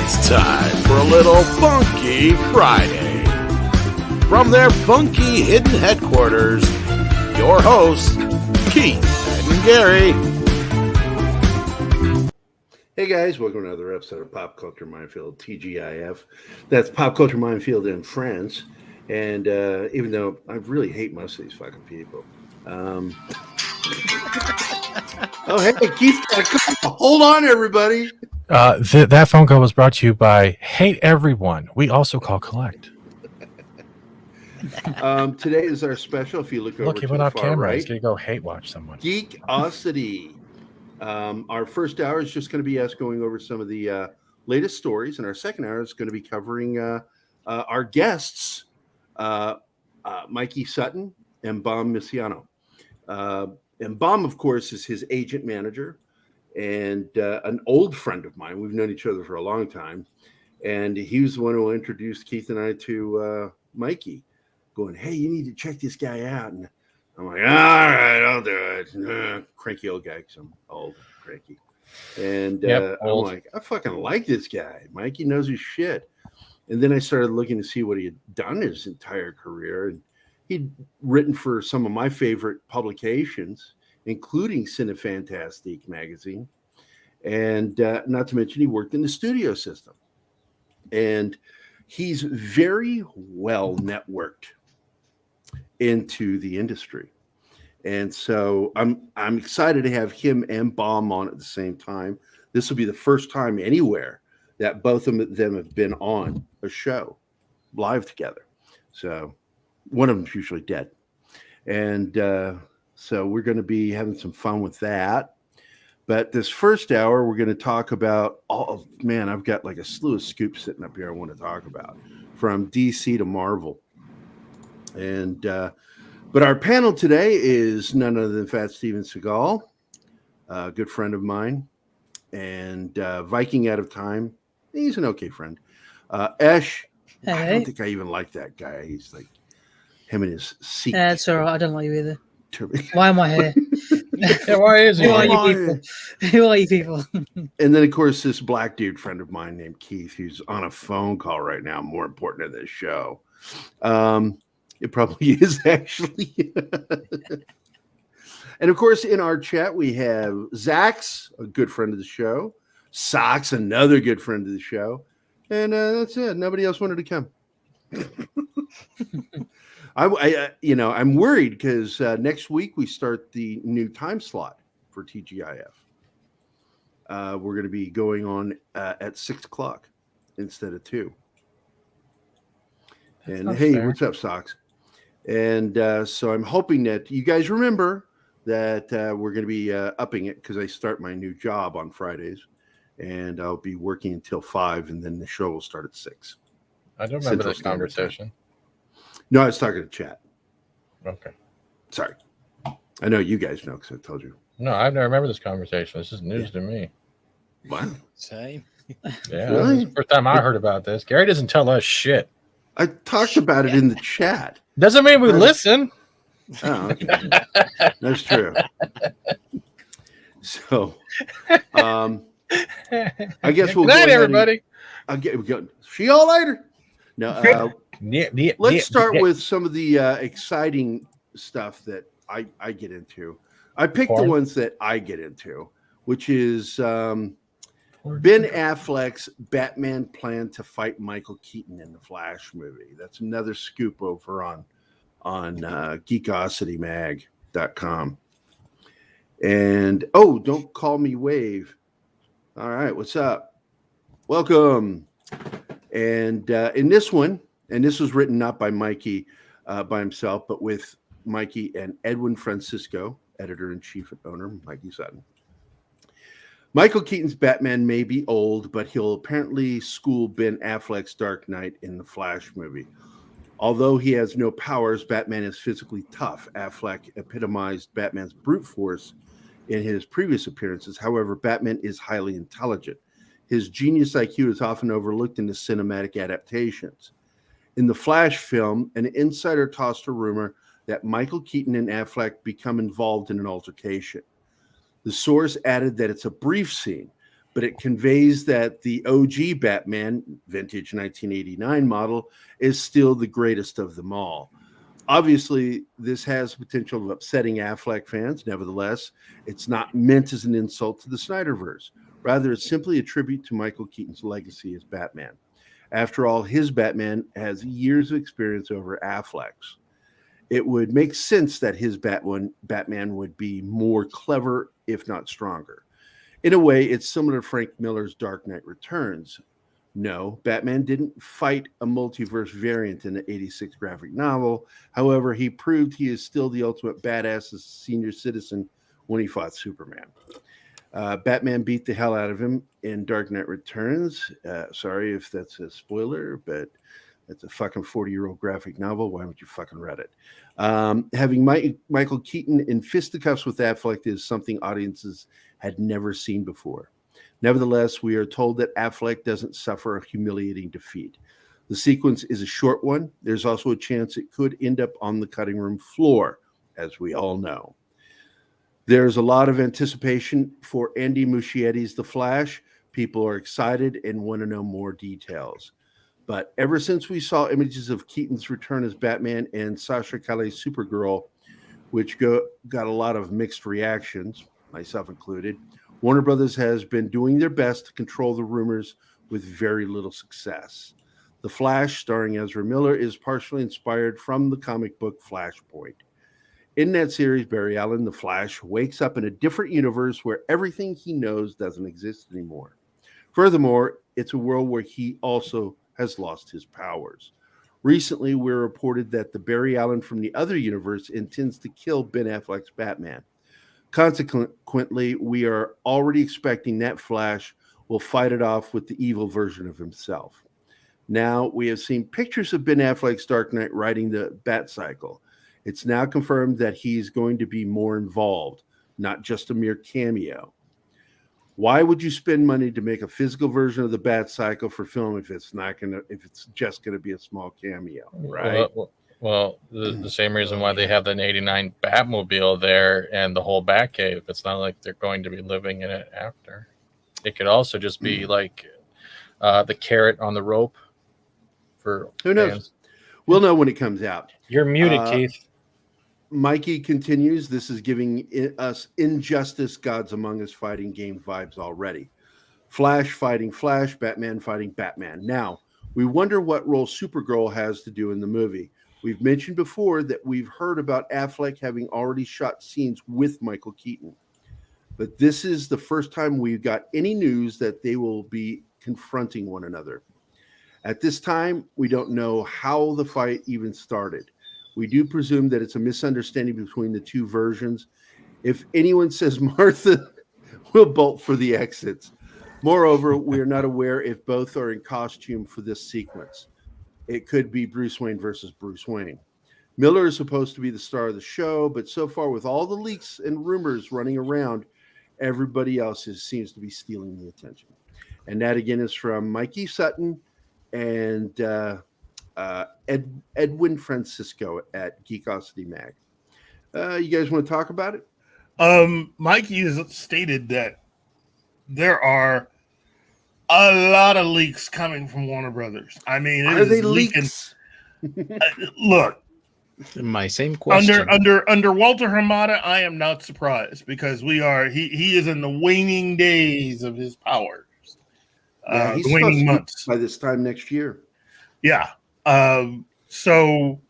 It's time for a little Funky Friday. From their funky hidden headquarters, your hosts, Keith and Gerry. Hey guys, welcome to another episode of Pop Culture Minefield, TGIF. That's Pop Culture Minefield in France. And even though I really hate most of these fucking people. Oh, hey, Keith, hold on, everybody. That phone call was brought to you by Hate Everyone. We also call Collect. Today is our special. If you look over he to went the off far camera. right, He's going to go hate watch someone. Geekosity. Our first hour is just going to be us going over some of the latest stories, and our second hour is going to be covering our guests, Mikey Sutton and Bom Miciano. And Bom, of course, is his agent manager and an old friend of mine. We've known each other for a long time. And he was the one who introduced Keith and I to Mikey, going, hey, you need to check this guy out. And I'm like, all right, I'll do it. Cranky old guy, because I'm old, cranky. And I'm like, I fucking like this guy. Mikey knows his shit. And then I started looking to see what he had done his entire career. And he'd written for some of my favorite publications, including Cinefantastique magazine. And not to mention, he worked in the studio system. And he's very well networked into the industry. And so I'm excited to have him and Bom on at the same time. This will be the first time anywhere that both of them have been on a show live together. So one of them's usually dead. And so we're going to be having some fun with that. But this first hour, we're going to talk about, I've got like a slew of scoops sitting up here I want to talk about, from DC to Marvel. And but our panel today is none other than Fat Steven Seagal, a good friend of mine, and Viking Out of Time. He's an okay friend. Ash, hey. I don't think I even like that guy. He's like him and his seat. That's all right. I don't like you either. Why am I here? Yeah, why is he? Who are you people? Who are you people? And then, of course, this black dude friend of mine named Keith, who's on a phone call right now, more important to this show. It probably is, actually. And, of course, in our chat, we have Zax, a good friend of the show. Socks, another good friend of the show. And that's it. Nobody else wanted to come. I'm worried because next week we start the new time slot for TGIF. We're going to be going on at 6 o'clock instead of 2. That's and hey, fair. What's up, Socks? And so I'm hoping that you guys remember that we're going to be upping it because I start my new job on Fridays, and I'll be working until 5, and then the show will start at 6. I don't remember this conversation. No, I was talking to chat. Okay. Sorry. I know you guys know because I told you. No, I've never remember this conversation. This is news to me. What? Same. Really? Yeah, this is the first time I heard about this. Gary doesn't tell us shit. I talked about it in the chat. Doesn't mean we listen. Oh, okay. That's true. So, I guess we'll Good night, everybody. See y'all later. No, let's start with some of the exciting stuff that I get into. I picked the ones that I get into, which is Ben Affleck's Batman plan to fight Michael Keaton in the Flash movie. That's another scoop over on geekositymag.com. And don't call me Wave. All right, what's up? Welcome. And in this one, and this was written not by Mikey by himself, but with Mikey and Edwin Francisco, editor-in-chief and owner, Mikey Sutton. Michael Keaton's Batman may be old, but he'll apparently school Ben Affleck's Dark Knight in the Flash movie. Although he has no powers, Batman is physically tough. Affleck epitomized Batman's brute force in his previous appearances. However, Batman is highly intelligent. His genius IQ is often overlooked in the cinematic adaptations. In the Flash film, an insider tossed a rumor that Michael Keaton and Affleck become involved in an altercation. The source added that it's a brief scene. but it conveys that the OG Batman, vintage 1989 model, is still the greatest of them all. Obviously, this has the potential of upsetting Affleck fans. Nevertheless, it's not meant as an insult to the Snyderverse. Rather, it's simply a tribute to Michael Keaton's legacy as Batman. After all, his Batman has years of experience over Affleck's. It would make sense that his Batman would be more clever, if not stronger. In a way, it's similar to Frank Miller's Dark Knight Returns. No, Batman didn't fight a multiverse variant in the 86 graphic novel. However, he proved he is still the ultimate badass as a senior citizen when he fought Superman. Batman beat the hell out of him in Dark Knight Returns. Sorry if that's a spoiler, but it's a fucking 40-year-old graphic novel. Why haven't you fucking read it? Having Michael Keaton in fisticuffs with Affleck is something audiences had never seen before. Nevertheless, we are told that Affleck doesn't suffer a humiliating defeat. The sequence is a short one. There's also a chance it could end up on the cutting room floor, as we all know. There's a lot of anticipation for Andy Muschietti's The Flash. People are excited and want to know more details. But ever since we saw images of Keaton's return as Batman and Sasha Calle's Supergirl, which got a lot of mixed reactions, myself included, Warner Brothers has been doing their best to control the rumors with very little success. The Flash, starring Ezra Miller, is partially inspired from the comic book Flashpoint. In that series, Barry Allen, the Flash, wakes up in a different universe where everything he knows doesn't exist anymore. Furthermore, it's a world where he also has lost his powers. Recently, we reported that the Barry Allen from the other universe intends to kill Ben Affleck's Batman. Consequently, we are already expecting that Flash will fight it off with the evil version of himself. Now, we have seen pictures of Ben Affleck's Dark Knight riding the Bat Cycle. It's now confirmed that he's going to be more involved, not just a mere cameo. Why would you spend money to make a physical version of the Bat Cycle for film if it's just gonna be a small cameo, right? Well, the same reason why they have the 89 Batmobile there and the whole Batcave. It's not like they're going to be living in it after. It could also just be like the carrot on the rope for who knows. Fans. We'll know when it comes out. You're muted, Keith. Mikey continues. This is giving us Injustice Gods Among Us fighting game vibes already. Flash fighting Flash, Batman fighting Batman. Now, we wonder what role Supergirl has to do in the movie. We've mentioned before that we've heard about Affleck having already shot scenes with Michael Keaton. But this is the first time we've got any news that they will be confronting one another. At this time, we don't know how the fight even started. We do presume that it's a misunderstanding between the two versions. If anyone says Martha, we'll bolt for the exits. Moreover, we are not aware if both are in costume for this sequence. It could be Bruce Wayne versus Bruce Wayne. Miller is supposed to be the star of the show, but so far with all the leaks and rumors running around, everybody else seems to be stealing the attention. And that, again, is from Mikey Sutton and Edwin Francisco at Geekosity Mag. You guys want to talk about it? Mikey has stated that there are a lot of leaks coming from Warner Brothers. I mean, are they leaks? Look, my same question. Under Walter Hamada, I am not surprised because he is in the waning days of his powers. Yeah, he's the waning months by this time next year. Yeah. So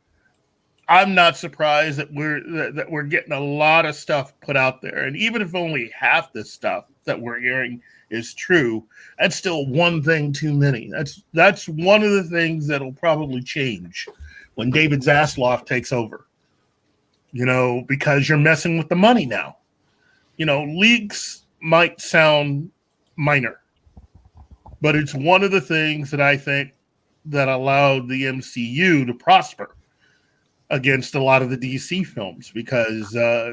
I'm not surprised that we're getting a lot of stuff put out there, and even if only half the stuff that we're hearing is true, that's still one thing too many. That's one of the things that'll probably change when David Zaslav takes over. Because you're messing with the money now. Leaks might sound minor, but it's one of the things that I think that allowed the MCU to prosper against a lot of the DC films because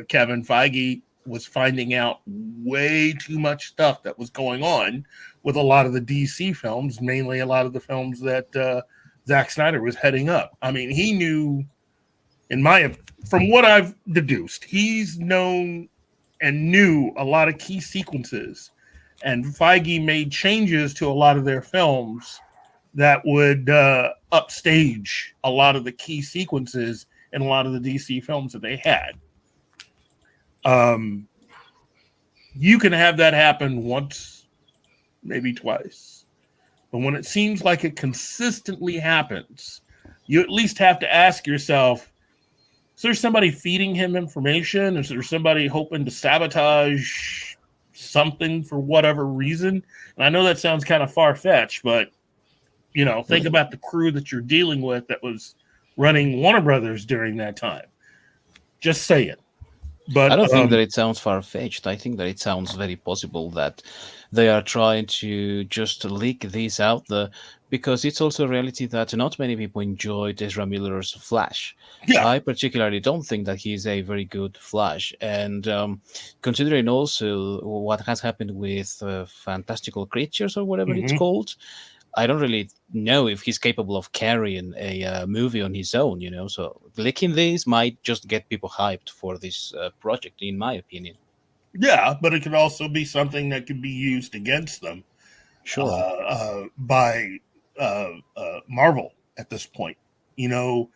Kevin Feige was finding out way too much stuff that was going on with a lot of the DC films, mainly a lot of the films that Zack Snyder was heading up. I mean, he knew, from what I've deduced, he's known and knew a lot of key sequences and Feige made changes to a lot of their films that would upstage a lot of the key sequences in a lot of the DC films that they had. You can have that happen once, maybe twice. But when it seems like it consistently happens, you at least have to ask yourself, is there somebody feeding him information? Is there somebody hoping to sabotage something for whatever reason? And I know that sounds kind of far-fetched, but, you know, think about the crew that you're dealing with that was running Warner Brothers during that time. Just saying. But I don't think that it sounds far-fetched. I think that it sounds very possible that they are trying to just leak this out there, because it's also a reality that not many people enjoyed Ezra Miller's Flash. Yeah. I particularly don't think that he's a very good Flash. And considering also what has happened with Fantastical Creatures or whatever it's called, I don't really know if he's capable of carrying a movie on his own, you know. So leaking this might just get people hyped for this project, in my opinion. Yeah, but it could also be something that could be used against them, by Marvel at this point. You know,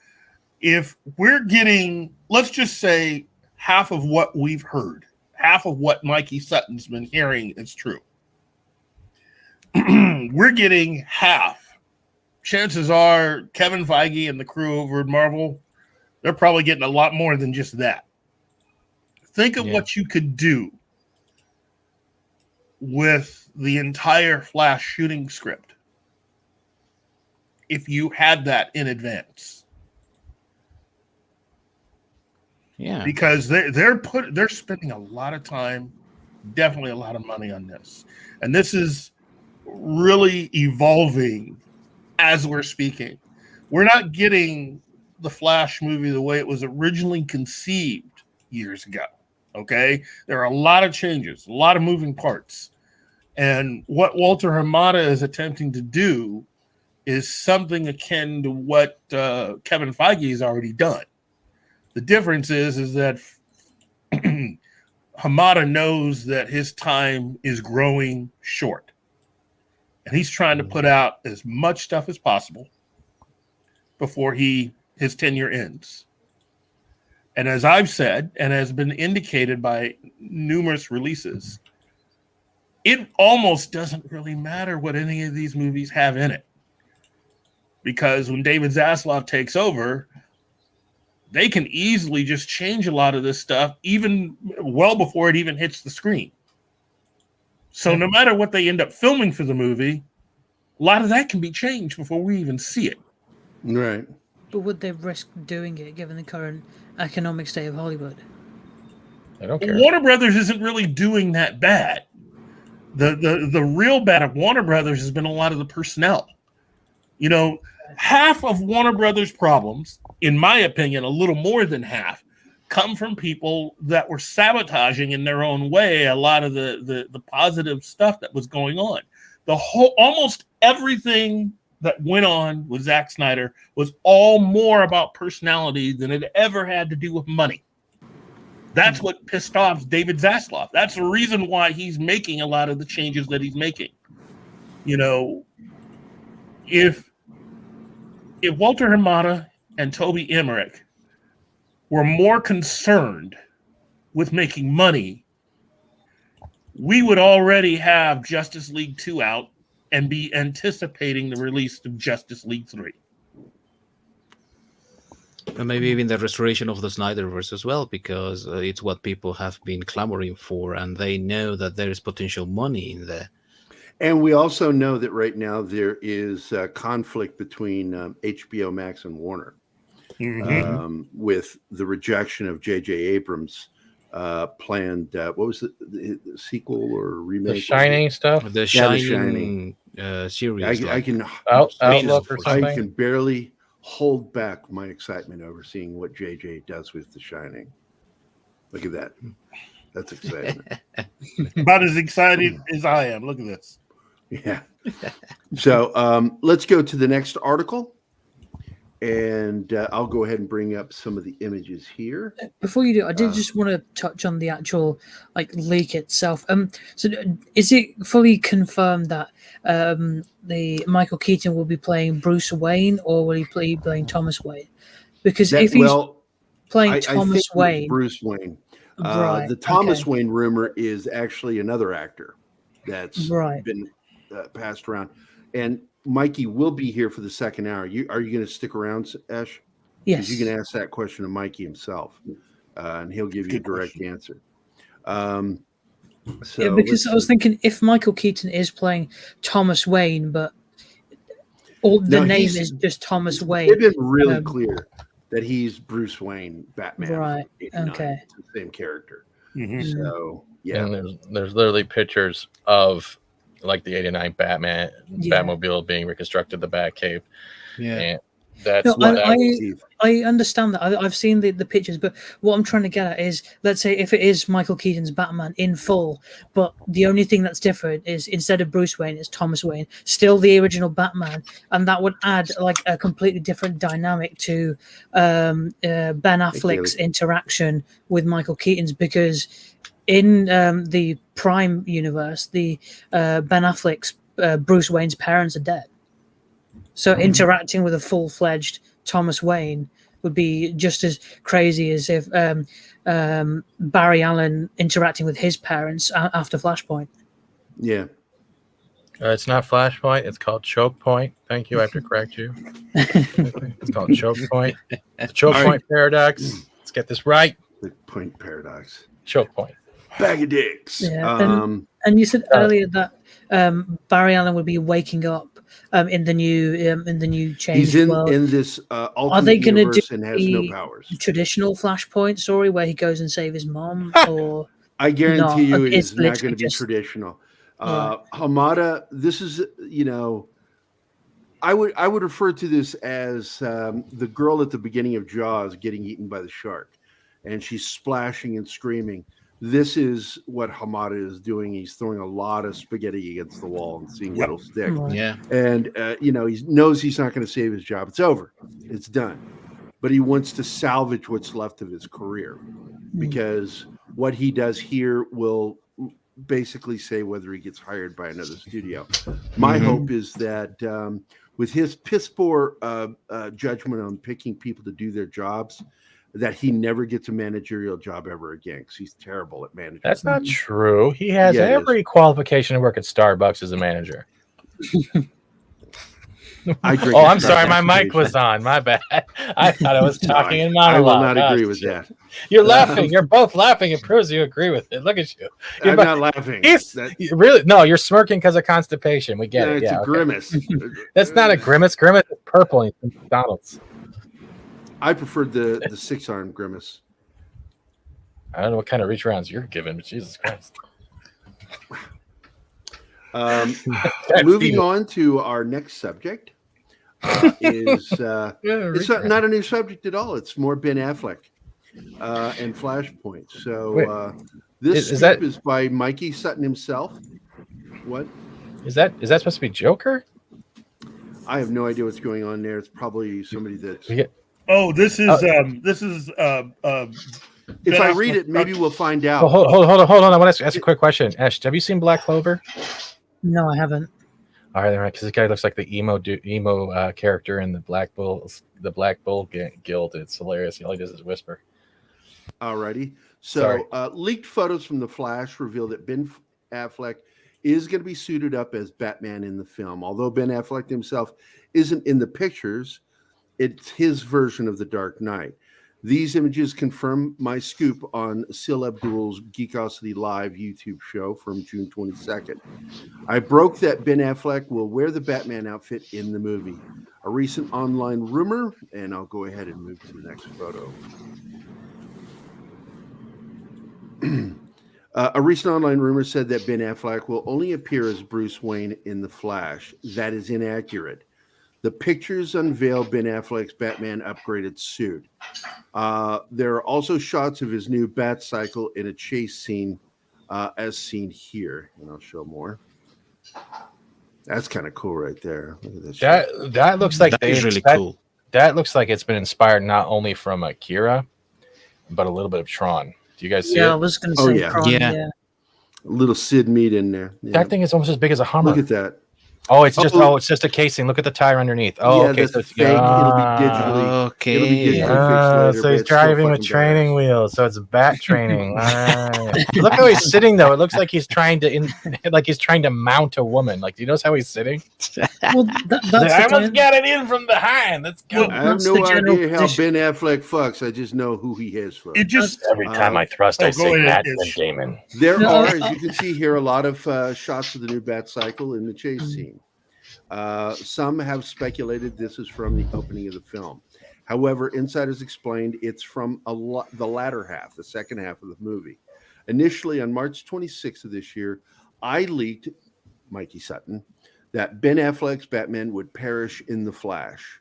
if we're getting, let's just say, half of what we've heard, half of what Mikey Sutton's been hearing is true. We're getting half. Chances are Kevin Feige and the crew over at Marvel, they're probably getting a lot more than just that. Think of what you could do with the entire Flash shooting script if you had that in advance. Yeah, because they're spending a lot of time, definitely a lot of money on this, and this is really evolving as we're speaking. We're not getting the Flash movie the way it was originally conceived years ago. Okay, there are a lot of changes, a lot of moving parts, and what Walter Hamada is attempting to do is something akin to what Kevin Feige has already done. The difference is that Hamada knows that his time is growing short, and he's trying to put out as much stuff as possible before his tenure ends. And as I've said, and has been indicated by numerous releases, it almost doesn't really matter what any of these movies have in it. Because when David Zaslav takes over, they can easily just change a lot of this stuff, even well before it even hits the screen. So no matter what they end up filming for the movie, a lot of that can be changed before we even see it. Right. But would they risk doing it given the current economic state of Hollywood? I don't care. Warner Brothers isn't really doing that bad. The real bad of Warner Brothers has been a lot of the personnel. You know, half of Warner Brothers' problems, in my opinion, a little more than half, come from people that were sabotaging in their own way a lot of the positive stuff that was going on. Almost everything that went on with Zack Snyder was all more about personality than it ever had to do with money. That's what pissed off David Zaslav. That's the reason why he's making a lot of the changes that he's making. You know, if Walter Hamada and Toby Emmerich were more concerned with making money, we would already have Justice League 2 out and be anticipating the release of Justice League 3. and maybe even the restoration of the Snyderverse as well, because it's what people have been clamoring for, and they know that there is potential money in there. And we also know that right now there is a conflict between HBO Max and Warner with the rejection of J.J. Abrams' planned, what was the sequel or remake? The Shining stuff? The Shining series. I can Outlook or something? I can barely hold back my excitement over seeing what JJ does with The Shining. Look at that. That's exciting. About as excited as I am. Look at this. Yeah. So let's go to the next article. And I'll go ahead and bring up some of the images here. Before you do, I did just want to touch on the actual leak itself. So is it fully confirmed that the Michael Keaton will be playing Bruce Wayne, or will he be playing Thomas Wayne? Because if he's playing I Thomas think Wayne, Bruce Wayne. right? The Thomas Wayne rumor is actually another actor that's been passed around, and Mikey will be here for the second hour. Are you going to stick around, Ash? Yes. Because you can ask that question to Mikey himself, and he'll give you a direct answer. So because I was thinking, if Michael Keaton is playing Thomas Wayne, but the name is just Thomas Wayne, they've been really clear that he's Bruce Wayne, Batman. Right. Okay. It's the same character. Mhm. So yeah, And there's literally pictures of like the '89 Batmobile being reconstructed, the Batcave. Yeah. And that's No, what I understand that. I've seen the pictures, but what I'm trying to get at is, let's say if it is Michael Keaton's Batman in full, but the only thing that's different is instead of Bruce Wayne, it's Thomas Wayne, still the original Batman, and that would add like a completely different dynamic to Ben Affleck's interaction with Michael Keaton's, because in the Prime universe, the Ben Affleck's Bruce Wayne's parents are dead. So interacting with a full-fledged Thomas Wayne would be just as crazy as if Barry Allen interacting with his parents after Flashpoint. Yeah. it's not Flashpoint. It's called Choke Point. Thank you. I have to correct you. It's called Choke Point. The Choke Point paradox. Let's get this right. The point paradox. Choke Point. Bag of dicks. Yeah. And you said earlier that Barry Allen would be waking up in the new change. He's in this alternate universe and has no powers. Traditional Flashpoint story where he goes and saves his mom, or I guarantee you it is not literally going to be just traditional. Hamada, this is I would refer to this as the girl at the beginning of Jaws getting eaten by the shark, and she's splashing and screaming. This is what Hamada is doing. He's throwing a lot of spaghetti against the wall and seeing what'll stick. Yeah. And, he knows he's not going to save his job. It's over. It's done. But he wants to salvage what's left of his career, because what he does here will basically say whether he gets hired by another studio. My hope is that with his piss poor judgment on picking people to do their jobs, that he never gets a managerial job ever again, because he's terrible at managing. That's not true. He has every qualification to work at Starbucks as a manager. I'm sorry, my mic was on. My bad. I thought I was talking in monologue. I will not agree with that. You're laughing. You're both laughing. It proves you agree with it. Look at you. I'm not laughing. Really? No, you're smirking because of constipation. We get it. It's a grimace. That's not a grimace. Grimace is purple in McDonald's. I preferred the 6-arm grimace. I don't know what kind of reach arounds you're giving, but Jesus Christ. Moving on to our next subject is it's not a new subject at all. It's more Ben Affleck and Flashpoint. So this is by Mikey Sutton himself. What is that? Is that supposed to be Joker? I have no idea what's going on there. It's probably somebody that's. Oh, this is. If I read it, maybe we'll find out. Oh, hold on. I want to ask a quick question. Ash, have you seen Black Clover? No, I haven't. All right, because this guy looks like the emo character in the Black Bull Guild. It's hilarious. All he does is whisper. Alrighty. So leaked photos from The Flash reveal that Ben Affleck is going to be suited up as Batman in the film. Although Ben Affleck himself isn't in the pictures, it's his version of The Dark Knight. These images confirm my scoop on Sil Abdul's Geekosity Live YouTube show from June 22nd. I broke that Ben Affleck will wear the Batman outfit in the movie. A recent online rumor, and I'll go ahead and move to the next photo. A recent online rumor said that Ben Affleck will only appear as Bruce Wayne in The Flash. That is inaccurate. The pictures unveil Ben Affleck's Batman upgraded suit. There are also shots of his new bat cycle in a chase scene, as seen here. And I'll show more. That's kind of cool right there. Look at this. That looks like that is really cool. that looks like it's been inspired not only from Akira, but a little bit of Tron. Do you guys see Yeah, I it? was going to Oh, say yeah. Tron, Yeah. yeah. A little Sid meat in there. Yeah. That thing is almost as big as a Hummer. Look at that. Oh, it's just Oh. it's just a casing. Look at the tire underneath. Oh, Yeah, okay. that's So it's fake. It'll be digitally. Okay. It'll be digitally fixed later. So but he's it's still driving with fucking training badass. wheels. So it's bat training. Alright. Look how he's sitting though. It looks like he's trying to mount a woman. Like, do you notice how he's sitting? Well, that's the I almost gen- got it in from behind. Let's go. I have That's no the general idea how position. Ben Affleck fucks. I just know who he has fucked. It just Every time I thrust, Oh, I go say ahead, Matt Ish. Damon. There No, are, as you can see here, a lot of shots of the new Bat cycle in the chase scene. Some have speculated this is from the opening of the film. However, insiders explained it's from the latter half, the second half of the movie. Initially, on March 26th of this year, I leaked, Mikey Sutton, that Ben Affleck's Batman would perish in The Flash.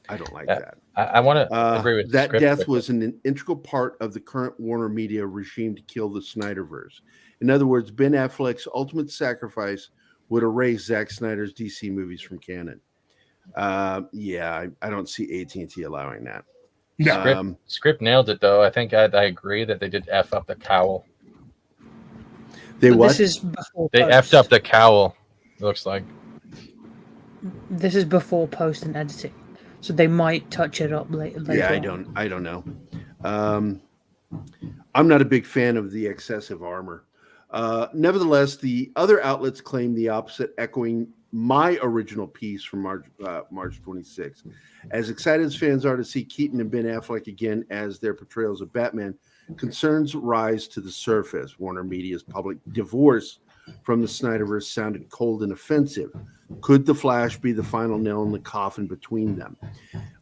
I don't like that. I want to agree with that. Script Death with was an integral part of the current Warner Media regime to kill the Snyderverse. In other words, Ben Affleck's ultimate sacrifice would erase Zack Snyder's DC movies from canon. I don't see AT&T allowing that. no. Script nailed it though. I think I agree that they did F up the cowl. They But what? This is before They post. effed up the cowl. It looks like. This is before post and editing, so they might touch it up later. Yeah, on. I don't know. I'm not a big fan of the excessive armor. Nevertheless, the other outlets claim the opposite, echoing my original piece from March 26th. As excited as fans are to see Keaton and Ben Affleck again as their portrayals of Batman, concerns rise to the surface. Warner Media's public divorce from the Snyderverse sounded cold and offensive. Could The Flash be the final nail in the coffin between them?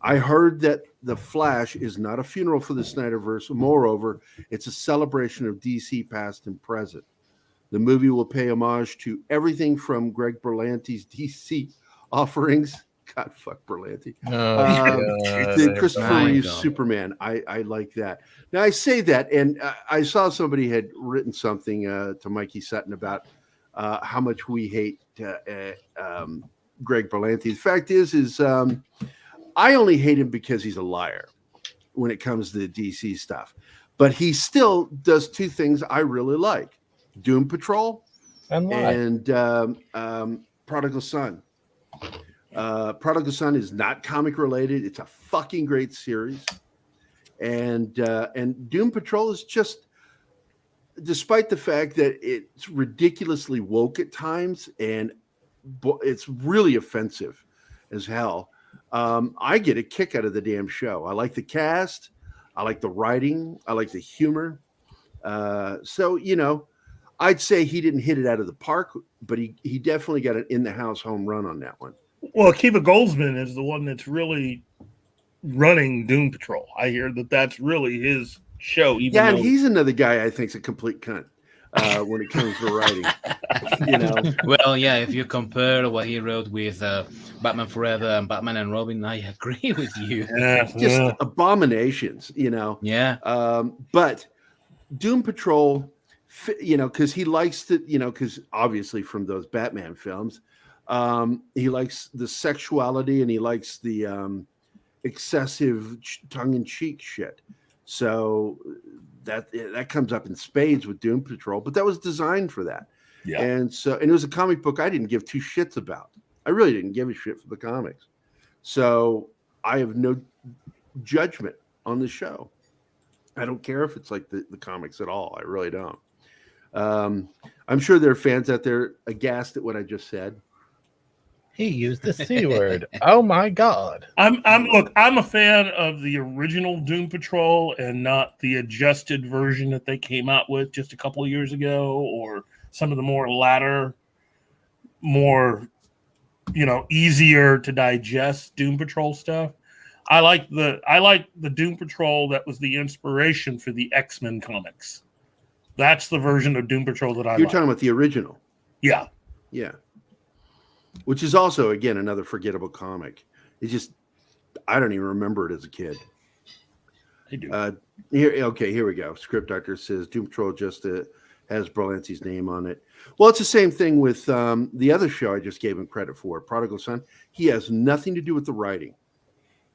I heard that The Flash is not a funeral for the Snyderverse. Moreover, it's a celebration of DC past and present. The movie will pay homage to everything from Greg Berlanti's DC offerings. God, fuck Berlanti. The Christopher My Reeve's God. Superman. I like that. Now, I say that, and I saw somebody had written something to Mikey Sutton about how much we hate Greg Berlanti. The fact is I only hate him because he's a liar when it comes to the DC stuff. But he still does two things I really like. Doom Patrol And why? and Prodigal Son. Prodigal Son is not comic related. It's a fucking great series. And Doom Patrol is just, despite the fact that it's ridiculously woke at times and it's really offensive as hell, I get a kick out of the damn show. I like the cast. I like the writing. I like the humor. So, I'd say he didn't hit it out of the park, but he definitely got an in-the-house home run on that one. Well, Akiva Goldsman is the one that's really running Doom Patrol. I hear that that's really his show. Even Yeah, and though he's another guy I think's a complete cunt when it comes to writing. Well, yeah, if you compare what he wrote with Batman Forever and Batman and Robin, I agree with you. Just abominations, Yeah. But Doom Patrol, because he likes to, because obviously from those Batman films, he likes the sexuality and he likes the excessive tongue-in-cheek shit. So that comes up in spades with Doom Patrol, but that was designed for that. Yeah. And it was a comic book I didn't give two shits about. I really didn't give a shit for the comics. So I have no judgment on the show. I don't care if it's like the comics at all. I really don't. I'm sure there are fans out there aghast at what I just said. He used the C word. Oh my God. I'm a fan of the original Doom Patrol and not the adjusted version that they came out with just a couple of years ago, or some of the more latter, more easier to digest Doom Patrol stuff. I like the Doom Patrol that was the inspiration for the X-Men comics. That's the version of Doom Patrol that I You're like. talking about the original. Yeah. Yeah. Which is also, again, another forgettable comic. It's just, I don't even remember it as a kid. I do. Here we go. Script Doctor says Doom Patrol just has Berlanti's name on it. Well, it's the same thing with the other show I just gave him credit for, Prodigal Son. He has nothing to do with the writing.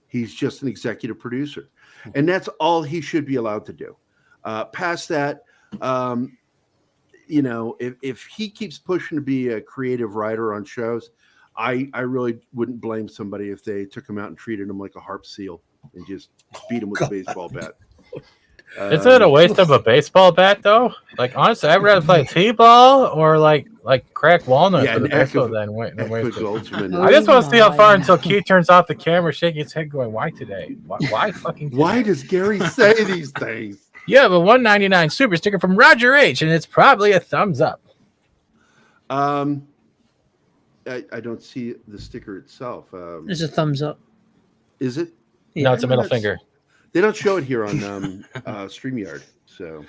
He's just an executive producer, and that's all he should be allowed to do. Past that, if he keeps pushing to be a creative writer on shows, I really wouldn't blame somebody if they took him out and treated him like a harp seal and just beat him with a baseball bat. Isn't it a waste of a baseball bat, though? Like, honestly, I'd rather play t-ball or like crack walnuts with a baseball than waste it. I just want to see how far until Keith turns off the camera, shaking his head, going, "Why today? Why fucking today?" Why does Gerry say these things? You have a $1.99 super sticker from Roger H, and it's probably a thumbs up. I don't see the sticker itself. It's a thumbs up. Is it? No, it's a middle finger. They don't show it here on StreamYard, so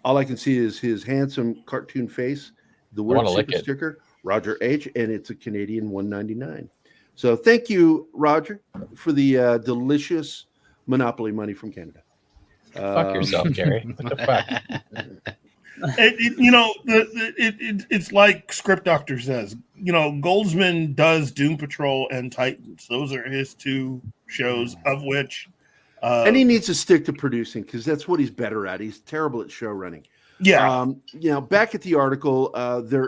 all I can see is his handsome cartoon face, the word super sticker, Roger H, and it's a Canadian $1.99. So thank you, Roger, for the delicious Monopoly money from Canada. Fuck yourself, Gerry. What the fuck? It's like Script Doctor says. Goldsman does Doom Patrol and Titans. Those are his two shows, of which. And he needs to stick to producing because that's what he's better at. He's terrible at show running. Yeah. Back at the article,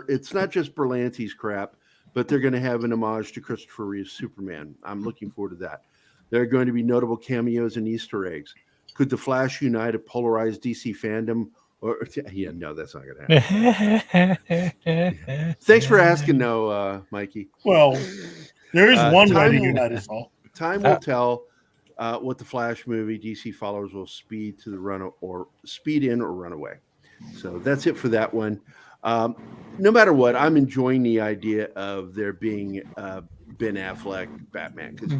it's not just Berlanti's crap, but they're going to have an homage to Christopher Reeve's Superman. I'm looking forward to that. There are going to be notable cameos and Easter eggs. Could the Flash unite a polarized DC fandom? No, that's not going to happen. Thanks for asking, Mikey. Well, there is one way to unite us all. Time will tell. What the Flash movie, DC followers will speed in or run away. So that's it for that one. No matter what, I'm enjoying the idea of there being Ben Affleck Batman. Because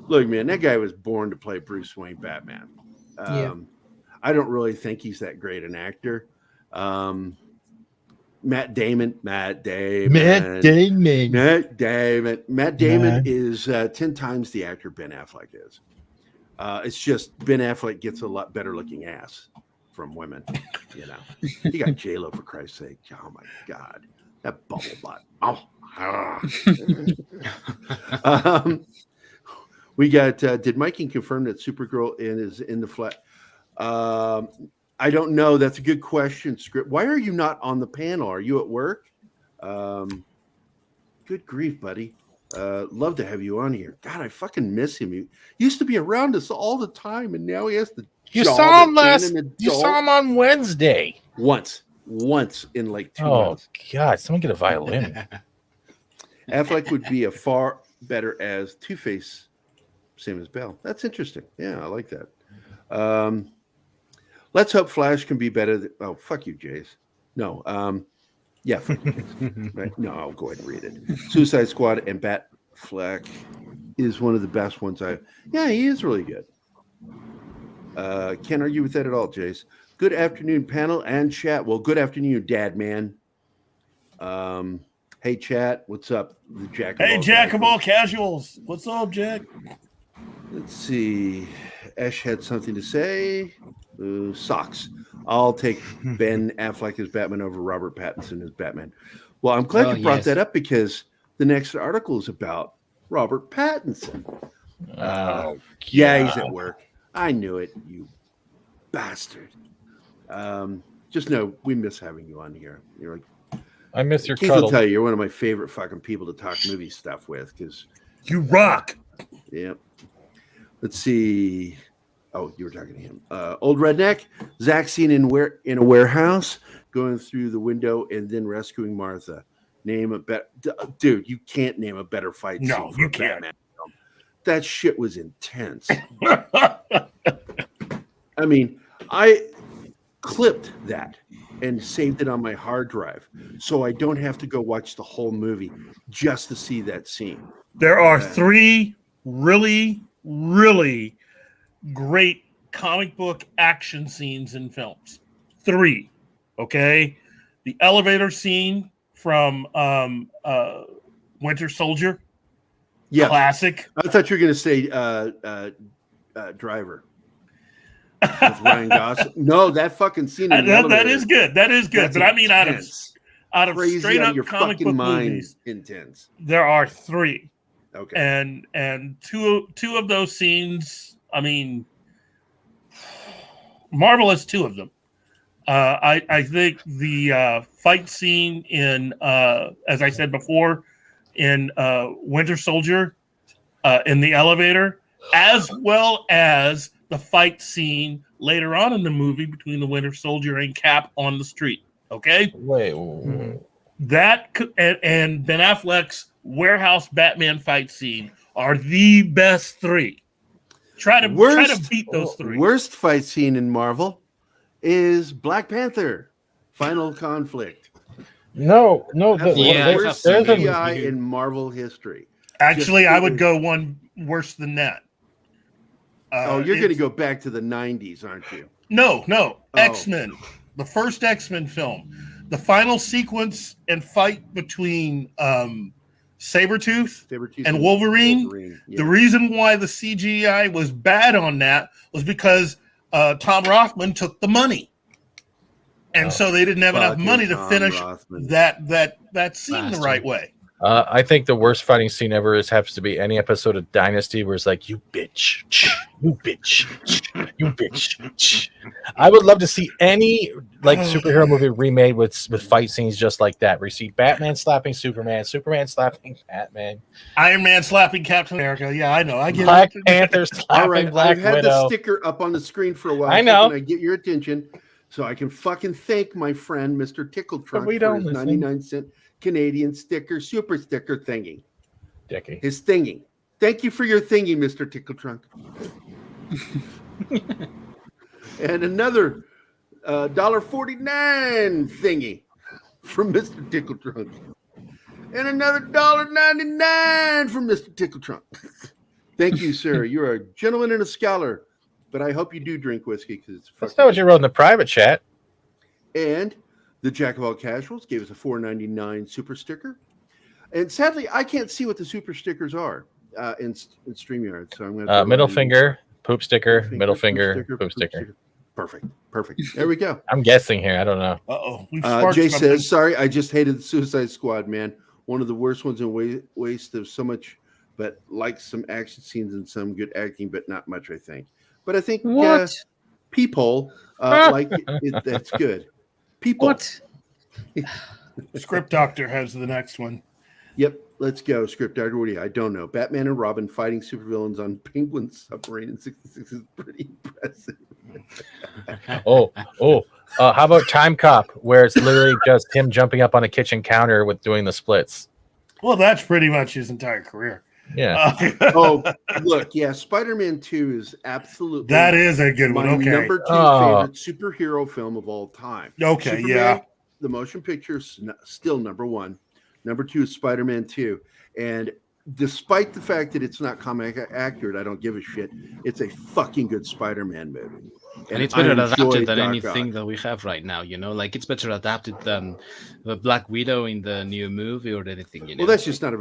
look, man, that guy was born to play Bruce Wayne Batman. I don't really think he's that great an actor. Matt Damon is 10 times the actor Ben Affleck is. It's just Ben Affleck gets a lot better looking ass from women. He got J-Lo for Christ's sake. Oh my God, that bubble butt. We got. Did Mikey confirm that Supergirl is in the flat? I don't know. That's a good question. Script. Why are you not on the panel? Are you at work? Good grief, buddy. Love to have you on here. God, I fucking miss him. He used to be around us all the time, and now he has to. You saw him You saw him on Wednesday. Once in like 2 months. Oh God! Someone get a violin. Affleck would be a far better as Two-Face, same as Bell. That's interesting. Yeah, I like that. Let's hope Flash can be better. Oh, fuck you, Jace. No. Yeah, right? No, I'll go ahead and read it. Suicide Squad and Batfleck is one of the best ones Yeah, he is really good. Can't argue with that at all, Jace. Good afternoon, panel and chat. Well, good afternoon, Dad, man. Hey, chat. What's up? The Jack. Hey, Jack of all casuals. What's up, Jack? Let's see. Ash had something to say. Socks. I'll take Ben Affleck as Batman over Robert Pattinson as Batman. Well, I'm glad you brought that up because the next article is about Robert Pattinson. Yeah, he's at work. I knew it, you bastard. Just know we miss having you on here. You're like, I miss your Keith cuddle. will tell you, you're one of my favorite fucking people to talk movie stuff with because you rock. Yeah. Let's see. Oh, you were talking to him. Old Redneck. Zach seen in a warehouse, going through the window and then rescuing Martha. Name a better dude. You can't name a better fight. No, you can't. Batman. That shit was intense. I mean, I clipped that and saved it on my hard drive, so I don't have to go watch the whole movie just to see that scene. There are three really, really great comic book action scenes in films. 3, okay? The elevator scene from Winter Soldier. Yeah, classic. I thought you were going to say Driver with Ryan Gosling. No, that fucking scene. That is good. That is good. That's but intense. I mean, out of straight up your comic book mind movies, intense. There are 3. Okay. And two of those scenes, I mean, marvelous. Two of them. I think the fight scene in, as I said before, in Winter Soldier, in the elevator, as well as the fight scene later on in the movie between the Winter Soldier and Cap on the street. Okay, Wait. that and Ben Affleck's warehouse Batman fight scene are the best three. Try to beat those three. Worst fight scene in Marvel is Black Panther: Final Conflict. No. That's Yeah, the worst there's a- CGI in Marvel history. Actually, I would go one worse than that. You're going to go back to the 90s, aren't you? No. Oh. X-Men, the first X-Men film, the final sequence and fight between Sabretooth and Wolverine. Yeah. The reason why the CGI was bad on that was because Tom Rothman took the money. And so they didn't have enough Fucking money to Tom finish Rothman. that scene the right way. I think the worst fighting scene ever has to be any episode of Dynasty where it's like, you bitch, you bitch, you bitch. I would love to see any like superhero movie remade with fight scenes just like that, where you see Batman slapping Superman slapping Batman, Iron Man slapping Captain America. Yeah, I know. I get Black it. Panther slapping All right, Black I've had Widow. the sticker up on the screen for a while. I know. I get your attention, so I can fucking thank my friend Mr. Tickle Trunk we for don't his listen. 99-cent Canadian sticker, super sticker thingy. Dickie. His thingy. Thank you for your thingy, Mr. Tickle Trunk. And another $1.49 thingy from Mr. Tickle Trunk. And another $1.99 from Mr. Tickle Trunk. Thank you, sir. You're a gentleman and a scholar, but I hope you do drink whiskey because it's That's not what you wrote in the private chat. And the Jack of All Casuals gave us a $4.99 super sticker. And sadly, I can't see what the super stickers are in StreamYard. So I'm going to Middle finger, poop sticker, middle finger, poop sticker. Perfect. There we go. I'm guessing here. I don't know. Jay says, sorry, I just hated the Suicide Squad, man. One of the worst ones in waste of so much, but like some action scenes and some good acting, but not much, I think. But I think people like it, that's good. People. What? Script Doctor has the next one. Yep, let's go. Script Doctor, what do you? I don't know. Batman and Robin fighting supervillains on Penguin submarine in '66 is pretty impressive. How about Time Cop, where it's literally just him jumping up on a kitchen counter with doing the splits? Well, that's pretty much his entire career. Yeah. Look, yeah, Spider-Man 2 is absolutely that is a good one. my Okay. number 2 favorite superhero film of all time. Okay, Superman, yeah. The motion picture is still number 1. Number 2 is Spider-Man 2. And despite the fact that it's not comic accurate, I don't give a shit. It's a fucking good Spider-Man movie. And it's better adapted than anything that we have right now, you know? Like, it's better adapted than the Black Widow in the new movie or anything, you know? Well, that's just not a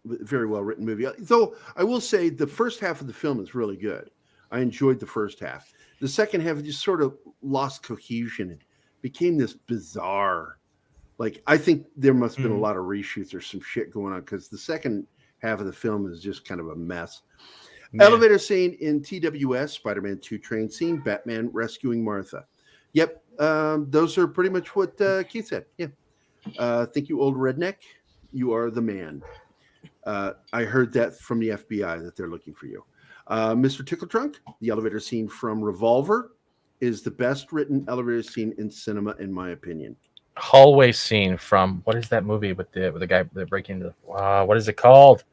very well-written movie. Though I will say the first half of the film is really good. I enjoyed the first half. The second half just sort of lost cohesion and became this bizarre. Like, I think there must have been a lot of reshoots or some shit going on because the second half of the film is just kind of a mess. Yeah. Elevator scene in TWS, Spider-Man 2 train scene, Batman rescuing Martha. Yep, those are pretty much what Keith said. Yeah. Thank you, old redneck. You are the man. I heard that from the FBI that they're looking for you. Mr. Tickle Trunk, the elevator scene from Revolver is the best written elevator scene in cinema, in my opinion. Hallway scene from what is that movie with the guy that breaking into what is it called?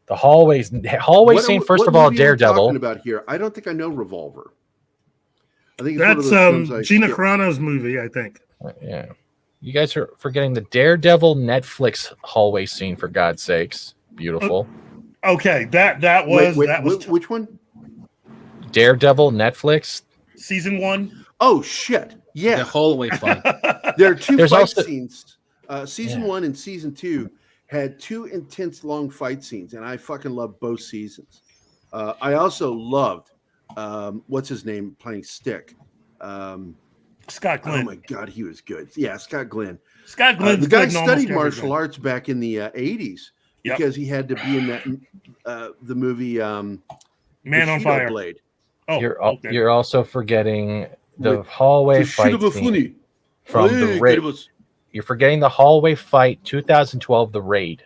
The hallway scene. First of all, Daredevil. Talking about here, I don't think I know Revolver. I think it's Gina Carano's movie. I think. Yeah, you guys are forgetting the Daredevil Netflix hallway scene. For God's sakes, beautiful. Okay, that was which one? Daredevil Netflix season 1. Oh shit! Yeah, the hallway fight. There are two There's fight also scenes. Season 1 and season 2 had 2 intense long fight scenes, and I fucking loved both seasons. I also loved what's his name playing Stick. Scott Glenn. Oh my god, he was good. Yeah, Scott Glenn. Scott Glenn. The guy studied martial arts back in the 80s because he had to be in that the movie Man Bushido on Fire. Blade. Oh, okay. You're also forgetting the With hallway Bushido fight scene Bufuni. from Hey, the raid. Kiribus. You're forgetting the hallway fight 2012, the raid.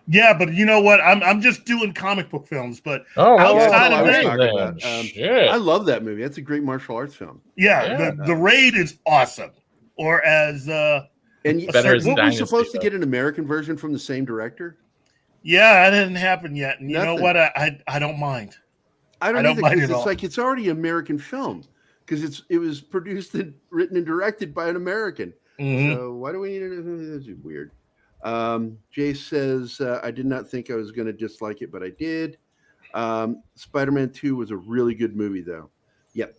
Yeah, but you know what? I'm just doing comic book films, but Oh, well, That's outside all I of was that, talking about. Shit. I love that movie. That's a great martial arts film. yeah, the raid is awesome. Or as And Better as weren't we Dynasty, supposed to though. get an American version from the same director? yeah, that didn't happen yet. And you know Nothing. what? I don't mind. I don't I don't either, mind because at it's all. like it's already an American film because it was produced and written and directed by an American. Mhm. So why do we need it? This is weird. Jay says I did not think I was going to dislike it, but I did. Spider-Man 2 was a really good movie, though. Yep.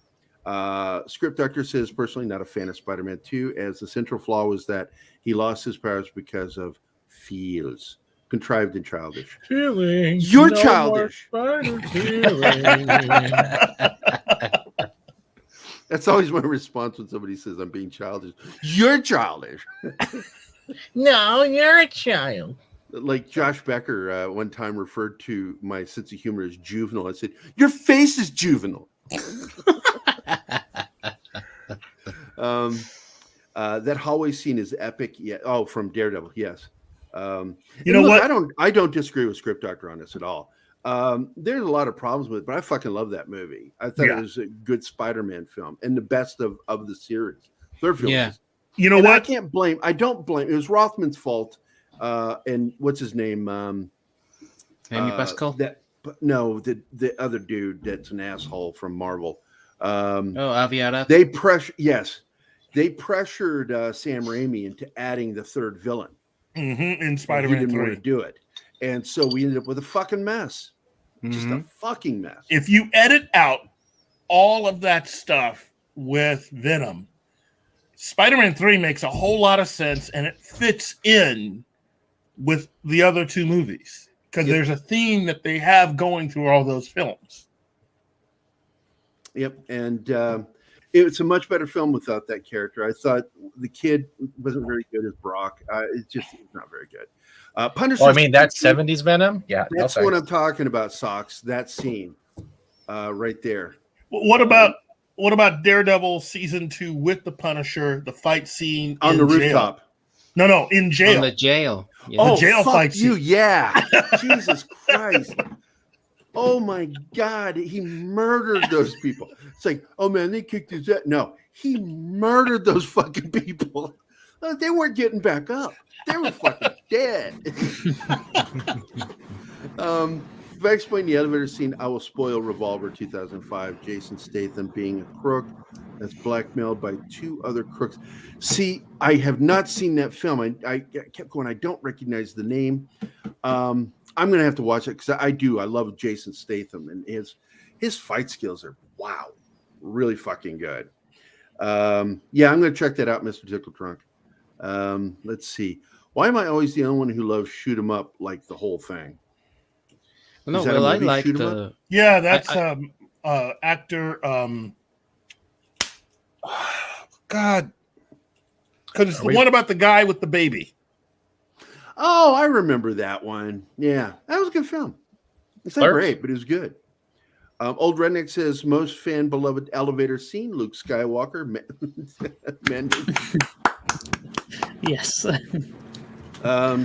Script Doctor says personally not a fan of Spider-Man 2, as the central flaw was that he lost his powers because of feels. Contrived and childish. Feelings. You're childish. That's always my response when somebody says I'm being childish. You're childish. No, you're a child. Like Josh Becker one time referred to my sense of humor as juvenile. I said, your face is juvenile. That hallway scene is epic. Yeah. Oh, from Daredevil. Yes. You know look, what? I don't disagree with Script Doctor on this at all. There's a lot of problems with it, but I fucking love that movie. I thought it was a good Spider-Man film and the best of the series. Third film. Yeah. You know And what? I don't blame. It was Rothman's fault. And what's his name? Amy Pascal. No, the other dude that's an asshole from Marvel. Avi Arad. They pressured Sam Raimi into adding the third villain. In He Spider-Man didn't 3. want to do it, and so we ended up with a fucking mess. Just a fucking mess. If you edit out all of that stuff with Venom, Spider-Man 3 makes a whole lot of sense, and it fits in with the other two movies because there's a theme that they have going through all those films. Yep, and it's a much better film without that character. I thought the kid wasn't very good as Brock. It's not very good. Punisher. Oh, I mean, that's 70s Venom? Yeah. That's what I'm talking about, Socks. That scene right there. What about Daredevil season 2 with the Punisher, the fight scene On in the jail? rooftop. No, in jail. On the jail. Yeah. Oh, The jail fuck fight you, scene. yeah. Jesus Christ. Oh, my God. He murdered those people. It's like, oh, man, they kicked his ass. No, he murdered those fucking people. They weren't getting back up. They were fucking dead. If I explain the elevator scene, I will spoil Revolver 2005. Jason Statham being a crook that's blackmailed by two other crooks. See, I have not seen that film. I kept going, I don't recognize the name. I'm going to have to watch it because I do. I love Jason Statham, and his fight skills are, wow, really fucking good. Yeah, I'm going to check that out, Mr. Tickle Trunk. Let's see. Why am I always the only one who loves shoot 'em up like the whole thing? No, Is that a well, I movie, like Shoot 'em the. Yeah, that's actor. God, because it's the one about the guy with the baby. Oh, I remember that one. Yeah, that was a good film. It's not Clerks? great, but it was good. Old Redneck says most fan beloved elevator scene: Luke Skywalker. Yes.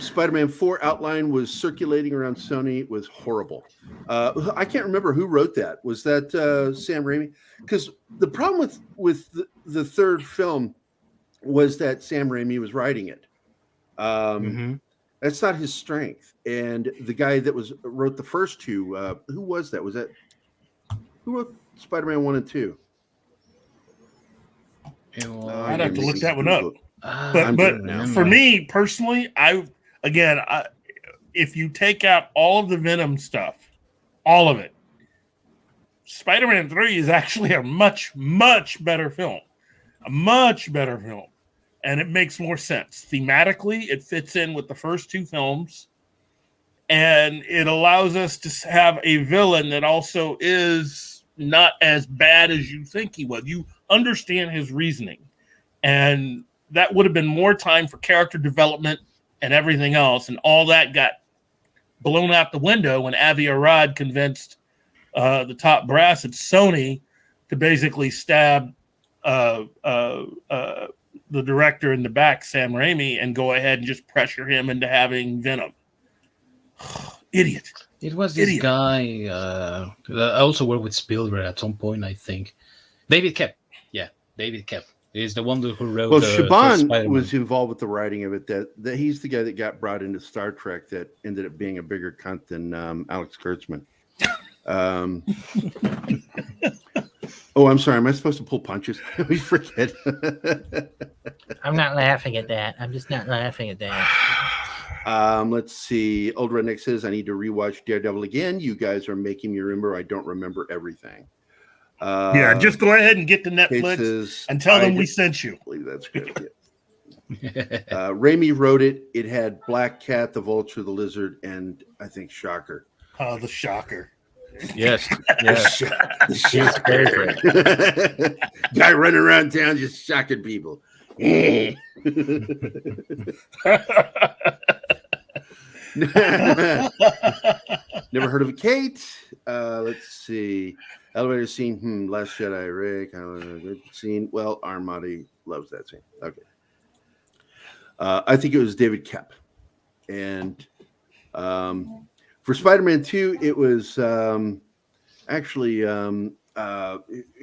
Spider-Man 4 outline was circulating around Sony. It was horrible. I can't remember who wrote that. Was that Sam Raimi? Because the problem with the third film was that Sam Raimi was writing it. That's not his strength. And the guy that wrote the first two, who was that? Who wrote Spider-Man 1 and 2? I'd have to look that one up. I'm But good now. for me personally, if you take out all of the Venom stuff, all of it, Spider-Man 3 is actually a much, much better film. A much better film. And it makes more sense. Thematically, it fits in with the first two films. And it allows us to have a villain that also is not as bad as you think he was. You understand his reasoning. And that would have been more time for character development and everything else, and all that got blown out the window when Avi Arad convinced the top brass at Sony to basically stab the director in the back, Sam Raimi, and go ahead and just pressure him into having Venom. Idiot. It was this guy that also worked with Spielberg at some point, I think. David Koepp. Yeah, David Koepp. He's the one who wrote. Well, Spiderman. Shaban was involved with the writing of it. That he's the guy that got brought into Star Trek that ended up being a bigger cunt than Alex Kurtzman. Oh, I'm sorry. Am I supposed to pull punches? We forget. I'm not laughing at that. I'm just not laughing at that. Let's see. Old Redneck says, I need to rewatch Daredevil again. You guys are making me remember. I don't remember everything. Yeah, just go ahead and get to Netflix says, and tell them we sent you. I believe that's good. Yeah. Raimi wrote it. It had Black Cat, the Vulture, the Lizard, and I think Shocker. Oh, the Shocker. Yes. Yes. His favorite. Guy running around town just shocking people. Never heard of a Kate. Let's see. Elevator scene. Last Jedi. Ray. Kind of a good scene. Well, Armadi loves that scene. Okay. I think it was David Koepp. And for Spider-Man 2, it was actually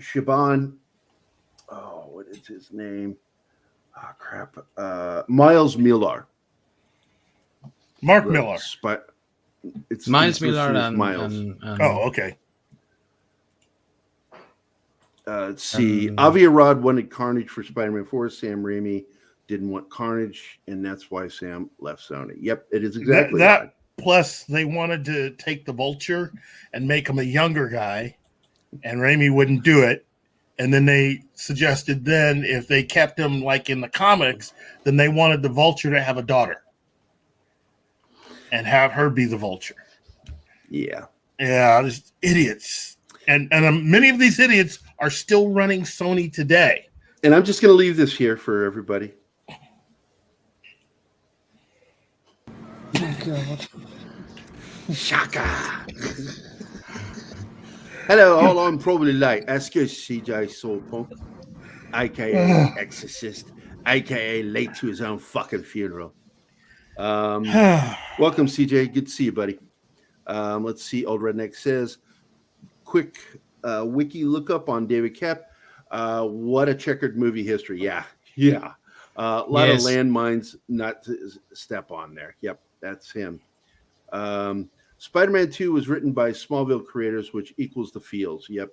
Shaban. Oh, what is his name? Oh, crap. Miles Millar. Mark Millar. It's Miles Millar and Miles. Oh, okay. Let's see. Avi Arad wanted Carnage for Spider-Man 4. Sam Raimi didn't want Carnage, and that's why Sam left Sony. Yep, it is exactly that. Plus, they wanted to take the Vulture and make him a younger guy, and Raimi wouldn't do it. And then they suggested then if they kept him like in the comics, then they wanted the Vulture to have a daughter and have her be the Vulture. Yeah. Yeah, just idiots. And many of these idiots are still running Sony today. And I'm just going to leave this here for everybody. Oh, God. Shaka. Hello, all I'm probably late. That's good, CJ Soulpunk, aka Exorcist, aka late to his own fucking funeral. Welcome, CJ. Good to see you, buddy. Let's see. Old Redneck says, quick wiki lookup on David Koepp. What a checkered movie history. Yeah. A lot of landmines not to step on there. Yep, that's him. Spider-Man 2 was written by Smallville creators, which equals the Fields. Yep.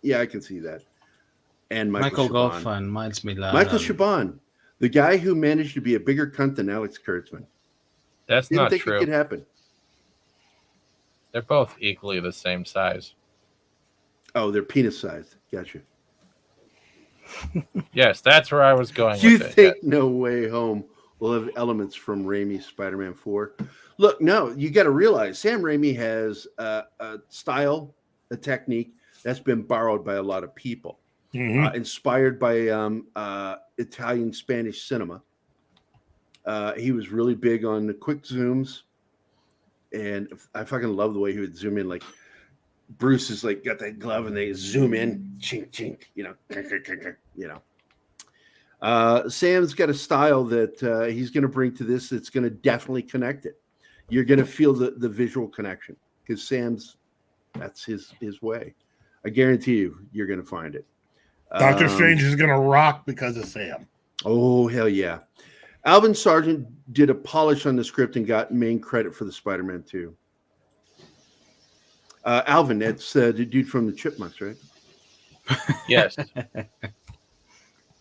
Yeah, I can see that. And Michael Goff and Miles Millar. Michael Chabon, the guy who managed to be a bigger cunt than Alex Kurtzman. That's Didn't not think true. it could happen. They're both equally the same size. Oh, they're penis sized. Gotcha. Yes, that's where I was going Do you with it. think No Way Home will have elements from Raimi's Spider-Man 4? Look, no, you got to realize Sam Raimi has a style, a technique that's been borrowed by a lot of people, inspired by Italian Spanish cinema. He was really big on the quick zooms, and I fucking love the way he would zoom in. Like Bruce is like got that glove, and they zoom in, chink chink, Sam's got a style that he's going to bring to this that's going to definitely connect it. You're going to feel the visual connection because that's his way. I guarantee you're going to find it. Doctor Strange is going to rock because of Sam. Oh, hell yeah. Alvin Sargent did a polish on the script and got main credit for the Spider-Man 2. Alvin, that's the dude from the Chipmunks, right? Yes.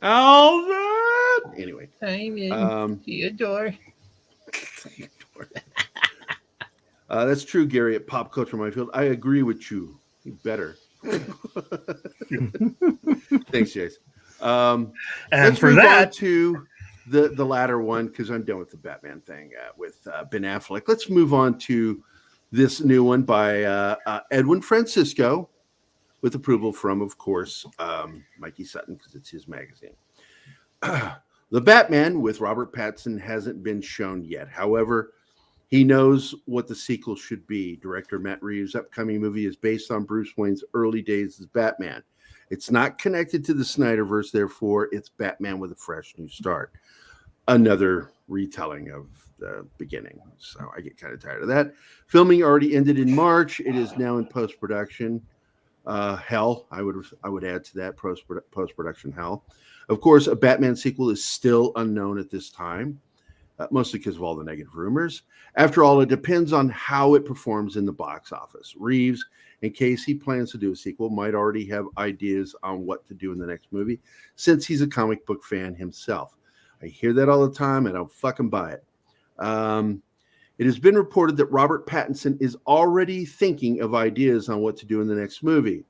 Alvin! Anyway. Theodore. That's true, Gary, at Pop Culture Minefield. I agree with you. You better. Thanks, Jace. And Let's for move that, on to the latter one because I'm done with the Batman thing with Ben Affleck. Let's move on to this new one by Edwin Francisco with approval from, of course, Mikey Sutton because it's his magazine. The Batman with Robert Pattinson hasn't been shown yet. However, he knows what the sequel should be. Director Matt Reeves' upcoming movie is based on Bruce Wayne's early days as Batman. It's not connected to the Snyderverse, therefore, it's Batman with a fresh new start. Another retelling of the beginning. So I get kind of tired of that. Filming already ended in March. It is now in post-production. Hell, I would add to that post-production hell. Of course, a Batman sequel is still unknown at this time, mostly because of all the negative rumors. After all, it depends on how it performs in the box office. Reeves, in case he plans to do a sequel, might already have ideas on what to do in the next movie, since he's a comic book fan himself. I hear that all the time, and I don't fucking buy it. It has been reported that Robert Pattinson is already thinking of ideas on what to do in the next movie.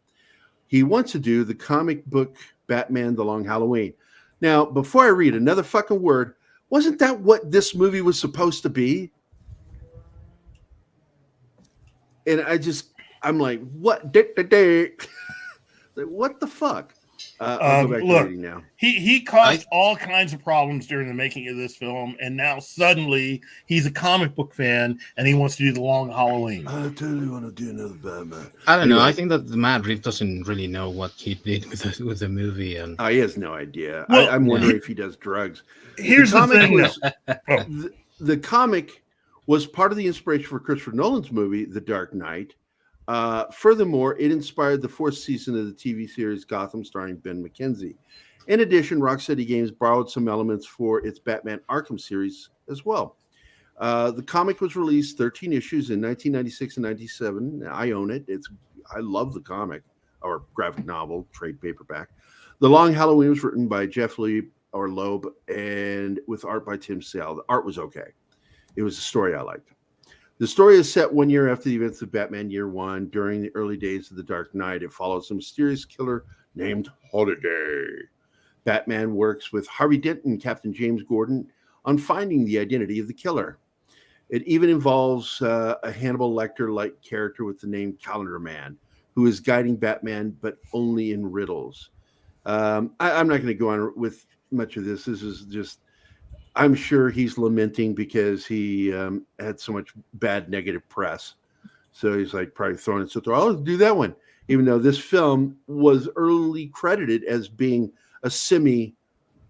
He wants to do the comic book Batman The Long Halloween. Now, before I read another fucking word, wasn't that what this movie was supposed to be? And I'm like, what? What the fuck? I'll go back to reading now. He caused all kinds of problems during the making of this film, and now suddenly he's a comic book fan and he wants to do The Long Halloween. I totally want to do another Batman. I don't know. I think that Matt Reeves doesn't really know what he did with the movie, and he has no idea. Well, I'm wondering if he does drugs. Here's the thing: the comic was part of the inspiration for Christopher Nolan's movie, The Dark Knight. Furthermore, it inspired the fourth season of the TV series Gotham, starring Ben McKenzie. In addition, Rocksteady Games borrowed some elements for its Batman Arkham series as well. The comic was released 13 issues in 1996 and 97. I own it. I love the comic, or graphic novel, trade paperback. The Long Halloween was written by Jeff Loeb and with art by Tim Sale. The art was okay. It was a story I liked. The story is set 1 year after the events of Batman Year One. During the early days of the Dark Knight, it follows a mysterious killer named Holiday. Batman works with Harvey Dent and Captain James Gordon on finding the identity of the killer. It even involves a Hannibal Lecter-like character with the name Calendar Man, who is guiding Batman, but only in riddles. I'm not going to go on with much of this. This is just... I'm sure he's lamenting because he had so much bad negative press. So he's like probably throwing it. So I'll do that one. Even though this film was early credited as being a semi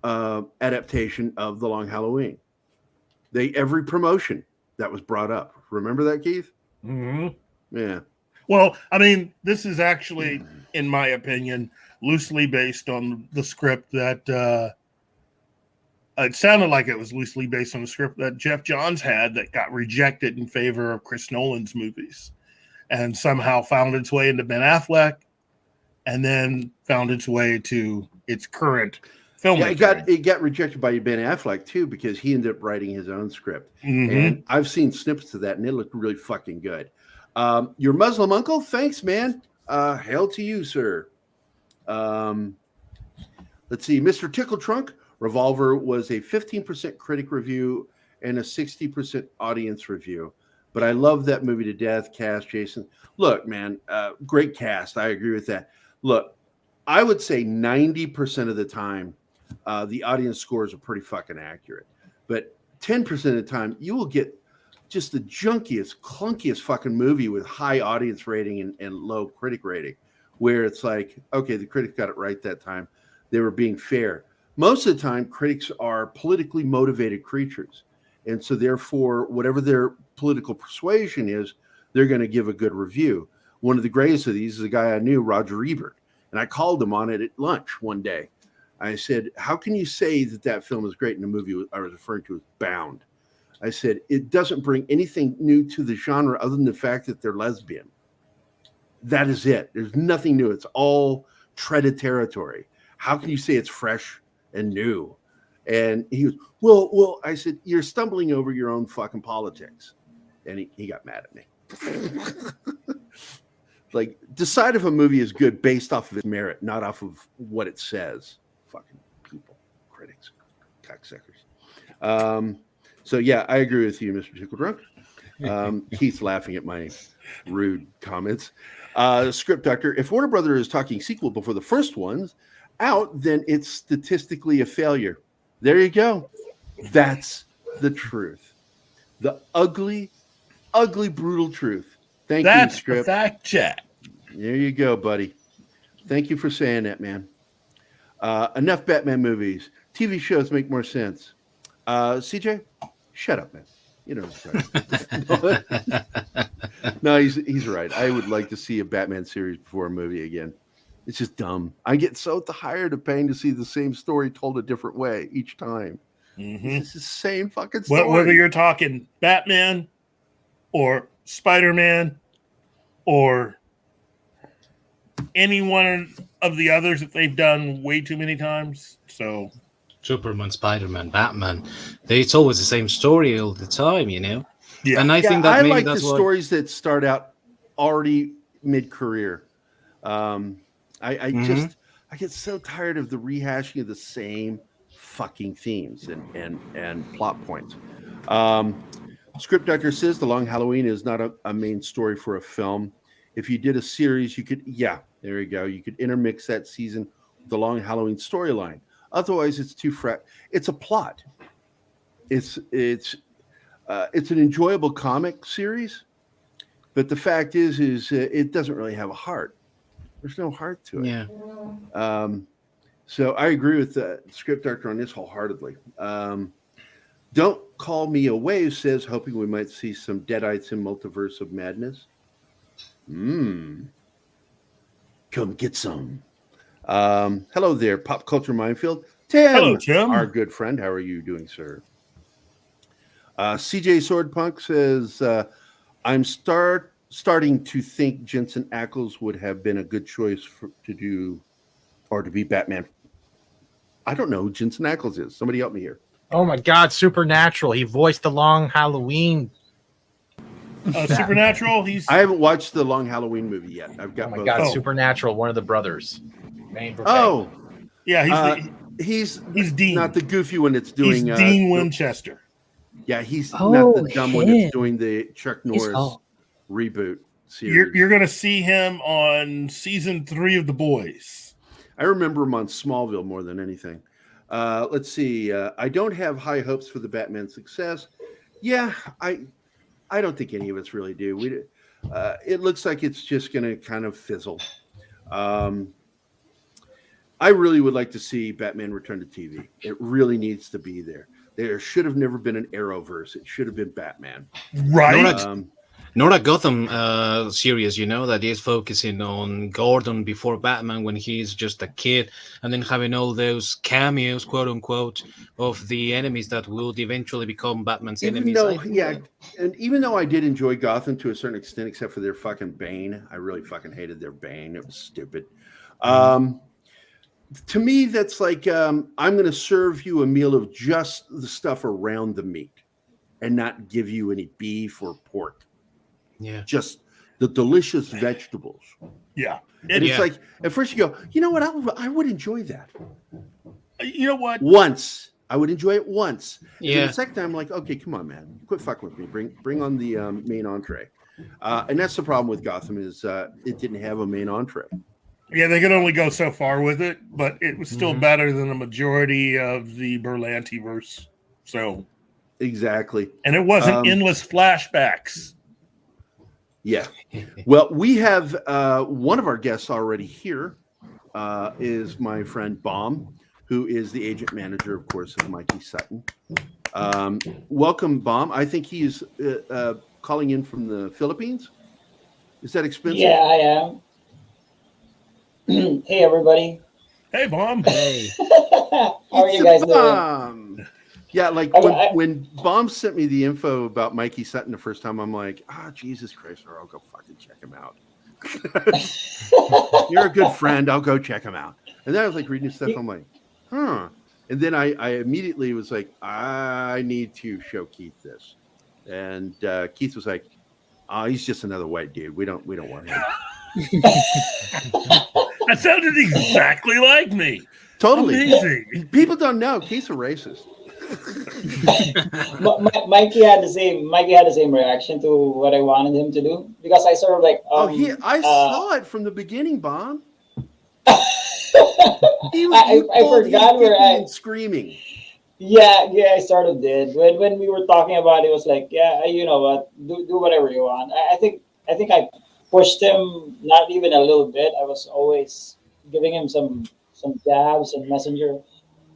adaptation of The Long Halloween. Every promotion that was brought up. Remember that, Keith? Mm-hmm. Yeah. Well, I mean, this is actually, in my opinion, loosely based on the script that... it sounded like it was loosely based on the script that Jeff Johns had that got rejected in favor of Chris Nolan's movies, and somehow found its way into Ben Affleck, and then found its way to its current film. Yeah, it got rejected by Ben Affleck too, because he ended up writing his own script. Mm-hmm. And I've seen snippets of that, and it looked really fucking good. Your Muslim uncle, thanks, man. Hail to you, sir. Let's see, Mr. Tickle Trunk. Revolver was a 15% critic review and a 60% audience review. But I love that movie to death. Cast, Jason. Look, man, great cast. I agree with that. Look, I would say 90% of the time, the audience scores are pretty fucking accurate. But 10% of the time, you will get just the junkiest, clunkiest fucking movie with high audience rating and low critic rating, where it's like, okay, the critic got it right that time. They were being fair. Most of the time, critics are politically motivated creatures. And so therefore, whatever their political persuasion is, they're going to give a good review. One of the greatest of these is a guy I knew, Roger Ebert. And I called him on it at lunch one day. I said, how can you say that film is great in the movie I was referring to as Bound? I said, it doesn't bring anything new to the genre other than the fact that they're lesbian. That is it. There's nothing new. It's all treaded territory. How can you say it's fresh and new? And he was, well, I said, you're stumbling over your own fucking politics. And he got mad at me. Like, decide if a movie is good based off of its merit, not off of what it says. Fucking people, critics, cocksuckers. So yeah, I agree with you, Mr. Tickle Drunk. Keith's laughing at my rude comments. Script Doctor, if Warner Brothers is talking sequel before the first one's out, then it's statistically a failure. There you go. That's the truth. The ugly, ugly, brutal truth. Thank That's you, the Script. fact check. There you go, buddy. Thank you for saying that, man. Enough Batman movies. TV shows make more sense. CJ, shut up, man. You know he's right. No, he's right. I would like to see a Batman series before a movie again. It's just dumb. I get so tired of paying to see the same story told a different way each time. It's the same fucking story. Whether you're talking Batman or Spider-Man or any one of the others that they've done way too many times. So Superman, Spider-Man, Batman. It's always the same story all the time, you know? Yeah. And I think that I maybe like that's the what... stories that start out already mid-career. I get so tired of the rehashing of the same fucking themes and plot points. Script Doctor says The Long Halloween is not a main story for a film. If you did a series, you could, there you go. You could intermix that season with the Long Halloween storyline. Otherwise, it's too it's a plot. It's an enjoyable comic series, but the fact is it doesn't really have a heart. There's no heart to it. Yeah. So I agree with the Script Doctor on this wholeheartedly. Don't Call Me a Wave says, hoping we might see some Deadites in Multiverse of Madness. Come get some. Hello there, Pop Culture Minefield. Tim. Hello, Tim. Our good friend. How are you doing, sir? CJ Swordpunk says, I'm starting to think Jensen Ackles would have been a good choice to be Batman. I don't know who Jensen Ackles is. Somebody help me here. Oh my God, Supernatural. He voiced the Long Halloween. Supernatural. I haven't watched the Long Halloween movie yet. I've got both. God, Supernatural. One of the brothers. Yeah, he's Dean. Not the goofy one that's doing. He's Dean Winchester. Yeah, he's not the dumb one that's him. doing the Chuck Norris reboot series. You're going to see him on season 3 of The Boys. I remember him on Smallville more than anything. Let's see. I don't have high hopes for the Batman success. Yeah, I don't think any of us really do. It looks like it's just going to kind of fizzle. I really would like to see Batman return to TV. It really needs to be there. There should have never been an Arrowverse. It should have been Batman. Right. Not a Gotham series, that is focusing on Gordon before Batman when he's just a kid, and then having all those cameos, quote unquote, of the enemies that would eventually become Batman's enemies. And even though I did enjoy Gotham to a certain extent, except for their fucking Bane, I really fucking hated their Bane. It was stupid. To me, that's like I'm going to serve you a meal of just the stuff around the meat, and not give you any beef or pork. Yeah, just the delicious vegetables. Yeah, and it's like at first you go, you know what? I would enjoy that. You know what? Once I would enjoy it once. Yeah. And the second time, I'm like, okay, come on, man, quit fucking with me. Bring on the main entree. And that's the problem with Gotham is it didn't have a main entree. Yeah, they could only go so far with it, but it was still better than a majority of the Berlantiverse. So exactly, and it wasn't endless flashbacks. Yeah. Well, we have one of our guests already here is my friend Bom, who is the agent manager, of course, of Mikey Sutton. Welcome, Bom. I think he's calling in from the Philippines. Is that expensive? Yeah, I am. Hey, everybody. Hey, Bom. Hey. How are you guys doing? Yeah, like when Bom sent me the info about Mikey Sutton the first time, I'm like, Jesus Christ, or I'll go fucking check him out. You're a good friend. I'll go check him out. And then I was like reading his stuff. I'm like, And then I immediately was like, I need to show Keith this. And Keith was like, he's just another white dude. We don't want him. That sounded exactly like me. Totally. Amazing. People don't know Keith's a racist. Mikey had the same reaction to what I wanted him to do because I sort of like I saw it from the beginning, Bom. I forgot where I screaming. Yeah, I sort of did. When we were talking about it, it was like, yeah, you know what, do whatever you want. I think I pushed him not even a little bit. I was always giving him some jabs and messenger.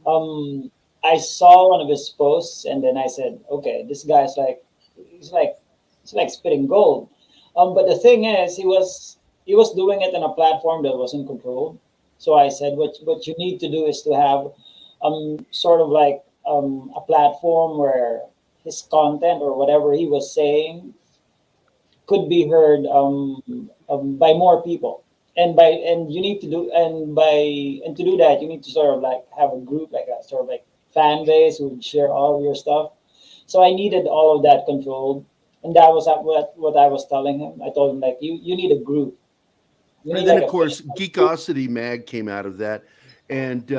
Um, I saw one of his posts, and then I said, okay, this guy's like, he's like, he's like spitting gold. But the thing is, he was doing it on a platform that wasn't controlled. So I said, what you need to do is to have sort of like a platform where his content or whatever he was saying could be heard by more people. And you need to do and to do that you need to sort of like have a group, like a sort of like fan base who would share all of your stuff. So I needed all of that controlled, and that was what I was telling him. I told him like you need a group. You And need then, like of a course, Facebook. Geekosity Mag came out of that. And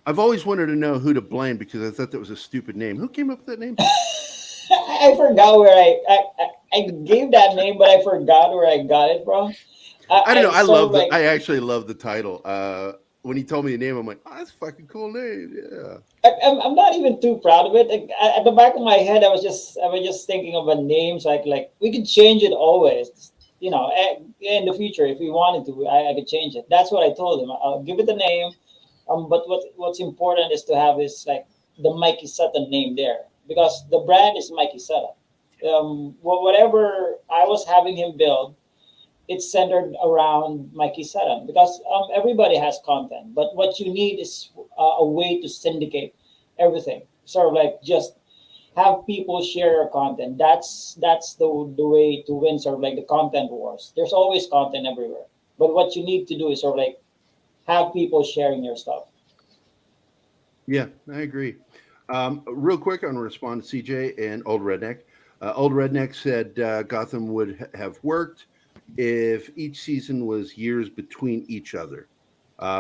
I've always wanted to know who to blame because I thought that was a stupid name. Who came up with that name? I forgot where I gave that name, but I forgot where I got it from. I don't know. I sort love of the. like I actually love the title. When he told me the name, I'm like, oh, that's a fucking cool name. Yeah. I'm not even too proud of it. Like, at the back of my head, I was just thinking of a name, so like we could change it always. You know, in the future, if we wanted to, I could change it. That's what I told him. I'll give it a name. But what's important is to have is like the Mikey Sutton name there, because the brand is Mikey Sutton. Whatever I was having him build, it's centered around Mikey Sutton, because everybody has content, but what you need is a way to syndicate everything. Sort of like just have people share your content. That's the way to win. Sort of like the content wars. There's always content everywhere, but what you need to do is sort of like have people sharing your stuff. Yeah, I agree. Real quick, I'm going to respond to CJ and Old Redneck. Old Redneck said Gotham would have worked if each season was years between each other.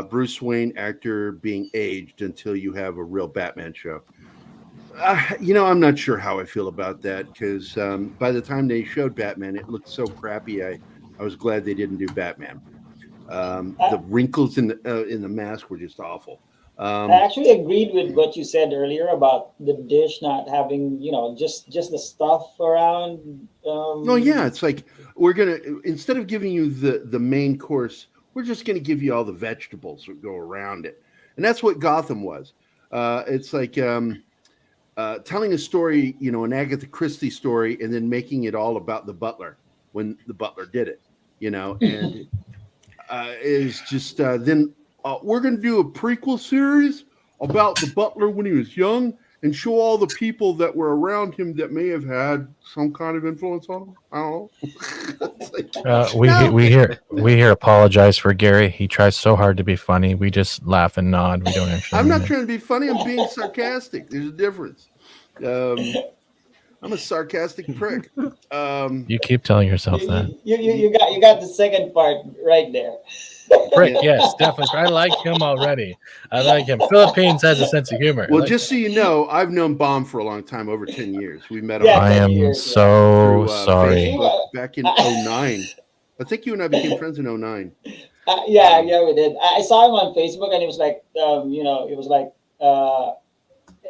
Bruce Wayne actor being aged until you have a real Batman show. I'm not sure how I feel about that because by the time they showed Batman, it looked so crappy. I was glad they didn't do Batman. The wrinkles in the mask were just awful. I actually agreed with what you said earlier about the dish not having, just the stuff around. No, yeah, it's like we're gonna instead of giving you the main course, we're just gonna give you all the vegetables that go around it, and that's what Gotham was. It's like telling a story, an Agatha Christie story, and then making it all about the butler when the butler did it, and is just then we're going to do a prequel series about the butler when he was young and show all the people that were around him that may have had some kind of influence on him. I don't know. It's like, We here apologize for Gary. He tries so hard to be funny. We just laugh and nod. We don't actually. I'm mean not it. trying to be funny. I'm being sarcastic. There's a difference. I'm a sarcastic prick. You keep telling yourself that. You got the second part right there. Prick, yes, definitely. I like him already. I like him. Philippines has a sense of humor. Well, Like, just so you know, I've known Bomb for a long time, over 10 years. We met Yeah, on I am 10 years, so through sorry. Facebook back in 09. I think you and I became friends in 09. Yeah, we did. I saw him on Facebook, and it was like, it was like,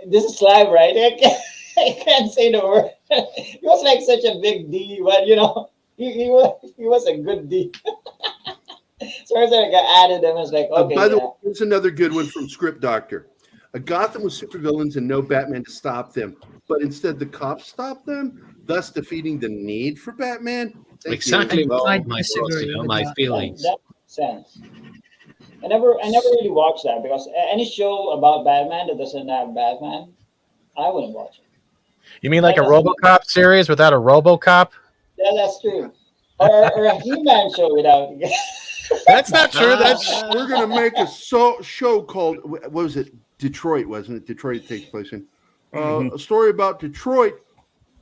this is live, right? I can't say the word. He was like such a big D, but he was a good D. So I was like, I added him. I was like, okay. By the way, here's another good one from Script Doctor. A Gotham with supervillains and no Batman to stop them, but instead the cops stop them, thus defeating the need for Batman. Thank Exactly you. Well, I my thoughts, disagree with my that. feelings. That makes sense. I never really watched that, because any show about Batman that doesn't have Batman, I wouldn't watch it. You mean like a RoboCop series without a RoboCop? Yeah, that's true. Or a He-Man show without. That's not true. That's we're gonna make a show called, what was it? Detroit, wasn't it? Detroit takes place in a story about Detroit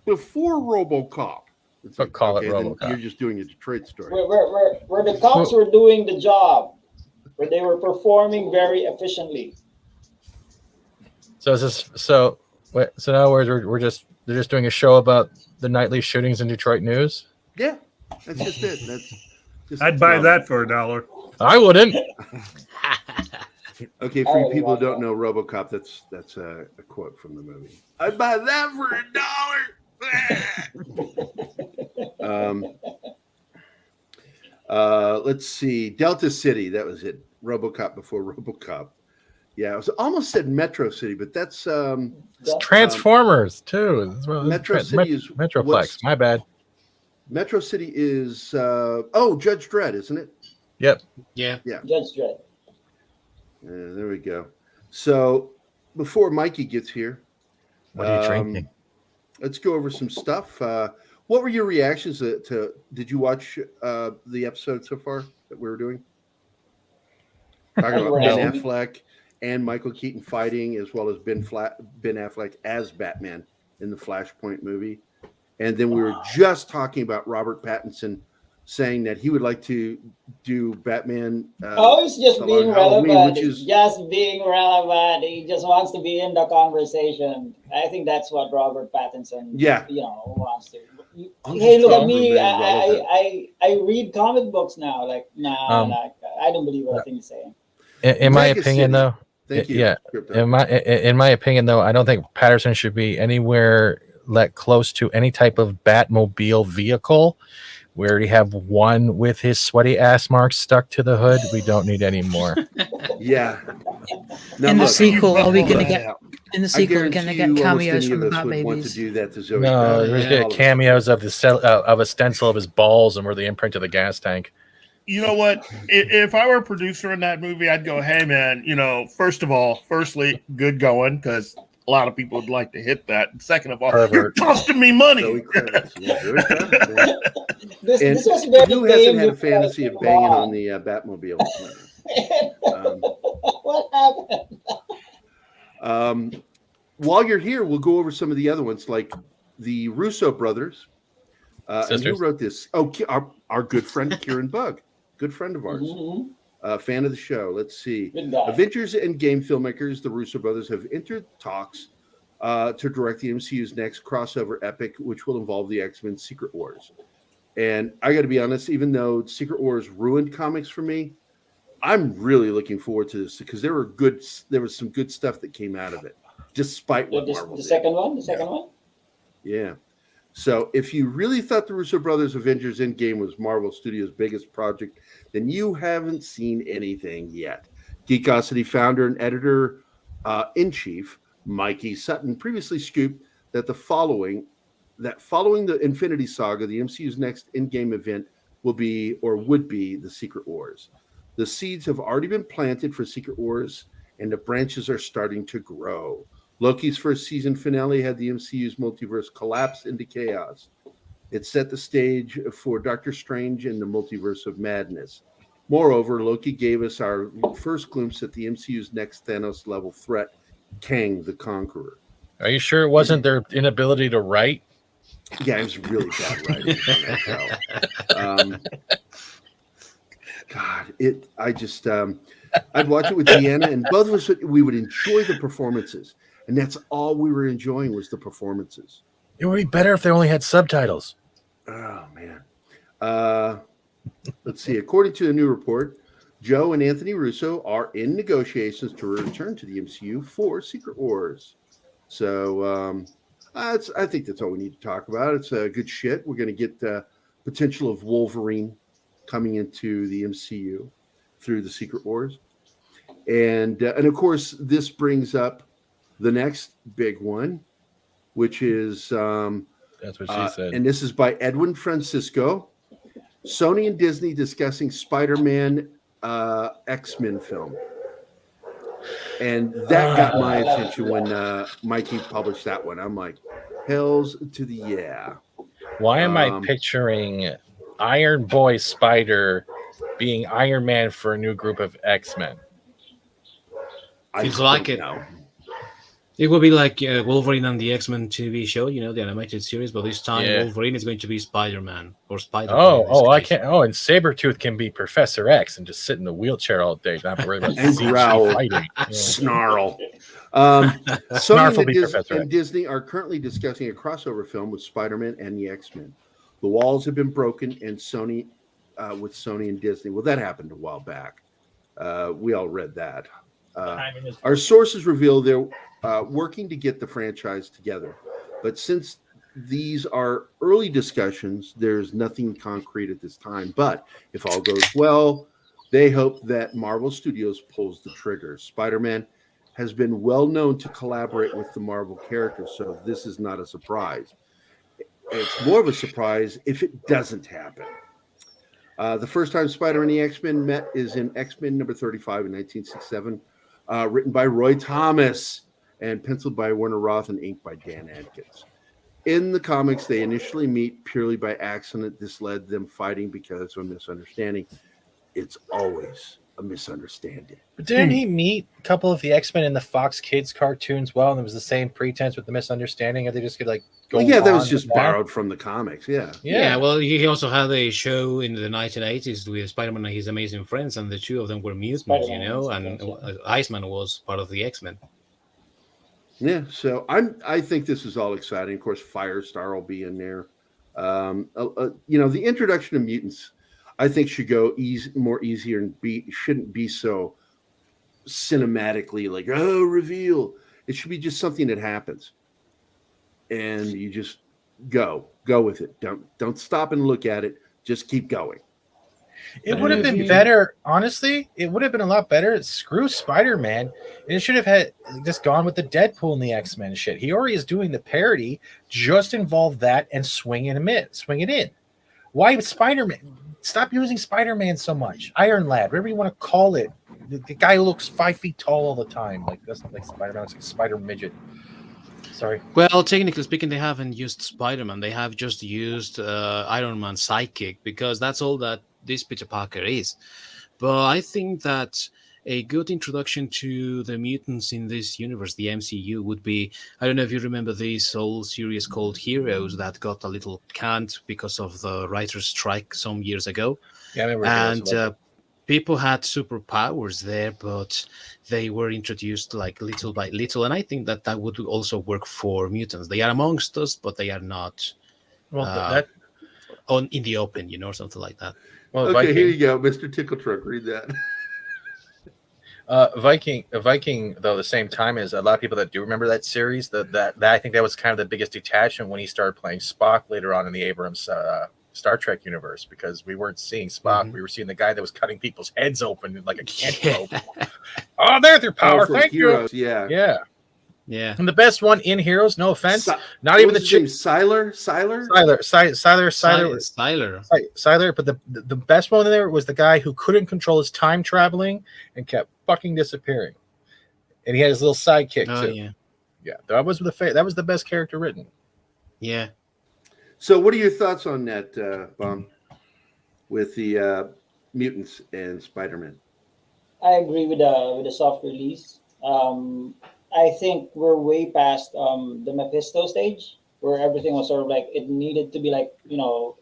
before RoboCop. It's But call it then RoboCop. You're just doing a Detroit story. Where the cops were doing the job, where they were performing very efficiently. so. Is this so? Wait, so in other words, they're just doing a show about the nightly shootings in Detroit news. Yeah, that's just it. That's just I'd buy that for $1. I wouldn't. Okay, for you people who don't know RoboCop, that's a quote from the movie. I'd buy that for $1. Let's see, Delta City. That was it. RoboCop before RoboCop. Yeah, I was almost said Metro City, but that's It's Transformers too. Metro City is Metroplex. My bad. Metro City is Judge Dredd, isn't it? Yep. Yeah. Judge Dredd. There we go. So before Mikey gets here, What are you drinking? let's go over some stuff. What were your reactions to did you watch the episode so far that we were doing? Talking about Ben Affleck and Michael Keaton fighting, as well as Ben Affleck as Batman in the Flashpoint movie. And then we were just talking about Robert Pattinson saying that he would like to do Batman. He's just being Halloween, relevant. which is Just being relevant. He just wants to be in the conversation. I think that's what Robert Pattinson, wants to. Hey, look at me. I read comic books now. Like, I don't believe what I think he's saying. In my opinion, though, thank you. Yeah. In my opinion, though, I don't think Patterson should be anywhere close to any type of Batmobile vehicle. We already have one with his sweaty ass marks stuck to the hood. We don't need any more. Yeah. In the sequel, are we going to get? In the I sequel, we're going to get guarantee you almost cameos any from of the us would want to Batbabies. do that to Zoe. No, we're going to get cameos of of a stencil of his balls and where the imprint of the gas tank. You know what? If I were a producer in that movie, I'd go, hey, man, firstly, good going, because a lot of people would like to hit that. And second of all, you're costing me money. Zoe Kravitz. Yeah, Zoe Kravitz, man. This was very who hasn't had a fantasy of banging on the Batmobile? What happened? While you're here, we'll go over some of the other ones, like the Russo brothers. And who wrote this? Oh, our good friend Kieran Bug, good friend of ours, fan of the show. Let's see. Avengers Endgame filmmakers, the Russo brothers, have entered talks to direct the MCU's next crossover epic, which will involve the X-Men Secret Wars. And I got to be honest, even though Secret Wars ruined comics for me, I'm really looking forward to this because there was some good stuff that came out of it, despite what Marvel did. The second one? Yeah. So if you really thought the Russo brothers' Avengers Endgame was Marvel Studios' biggest project, then you haven't seen anything yet. Geekosity founder and editor-in-chief Mikey Sutton previously scooped that following the Infinity Saga, the MCU's next Endgame event would be the Secret Wars. The seeds have already been planted for Secret Wars, and the branches are starting to grow. Loki's first season finale had the MCU's multiverse collapse into chaos. It set the stage for Doctor Strange and the Multiverse of Madness. Moreover, Loki gave us our first glimpse at the MCU's next Thanos-level threat, Kang the Conqueror. Are you sure it wasn't their inability to write? Yeah, it was really bad writing on that show. God, I'd watch it with Deanna, and both of us, we would enjoy the performances. And that's all we were enjoying was the performances. It would be better if they only had subtitles. Oh, man. Let's see. According to a new report, Joe and Anthony Russo are in negotiations to return to the MCU for Secret Wars. So I think that's all we need to talk about. It's good shit. We're going to get the potential of Wolverine coming into the MCU through the Secret Wars. And of course, this brings up the next big one, which is that's what she said. And this is by Edwin Francisco. Sony and Disney discussing Spider-Man X-Men film. And that got my attention when Mikey published that one. I'm like, hells to the yeah. Why am I picturing Iron Boy Spider being Iron Man for a new group of X-Men? It's like it. It will be like Wolverine and the X-Men TV show, the animated series, but this time Wolverine is going to be Spider-Man or Spider-Man. I can't. Oh, and Sabretooth can be Professor X and just sit in the wheelchair all day. Not worry about and growl, snarl. Sony and Disney are currently discussing a crossover film with Spider-Man and the X-Men. The walls have been broken, and with Sony and Disney. Well, that happened a while back. We all read that. Our sources reveal they're working to get the franchise together, but since these are early discussions, there's nothing concrete at this time. But if all goes well, they hope that Marvel Studios pulls the trigger. Spider-Man has been well known to collaborate with the Marvel characters, so this is not a surprise. It's more of a surprise if it doesn't happen. The first time Spider-Man and the X-Men met is in X-Men number 35 in 1967, written by Roy Thomas and penciled by Werner Roth and inked by Dan Adkins. In the comics, they initially meet purely by accident. This led them fighting because of a misunderstanding. It's always a misunderstanding. But didn't he meet a couple of the X-Men in the Fox Kids cartoons? Well, and it was the same pretense with the misunderstanding, and they just could like go. Well, yeah, that on was just with that? borrowed from the comics. Yeah. Yeah, well, he also had a show in the 1980s with Spider-Man and his amazing friends, and the two of them were mutants, you know, and Iceman was part of the X-Men. Yeah, so I think this is all exciting. Of course, Firestar will be in there. You know, the introduction of mutants, I think, should go more easier and shouldn't be so cinematically like, oh, reveal. It should be just something that happens, and you just go with it. Don't stop and look at it. Just keep going. It would have been better, honestly. It would have been a lot better. Screw Spider-Man. It should have just gone with the Deadpool and the X-Men shit. He already is doing the parody. Just involve that and swing it in. Why Spider-Man? Stop using Spider-Man so much. Iron Lad, whatever you want to call it. The guy who looks 5 feet tall all the time. Like that's like Spider-Man. It's like Spider Midget. Sorry. Well, technically speaking, they haven't used Spider-Man. They have just used Iron Man's sidekick because that's all that this Peter Parker is. But I think that a good introduction to the mutants in this universe, the MCU, would be, I don't know if you remember this old series called Heroes that got a little canned because of the writer's strike some years ago. Yeah, I remember. And people had superpowers there, but they were introduced like little by little. And I think that that would also work for mutants. They are amongst us, but they are not in the open, you know, something like that. Well, Okay, Viking, here you go, Mr. Tickle Truck. Read that. Viking, though, the same time as a lot of people that do remember that series, that I think that was kind of the biggest detachment when he started playing Spock later on in the Abrams Star Trek universe, because we weren't seeing Spock. Mm-hmm. We were seeing the guy that was cutting people's heads open like a cantaloupe. Oh, there's your power. Thank Heroes. you. Yeah. Yeah. And the best one in Heroes, no offense, not even the chick. Siler, but the best one there was the guy who couldn't control his time traveling and kept fucking disappearing. And he had his little sidekick too. Yeah. That was the best character written. Yeah. So what are your thoughts on that, Bom, with the mutants and Spider-Man? I agree with the soft release. I think we're way past the Mephisto stage, where everything was sort of like it needed to be like, you know,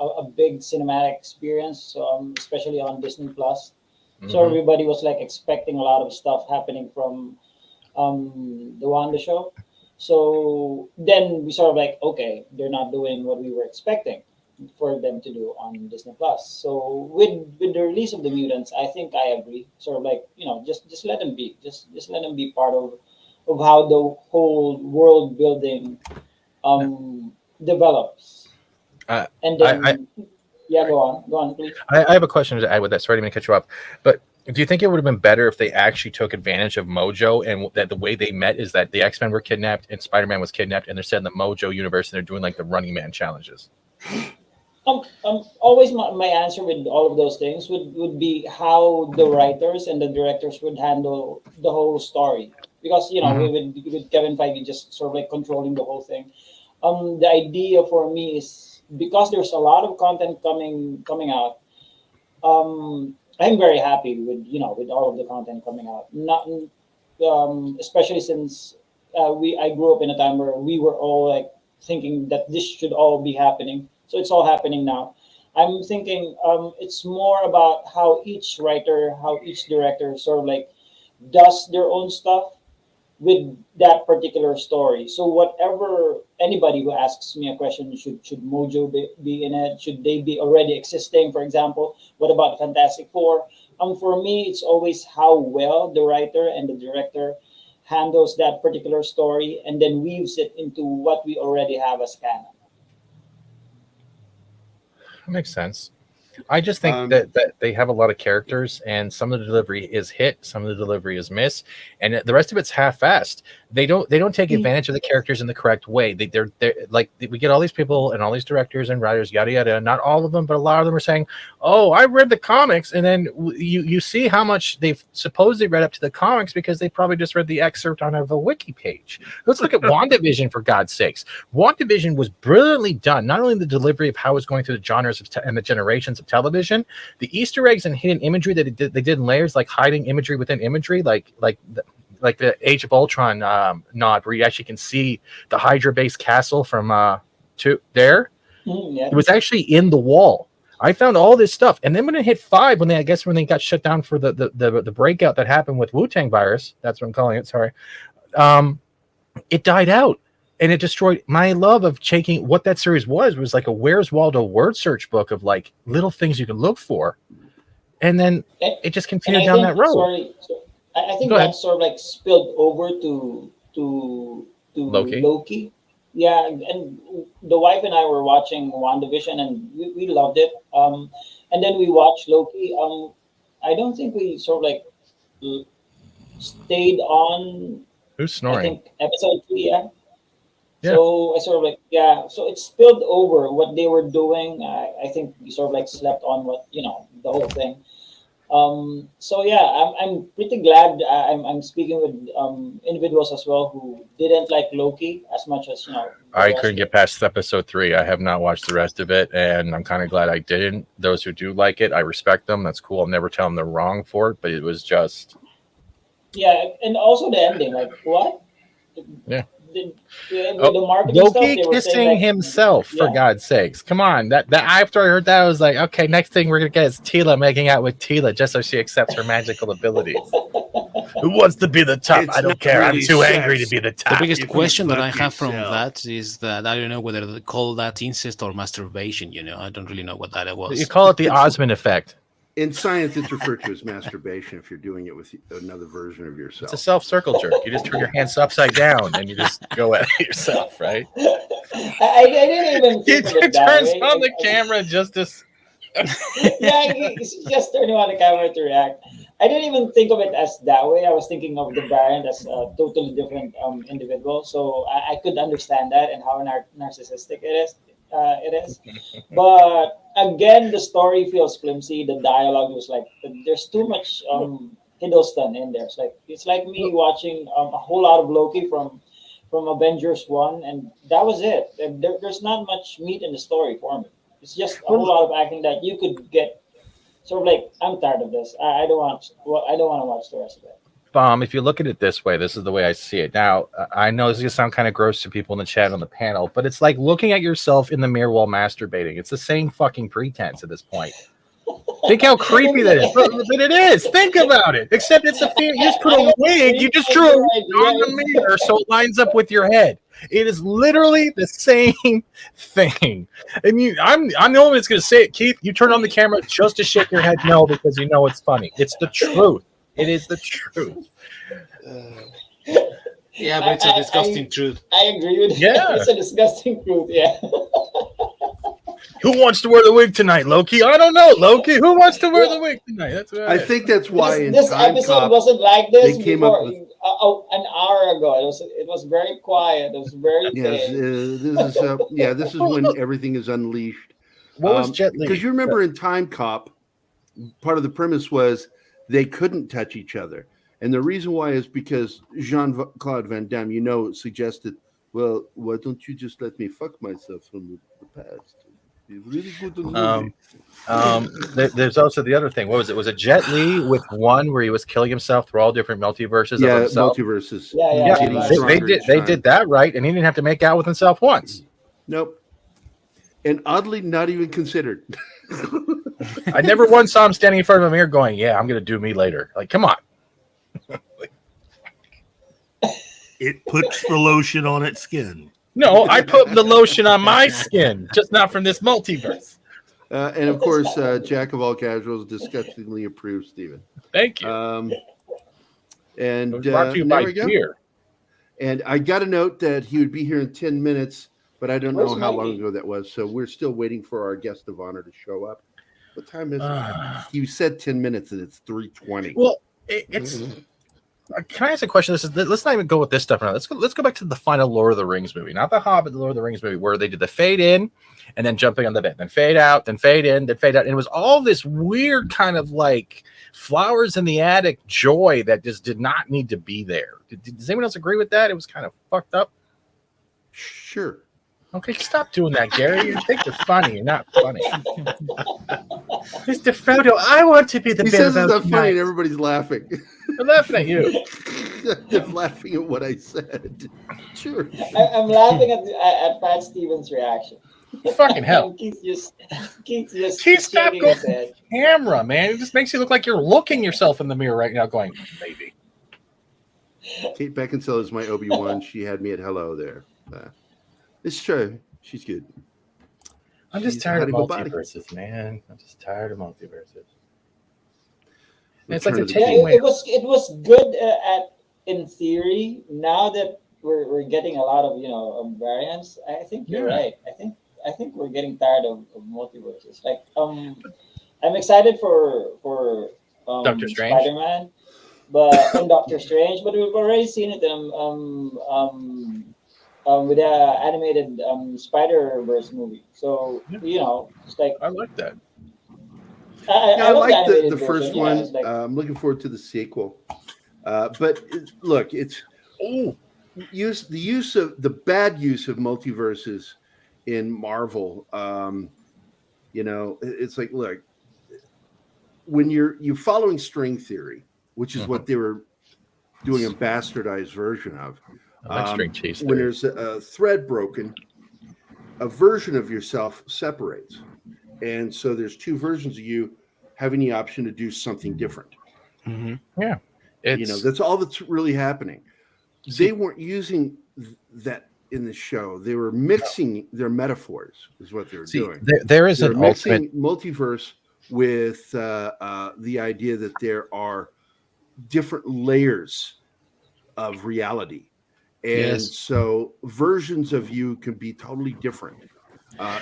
a big cinematic experience. So especially on Disney Plus, so everybody was like expecting a lot of stuff happening from the Wanda show. So then we sort of like, okay, they're not doing what we were expecting for them to do on Disney Plus. So with the release of the mutants, I think I agree. Sort of like, you know, just let them be, just let them be part of how the whole world building develops. And then go on, please. I have a question to add with that. Sorry to cut you off, but do you think it would have been better if they actually took advantage of Mojo, and that the way they met is that the X-Men were kidnapped and Spider-Man was kidnapped, and they're set in the Mojo universe and they're doing like the Running Man challenges? Always my answer with all of those things would be how the writers and the directors would handle the whole story, because you know with Kevin Feige just sort of like controlling the whole thing. The idea for me is because there's a lot of content coming out. I'm very happy with all of the content coming out. Not especially since I grew up in a time where we were all like thinking that this should all be happening. So it's all happening now. I'm thinking it's more about how each writer, how each director sort of like does their own stuff with that particular story. So whatever anybody who asks me a question, should Mojo be in it? Should they be already existing? For example, what about Fantastic Four? for me, it's always how well the writer and the director handles that particular story and then weaves it into what we already have as canon. Makes sense. I just think that they have a lot of characters, and some of the delivery is hit, some of the delivery is miss, and the rest of it's half-assed. They don't take advantage of the characters in the correct way. They're like, we get all these people and all these directors and writers, yada yada. Not all of them, but a lot of them are saying, "Oh, I read the comics," and then you see how much they've supposedly read up to the comics because they probably just read the excerpt on a wiki page. Let's look at WandaVision, for God's sakes. WandaVision was brilliantly done. Not only the delivery of how it's going through the genres and the generations of television, the Easter eggs and hidden imagery that they did in layers, like hiding imagery within imagery, like the Age of Ultron nod, where you actually can see the Hydra-based castle from there. Yeah. It was actually in the wall. I found all this stuff, and then when it hit 5, when they got shut down for the breakout that happened with Wu-Tang virus, that's what I'm calling it. Sorry, it died out. And it destroyed my love of checking what that series was like a Where's Waldo word search book of like little things you can look for. And then it just continued down that road. I think that sort of like spilled over to Loki. Yeah, and the wife and I were watching WandaVision and we loved it. And then we watched Loki. I don't think we sort of like stayed on. Who's snoring? I think episode 3, yeah. So I sort of like, so it spilled over what they were doing. I think we sort of like slept on what, the whole thing. So yeah, I'm pretty glad I'm speaking with individuals as well who didn't like Loki as much as, I couldn't get past episode 3. I have not watched the rest of it, and I'm kind of glad I didn't. Those who do like it, I respect them. That's cool. I'll never tell them they're wrong for it, but it was just... Yeah, and also the ending, like, what? Yeah. The marketing Loki stuff, kissing himself, for God's sakes. Come on. That after I heard that, I was like, okay, next thing we're gonna get is Tila making out with Tila just so she accepts her magical abilities. Who wants to be the top? I don't care. Really I'm too angry to be the top. The biggest question that I have from that is that I don't know whether they call that incest or masturbation. I don't really know what that was. You call it the Osmond effect. In science, it's referred to as masturbation if you're doing it with another version of yourself. It's a self-circle jerk. You just turn your hands upside down and you just go at it yourself, right? I didn't even think of it that turns way. on the camera just to... He's just turning on the camera to react. I didn't even think of it as that way. I was thinking of the Baron as a totally different individual. So I could understand that and how narcissistic it is. But again, the story feels flimsy. The dialogue was like, there's too much Hiddleston in there. It's like me watching a whole lot of Loki from Avengers 1, and that was it. There's not much meat in the story for me. It's just a whole lot of acting that you could get sort of like, I'm tired of this. I don't want to watch the rest of it. If you look at it this way, this is the way I see it. Now, I know this is going to sound kind of gross to people in the chat on the panel, but it's like looking at yourself in the mirror while masturbating. It's the same fucking pretense at this point. Think how creepy that is. But it is. Think about it. Except it's you just put a wig. You just drew a wig on the mirror so it lines up with your head. It is literally the same thing. And I'm the only one that's going to say it, Keith. You turn on the camera just to shake your head no because you know it's funny. It's the truth. It is the truth. Yeah, but it's a disgusting truth. I agree with you. Yeah. It's a disgusting truth, yeah. Who wants to wear the wig tonight, Loki? I don't know, Loki. Who wants to wear the wig tonight? That's what I think that's why this episode wasn't like this they came before. up with An hour ago. It was very quiet. It was very this is when everything is unleashed. What was Jet Li? Because you remember in Time Cop, part of the premise was they couldn't touch each other. And the reason why is because Jean-Claude Van Damme, suggested, well, why don't you just let me fuck myself from the past? It's really good on the movie. There's also the other thing. What was it? Was it Jet Li with one where he was killing himself through all different multiverses of himself? Multiverses. Yeah. They did that right, and he didn't have to make out with himself once. Nope. And oddly, not even considered. I never once saw him standing in front of a mirror going, yeah, I'm going to do me later. Like, come on. It puts the lotion on its skin. No, I put the lotion on my skin, just not from this multiverse. And of course, Jack of all casuals disgustingly approves Steven. Thank you. And Brought to you there by we go. beer. And I got a note that he would be here in 10 minutes, but I don't know Where's how long Mikey? ago that was. So we're still waiting for our guest of honor to show up. What time is it? He said 10 minutes and it's 3:20. Well, it's. Can I ask a question? Let's not even go with this stuff now. Let's go back to the final Lord of the Rings movie, not the Hobbit, the Lord of the Rings movie, where they did the fade in and then jumping on the bed, then fade out, then fade in, then fade out. And it was all this weird kind of like flowers in the attic joy that just did not need to be there. Does anyone else agree with that? It was kind of fucked up. Sure. Okay, stop doing that, Gary. You think you're funny. You're not funny. Mr. Frodo, I want to be the He bear says it's about not funny and night. everybody's laughing. I'm laughing at you. They're laughing at what I said. Sure. I'm laughing at Fat Steven's reaction. Fucking hell. And Keith just Stop shaking going his head. camera, man. It just makes you look like you're looking yourself in the mirror right now going, maybe. Kate Beckinsale is my Obi-Wan. She had me at hello there. It's true. She's good. I'm just She's tired of hiding my body. multiverses, man. I'm just tired of multiverses. It's Return like of they're the taking King. away. It was good in theory. Now that we're getting a lot of variants, I think you're Yeah. right. I think we're getting tired of multiverses. Like I'm excited for Doctor Strange? Spider-Man, but and Doctor Strange, but we've already seen it with the animated Spider-Verse movie. So it's like I like that. I love like the animated first version. one. Yeah, it's like, I'm looking forward to the sequel. Look, it's the use of the bad use of multiverses in Marvel. It's like, look, when you're following string theory, which is what they were doing a bastardized version of. I like string cheese When theory. there's a thread broken, a version of yourself separates. And so there's two versions of you having the option to do something different. Yeah. That's all that's really happening. They weren't using that in the show. They were mixing their metaphors, is what they were doing. There is They're an mixing ultimate. multiverse with the idea that there are different layers of reality. And so versions of you can be totally different.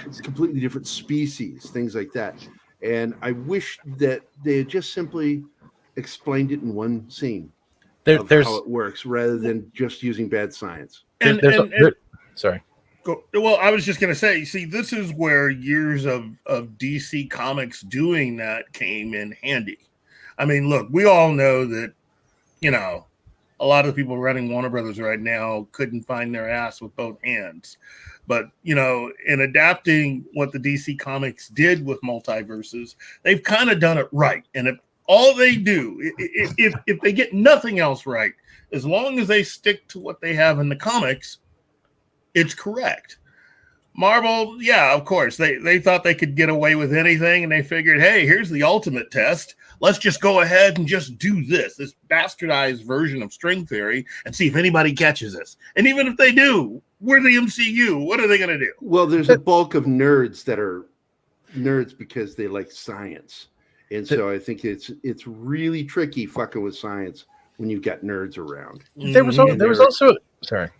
It's completely different species, things like that. And I wish that they had just simply explained it in one scene of how it works rather than just using bad science. Sorry. Well, I was just going to say, you see, this is where years of DC Comics doing that came in handy. I mean, look, we all know that, a lot of the people running Warner Brothers right now couldn't find their ass with both hands. But, in adapting what the DC Comics did with multiverses, they've kind of done it right. And if all they do, if they get nothing else right, as long as they stick to what they have in the comics, it's correct. Marvel, yeah, of course. They thought they could get away with anything, and they figured, hey, here's the ultimate test. Let's just go ahead and just do this bastardized version of string theory and see if anybody catches us. And even if they do, we're the MCU. What are they going to do? Well, there's a bulk of nerds that are nerds because they like science. And so I think it's really tricky fucking with science when you've got nerds around. There was also sorry.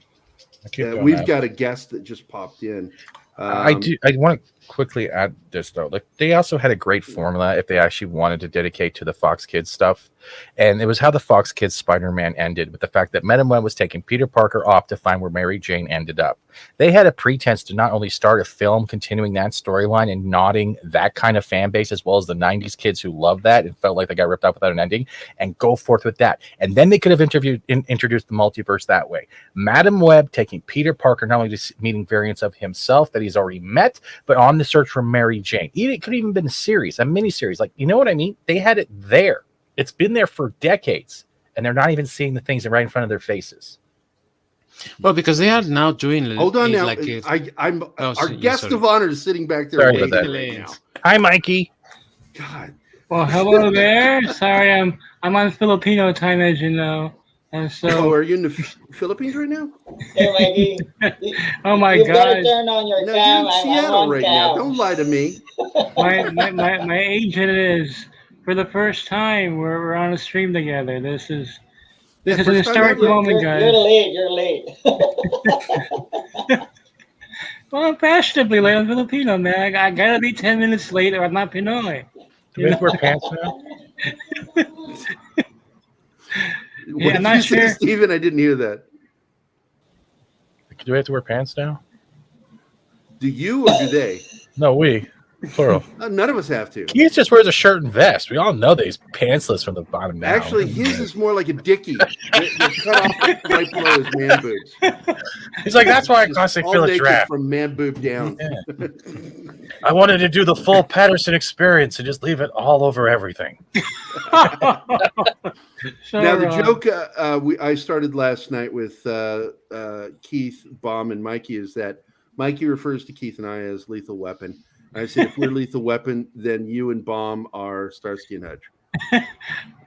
We've got a guest that just popped in. I want to quickly add this though. Like they also had a great formula if they actually wanted to dedicate to the Fox Kids stuff, and it was how the Fox Kids Spider-Man ended with the fact that Madam Web was taking Peter Parker off to find where Mary Jane ended up. They had a pretense to not only start a film continuing that storyline and nodding that kind of fan base as well as the 90s kids who loved that and felt like they got ripped off without an ending, and go forth with that. And then they could have introduced the multiverse that way. Madam Web taking Peter Parker not only just meeting variants of himself that he's already met, but on the search for Mary Jane. It could have even been a series, a mini-series. Like, you know what I mean? They had it there. It's been there for decades, and they're not even seeing the things right in front of their faces. Well, because they are now doing. Hold on now. Like our guest of honor is sitting back there. Sorry about that. Right now. Hi, Mikey. God. Well, hello there. Sorry, I'm on Filipino time, as you know. And so, are you in the Philippines right now? Hey, Mikey. oh my you God. better turn on your No, cam. you're in I'm Seattle on right cam. now. Don't lie to me. my agent is for the first time we're on a stream together. This is an first time historic ever. moment, You're guys. late. You're late. Well, I'm fashionably late. I'm Filipino, man. I gotta be 10 minutes late or I'm not Pinoy. Do we have to wear pants now? What I'm did you not say, sure. Steven? I didn't hear that. Do we have to wear pants now? Do you or do they? No, we. Plural. None of us have to. Keith just wears a shirt and vest. We all know that he's pantsless from the bottom down. Actually, his is more like a dickie. They're cut off right below his man boobs. He's like, that's why I Just constantly all feel a naked draft. from man boob down. Yeah. I wanted to do the full Patterson experience and just leave it all over everything. So, Now the joke I started last night with Keith, Bom, and Mikey is that Mikey refers to Keith and I as Lethal Weapon. I said, if we're Lethal Weapon, then you and Bom are Starsky and Hutch.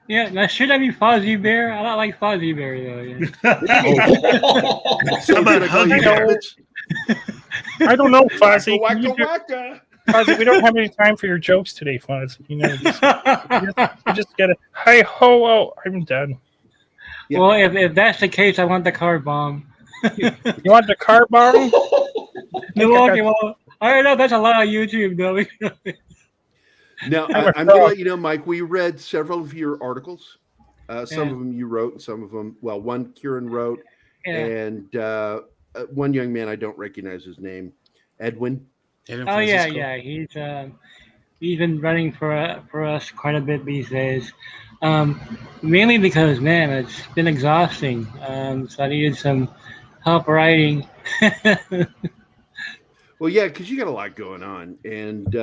yeah, now should I be Fozzie Bear? I don't like Fozzie Bear though. Yeah. So How about should I call you Huggy Rabbits? I don't know, Fozzie. Waka, You do- waka. Fozzie, we don't have any time for your jokes today, Fozzie. You know, you just gotta. Hi ho! Oh, I'm done. Yeah. Well, if that's the case, I want the car bomb. You want the car bomb? Milwaukee, well, I don't know. That's a lot on YouTube, though. Now, I'm a I'm going to frog. let you know, Mike, we read several of your articles. Some Yeah. of them you wrote, and some of them, well, one Kieran wrote, Yeah. and one young man, I don't recognize his name, Edwin. Oh yeah. He's been running for us quite a bit these days. Mainly because man, it's been exhausting. So I needed some help writing. Well, yeah, because you got a lot going on, and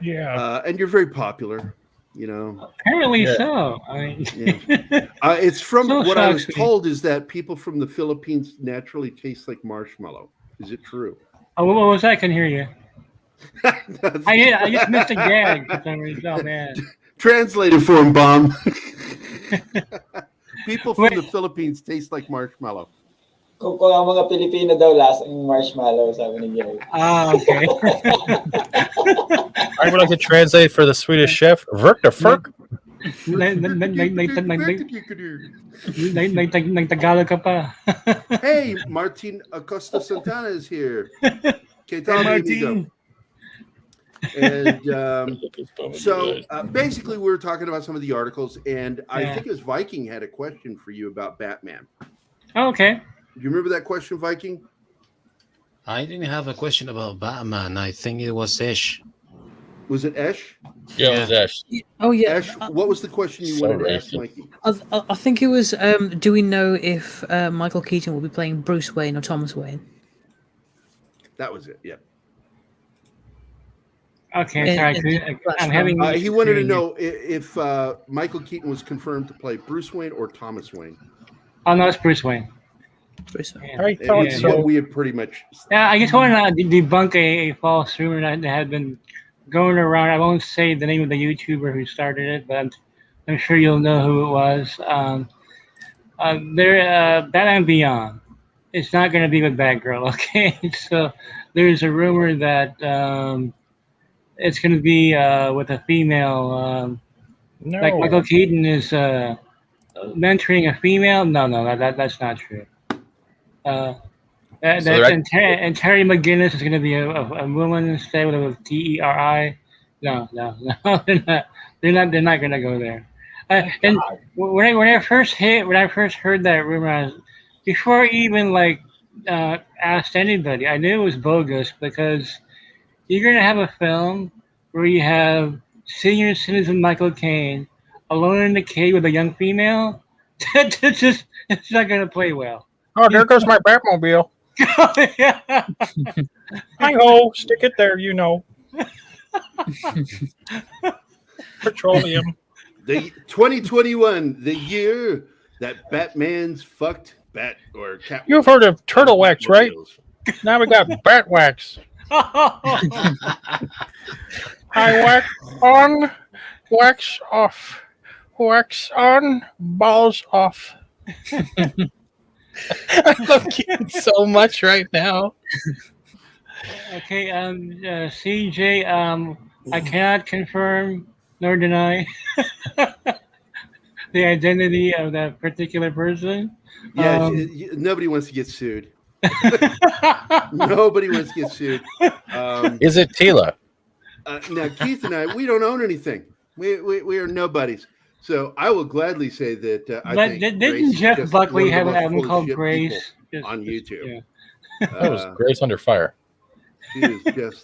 Yeah. and you're very popular, you know. Apparently Yeah. so. I mean, It's from So what I was shocks me. told is that people from the Philippines naturally taste like marshmallow. Is it true? oh, what was that? I couldn't hear you. I just missed a gag for some reason. Oh man. Translate it for him, Bomb. People from Wait. the Philippines taste like marshmallow. Kung ang mga Pilipino daw lasang marshmallow, sabi ni Gerry. Ah, okay. I would like to translate for the Swedish chef. Vert the Furk. Nagtagalog ka pa. Hey, Martin Acosta Santana is here. ¿Qué Hey, tal, mi Martin. amigo? And so basically, we were talking about some of the articles, and I Yeah. think it was Viking had a question for you about Batman. Oh, okay. Do you remember that question, Viking? I didn't have a question about Batman. I think it was Ish. Was it Esh? Yeah, it was Ash. Oh yeah. Ash, what was the question you So wanted to ask racist. Mikey? I think it was. Do we know if Michael Keaton will be playing Bruce Wayne or Thomas Wayne? That was it. Yeah. Okay, And- sorry. and- I'm having. He wanted to know if Michael Keaton was confirmed to play Bruce Wayne or Thomas Wayne. Oh no, it's Bruce Wayne. Bruce Wayne. Yeah. I And thought it's so. what we had pretty much. Yeah, I just want to debunk a false rumor that had been going around. I won't say the name of the YouTuber who started it, but I'm sure you'll know who it was. Batman Beyond. It's not going to be with Batgirl, okay? So there's a rumor that it's going to be with a female. No. Like Michael Keaton is mentoring a female. No, that's not true. And Terry McGinnis is going to be a woman instead with a T-E-R-I. No, they're not going to go there. And when I first heard that rumor, before I even asked anybody, I knew it was bogus because you're going to have a film where you have senior citizen Michael Caine alone in the cave with a young female. It's not going to play well. Oh, there goes my Batmobile. Yeah. Hi ho, stick it there, you know. Petroleum. The 2021, the year that Batman's fucked Bat or Cat. You've heard of turtle wax, right? Now we got bat wax. I wax on, wax off. Wax on, balls off. I love Keaton so much right now. Okay, CJ, I cannot confirm nor deny the identity of that particular person. Yeah, nobody wants to get sued. Nobody wants to get sued. Is it Tila? Now, Keith and I, we don't own anything. We are nobodies. So I will gladly say that I But think didn't Grace is Jeff just Buckley one of the have an most album full of called shit Grace? people on YouTube. Yeah. That was Grace Under Fire. She is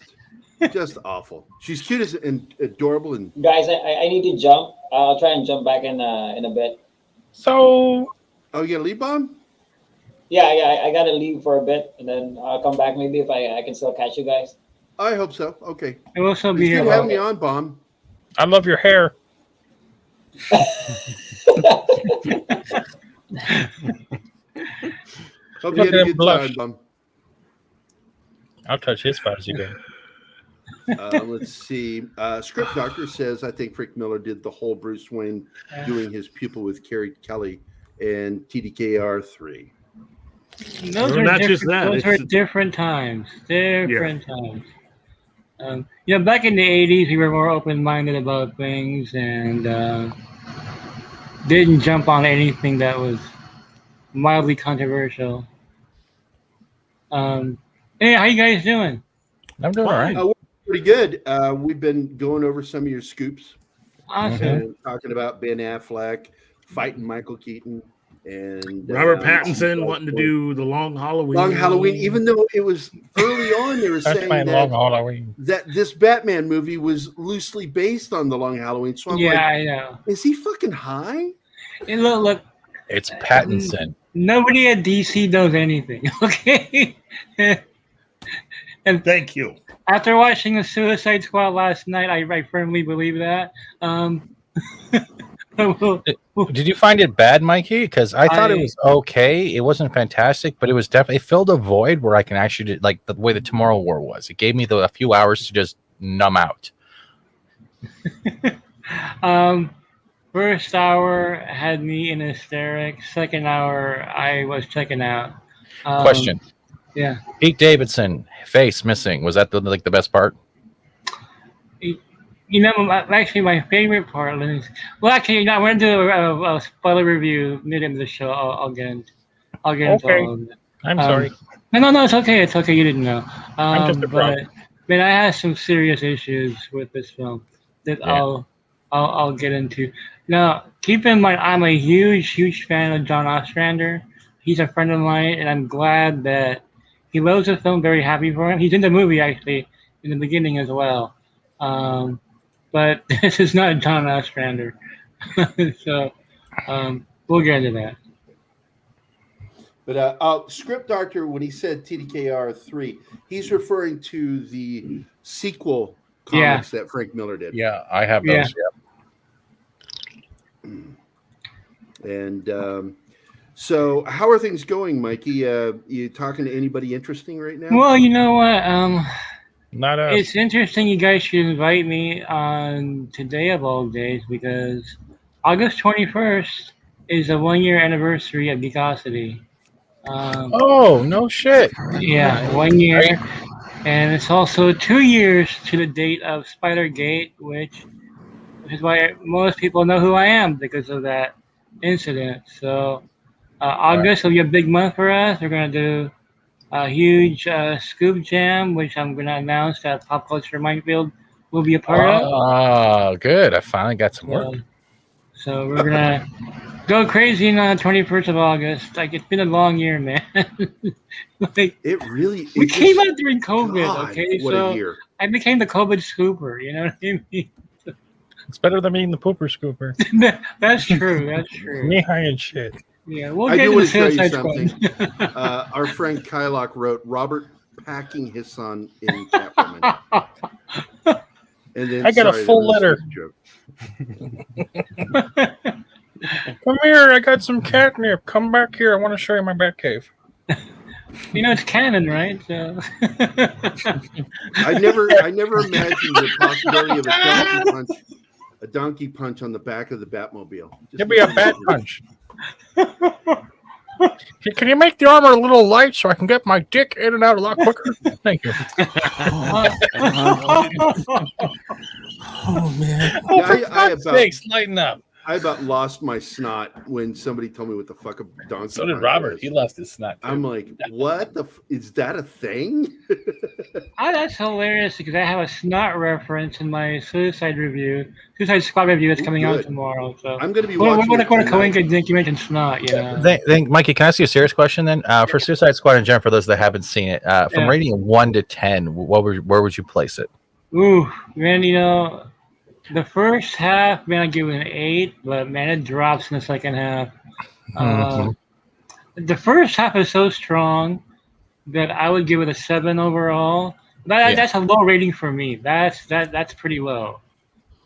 just awful. She's cute as and adorable and Guys, I need to jump. I'll try and jump back in a bit. So, oh, you gotta leave, Bomb? Yeah, I gotta leave for a bit, and then I'll come back maybe if I can still catch you guys. I hope so. Okay. I will still be It's here. good having you on, Bomb. I love your hair. Hope you had a good blush. time, Bomb. I'll touch his spot as you go. Let's see. Script Doctor says, I think Frank Miller did the whole Bruce Wayne doing his pupil with Carrie Kelly and TDKR 3. Those No, are not different, just that, Those are it's- different times. Different times. Back in the 80s, we were more open-minded about things and didn't jump on anything that was mildly controversial. Hey, how you guys doing? I'm doing all right. We're pretty good. We've been going over some of your scoops Awesome. and talking about Ben Affleck fighting Michael Keaton and Robert Pattinson wanting to do the Long Halloween. Long Halloween, even though it was early on, they were That's saying my that, Long Halloween. that this Batman movie was loosely based on the Long Halloween. So I'm Yeah, like, I know. is he fucking high? And look, It's Pattinson. nobody at DC knows anything, okay? And Thank you. after watching the Suicide Squad last night, I firmly believe that. Did you find it bad, Mikey? Because I thought it was okay. It wasn't fantastic, but it was definitely filled a void where I can actually like the way the Tomorrow War was. It gave me a few hours to just numb out. First hour had me in hysterics. Second hour, I was checking out. Question: Yeah. Pete Davidson face missing. Was that the best part? Actually, my favorite part is actually, I went to a spoiler review near the end of the show. I'll get into Okay. all of it. I'm sorry. No, it's okay. It's okay. You didn't know. I'm just a but I had some serious issues with this film that I'll get into. Now, keep in mind, I'm a huge fan of John Ostrander. He's a friend of mine, and I'm glad that he loves the film. Very happy for him. He's in the movie actually in the beginning as well. But this is not John Ostrander. So we'll get into that. But Script Doctor, when he said TDKR 3, he's referring to the sequel comics that Frank Miller did. Yeah, I have those. Yeah. And so, how are things going, Mikey? You talking to anybody interesting right now? Well, you know what? Not us. It's interesting you guys should invite me on today of all days because August 21st is a 1-year anniversary of Geekosity. Oh, no shit. Yeah, 1 year. And it's also 2 years to the date of Spidergate, which is why most people know who I am because of that incident. So August will be a big month for us. We're going to do a huge Scoop Jam, which I'm going to announce that Pop Culture Minefield will be a part of. Oh, good. I finally got some work. So we're going to go crazy on the 21st of August. Like, it's been a long year, man. Like, it really we came out during COVID, God, okay? what So a year. I became the COVID scooper, you know what I mean? It's better than being the pooper scooper. That's true. That's true. Me high and shit. Yeah, we'll I get do to want the to tell you Suicide Squad. something. Our friend Kylock wrote Robert packing his son in Catwoman. And then I got a sorry, full that was letter. a joke. Come here, I got some catnip. Come back here. I want to show you my bat cave. You know it's canon, right? So I never imagined the possibility of a donkey punch on the back of the Batmobile. It'll be a bat punch. Can you make the armor a little light so I can get my dick in and out a lot quicker? Thank you. Oh man! Yeah, I about, Thanks, lighten up. I about lost my snot when somebody told me what the fuck a donkey. So did punch Robert. was. He lost his snot. Too. I'm like, what the? Is that a thing? Oh, that's hilarious because I have a snot reference in my Suicide Squad review that's coming out tomorrow. So I'm going to be what watching. a coincidence you mentioned snot. You know. Mikey, can I ask you a serious question then? For Suicide Squad in general, for those that haven't seen it, from rating 1 to 10, where would you place it? Ooh, man, you know, the first half, man, I give it an 8, but man, it drops in the second half. The first half is so strong that I would give it a 7 overall. That's a low rating for me. That's pretty low.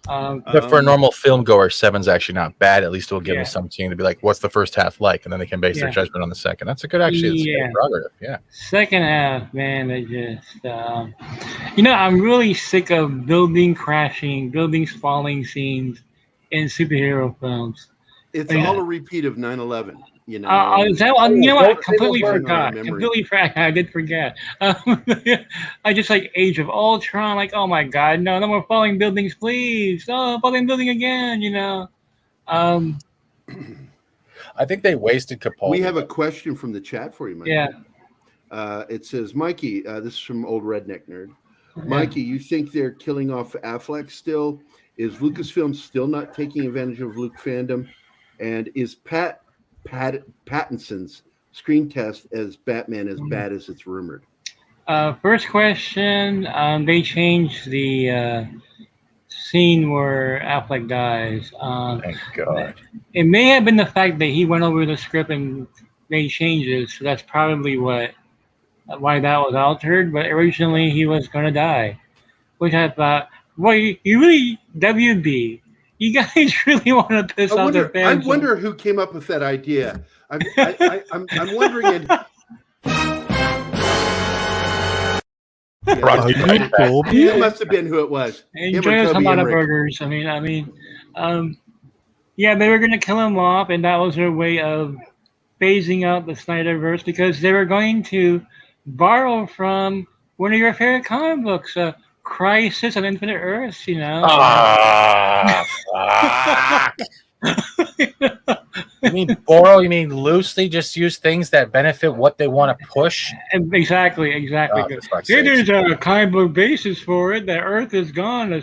But for a normal film goer, 7's actually not bad. At least it'll give them something to be like, what's the first half like? And then they can base their judgment on the second. That's a good, actually. That's a good prerogative. Yeah. Second half, man, they just, you know, I'm really sick of buildings falling scenes in superhero films. It's all a repeat of 9/11. You know, you know what? I completely forgot. I did forget. I just like Age of Ultron. Like, oh my God, no more falling buildings, please. Oh, falling building again. You know. I think they wasted Capaldi. We have a question from the chat for you, Mikey. Yeah. It says, Mikey, this is from Old Redneck Nerd. Mikey, you think they're killing off Affleck still? Is Lucasfilm still not taking advantage of Luke fandom? And is Pattinson's screen test as Batman as bad as it's rumored? First question, they changed the scene where Affleck dies. Thank God. It may have been the fact that he went over the script and made changes, so that's probably why that was altered. But originally he was going to die, which I thought, well, you really, WB, you guys really want to piss off the fans. I wonder who came up with that idea. I'm wondering. It must have been who it was. Enjoy a lot of burgers. I mean, yeah, they were going to kill him off, and that was their way of phasing out the Snyderverse because they were going to borrow from one of your favorite comic books, Crisis on Infinite Earths, you know. Fuck. You mean borrow? You mean loosely just use things that benefit what they want to push? Exactly. There's a comic book basis for it. The Earth is gone, a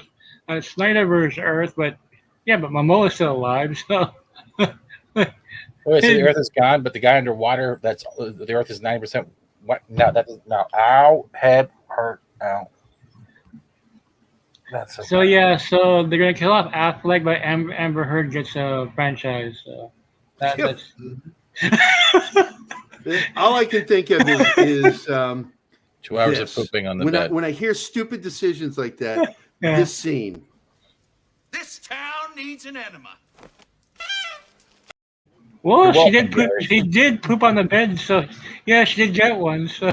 Snyderverse Earth, but Momoa's still alive, so. Wait, so the Earth is gone, but the guy underwater, the Earth is 90%. What? No, that doesn't. No. Ow, head hurt. Ow. So they're gonna kill off Affleck, but Amber Heard gets a franchise. So that's all I can think of is 2 hours of pooping on the bed. When I hear stupid decisions like that, this scene. This town needs an enema. Well, she did poop. She did poop on the bed, so yeah, she did get one. So.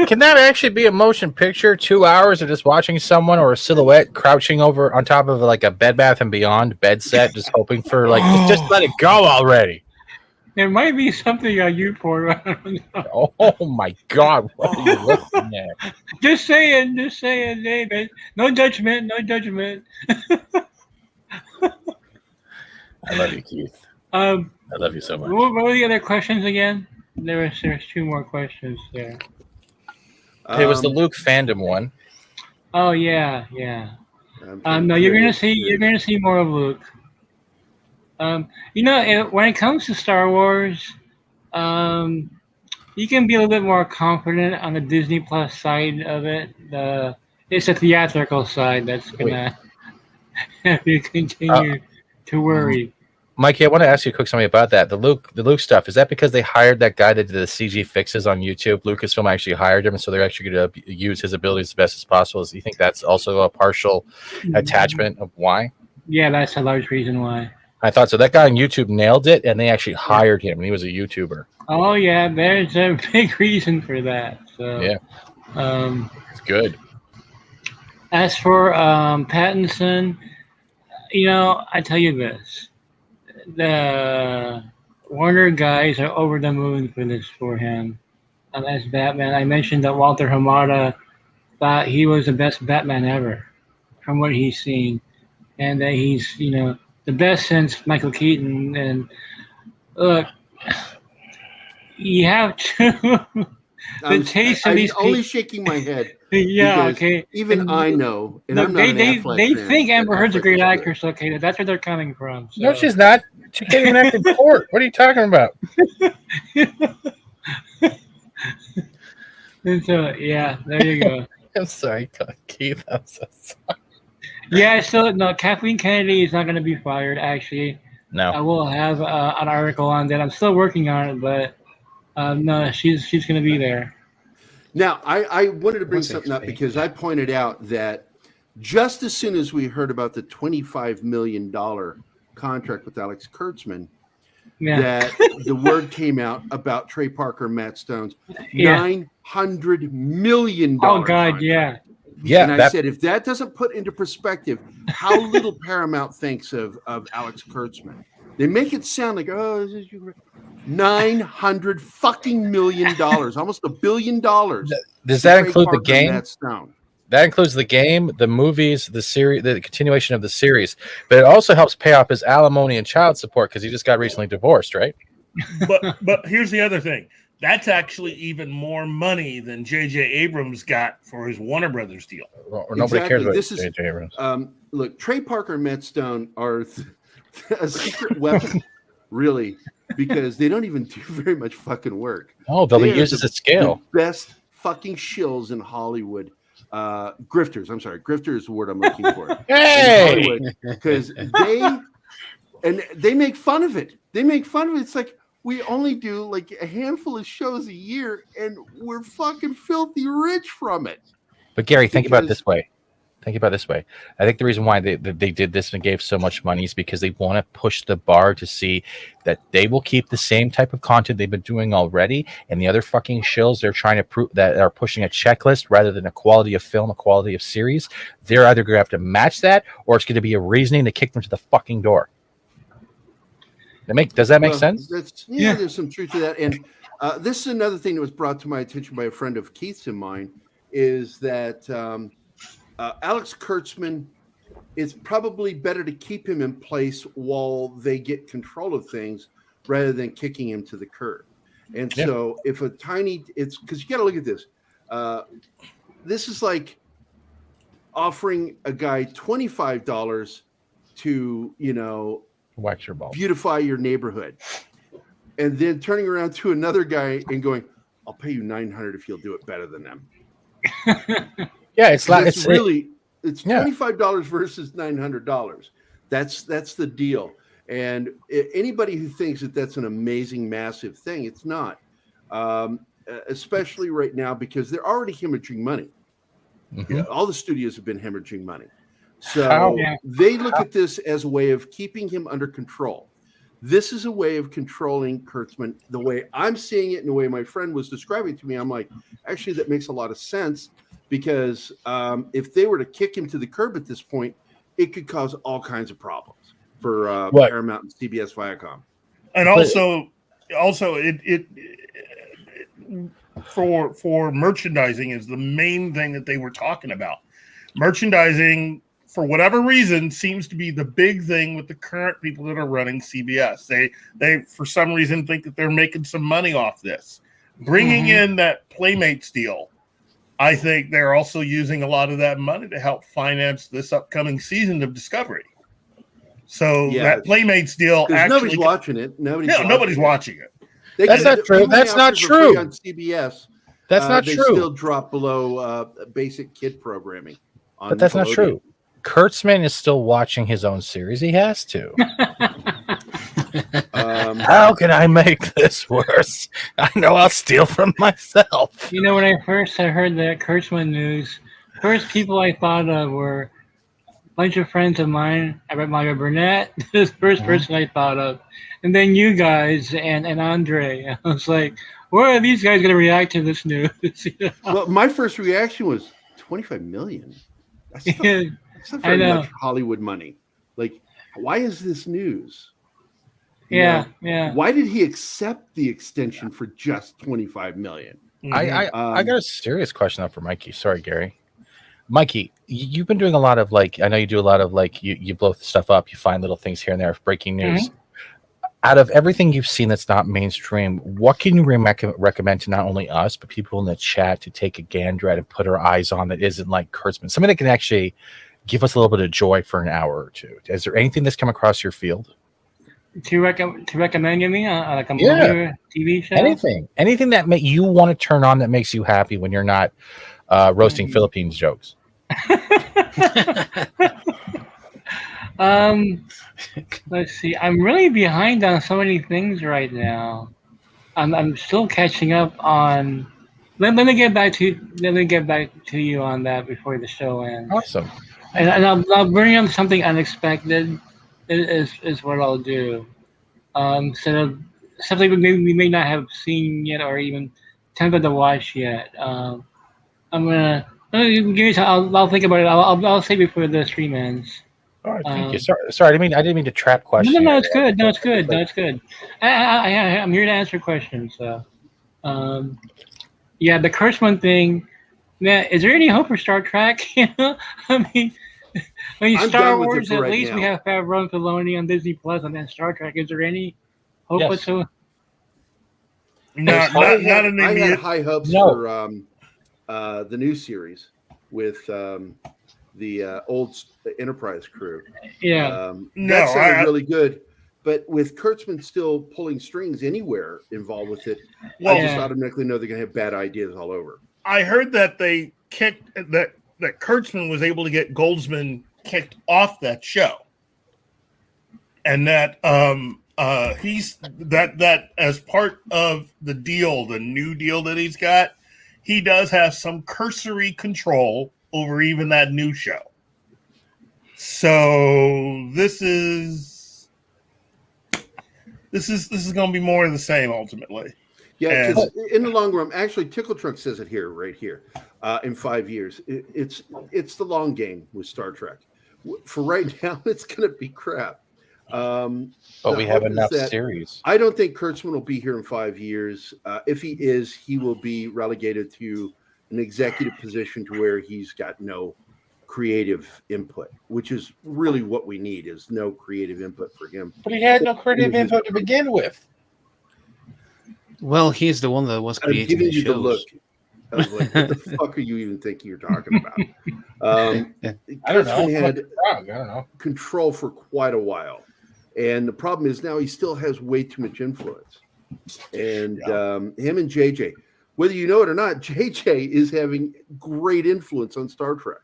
Can that actually be a motion picture? 2 hours of just watching someone or a silhouette crouching over on top of like a Bed Bath and Beyond bed set, just hoping for like just let it go already. There might be something on YouPorn. Oh my God! What are you looking at? Just saying, David. No judgment. I love you, Keith. I love you so much. What were the other questions again? There's 2 more questions there. It was the Luke fandom one. Oh yeah. No, you're gonna see more of Luke. You know, when it comes to Star Wars, you can be a little bit more confident on the Disney Plus side of it. It's a theatrical side that's gonna have you continue to worry. Mikey, I want to ask you a quick something about that. The Luke stuff, is that because they hired that guy that did the CG fixes on YouTube? Lucasfilm actually hired him, and so they're actually going to use his abilities as best as possible. Do you think that's also a partial attachment of why? Yeah, that's a large reason why. I thought so. That guy on YouTube nailed it, and they actually hired him, and he was a YouTuber. Oh, yeah, there's a big reason for that. So, yeah. It's good. As for Pattinson, you know, I tell you this. The Warner guys are over the moon for him as Batman. I mentioned that Walter Hamada thought he was the best Batman ever, from what he's seen, and that he's the best since Michael Keaton. And look, you have to the taste of these people. Only shaking my head. Yeah, because okay. Even And I know, and look, I'm not an Affleck they fan, think Amber that Heard's a Affleck great is good. actress. Okay, that's where they're coming from. So. No, she's not. She can't even act in court. What are you talking about? And so yeah, there you go. I'm sorry, Keith. I'm so sorry. Yeah, so no, Kathleen Kennedy is not going to be fired. Actually, No. I will have an article on that. I'm still working on it, but no, she's going to be there. Now, I wanted to bring something up because I pointed out that just as soon as we heard about the $25 million contract with Alex Kurtzman, that the word came out about Trey Parker and Matt Stone's $900 million. Oh God, contract. yeah. And I said, if that doesn't put into perspective how little Paramount thinks of Alex Kurtzman, they make it sound like, oh, this is $900 fucking million, almost $1 billion. Does that include the game? That includes the game, the movies, the series, the continuation of the series, but it also helps pay off his alimony and child support because he just got recently divorced, right? But here's the other thing. That's actually even more money than J.J. Abrams got for his Warner Brothers deal. Or nobody cares about J.J. Abrams. Look, Trey Parker and Matt Stone are a secret weapon, really, because they don't even do very much fucking work. Oh, they'll be used as a scale. The best fucking shills in Hollywood. Grifters. I'm sorry. Grifter is the word I'm looking for. Hey! Because they make fun of it. It's like, we only do like a handful of shows a year and we're fucking filthy rich from it. But Gary, think about it this way. I think the reason why they did this and gave so much money is because they want to push the bar to see that they will keep the same type of content they've been doing already, and the other fucking shills they're trying to prove that are pushing a checklist rather than a quality of film, a quality of series. They're either going to have to match that, or it's going to be a reasoning to kick them to the fucking door. Does that make sense? There's some truth to that. And this is another thing that was brought to my attention by a friend of Keith's and mine, is that Alex Kurtzman, it's probably better to keep him in place while they get control of things rather than kicking him to the curb. And so if it's because you got to look at this. This is like offering a guy $25 to, wax your ball, beautify your neighborhood, and then turning around to another guy and going, "I'll pay you $900 if you'll do it better than them." Yeah, it's $25 versus $900. That's the deal. And anybody who thinks that that's an amazing, massive thing, it's not. Especially right now because they're already hemorrhaging money. Mm-hmm. All the studios have been hemorrhaging money. So they look at this as a way of keeping him under control. This is a way of controlling Kurtzman. The way I'm seeing it and the way my friend was describing it to me, I'm like, actually, that makes a lot of sense because if they were to kick him to the curb at this point, it could cause all kinds of problems for Paramount and CBS Viacom. And also it for merchandising is the main thing that they were talking about. Merchandising, for whatever reason, seems to be the big thing with the current people that are running CBS. They for some reason think that they're making some money off this. Bringing in that Playmates deal, I think they're also using a lot of that money to help finance this upcoming season of Discovery. So that Playmates deal, nobody's watching it. Nobody's watching it. That's not true. That's not true. On CBS, that's not they true. Still drop below basic kid programming. But that's not true. Kurtzman is still watching his own series. He has to. How can I make this worse? I know I'll steal from myself. When I first heard that Kurtzman news, first people I thought of were a bunch of friends of mine. I read Mario Burnett, this first person I thought of. And then you guys and Andre. I was like, where are these guys going to react to this news? Well, my first reaction was $25 million. That's not very much Hollywood money. Like, why is this news? Yeah, yeah. Why did he accept the extension for just $25 million? I got a serious question though for Mikey. Sorry, Gary. Mikey, you've been doing a lot of I know you do a lot of you blow stuff up, you find little things here and there of breaking news. Out of everything you've seen that's not mainstream, what can you recommend to not only us, but people in the chat to take a gander at and put our eyes on that isn't like Kurtzman? Something that can actually give us a little bit of joy for an hour or two. Is there anything that's come across your field? To recommend you me like a movie or TV show? Anything that you want to turn on that makes you happy when you're not roasting Philippines jokes. Let's see. I'm really behind on so many things right now. I'm still catching up on. Let me get back to you on that before the show ends. Awesome. And I'll bring up something unexpected. Is what I'll do. Instead of something we may not have seen yet or even tempted to watch yet. I'm gonna give you time. I'll think about it. I'll save it for the stream ends. All right, thank you. Sorry, I didn't mean to trap questions. No, it's good. No, it's good. No, it's good. I'm here to answer questions. So, yeah, the Kurtzman thing. Man, is there any hope for Star Trek? I mean, Star Wars. At least we have Favreau and Filoni on Disney Plus, and then Star Trek. Is there any hope whatsoever? Not in the I had high hopes for the new series with the old Enterprise crew. Yeah, that sounded really good. But with Kurtzman still pulling strings anywhere involved with it, I just automatically know they're going to have bad ideas all over. I heard that they kicked that Kurtzman was able to get Goldsman kicked off that show, and that he's that as part of the deal, the new deal that he's got, he does have some cursory control over even that new show. So this is going to be more of the same ultimately. Yeah, because in the long run, actually, Tickle Trunk says it here, right here. In 5 years, it's the long game with Star Trek. For right now, it's going to be crap. But we have enough series. I don't think Kurtzman will be here in 5 years. If he is, he will be relegated to an executive position to where he's got no creative input, which is really what we need, is no creative input for him. But he had no creative input to begin with. Well, he's the one that was creating the shows. The look. I was like, what the fuck are you even thinking you're talking about? I don't know. Had control for quite a while. And the problem is now he still has way too much influence. And him and JJ, whether you know it or not, JJ is having great influence on Star Trek.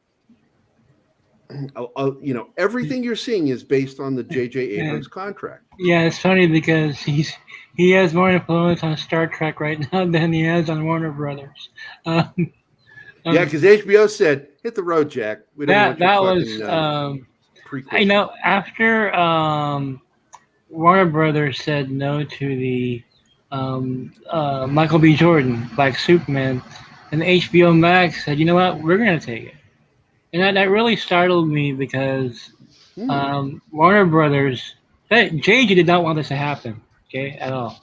Everything you're seeing is based on the J.J. Abrams contract. Yeah, it's funny because he has more influence on Star Trek right now than he has on Warner Brothers. Yeah, because HBO said, "Hit the road, Jack. We don't want your prequel." After Warner Brothers said no to the Michael B. Jordan Black Superman, and HBO Max said, "You know what? We're going to take it." And that really startled me because Warner Brothers, JJ did not want this to happen, okay, at all.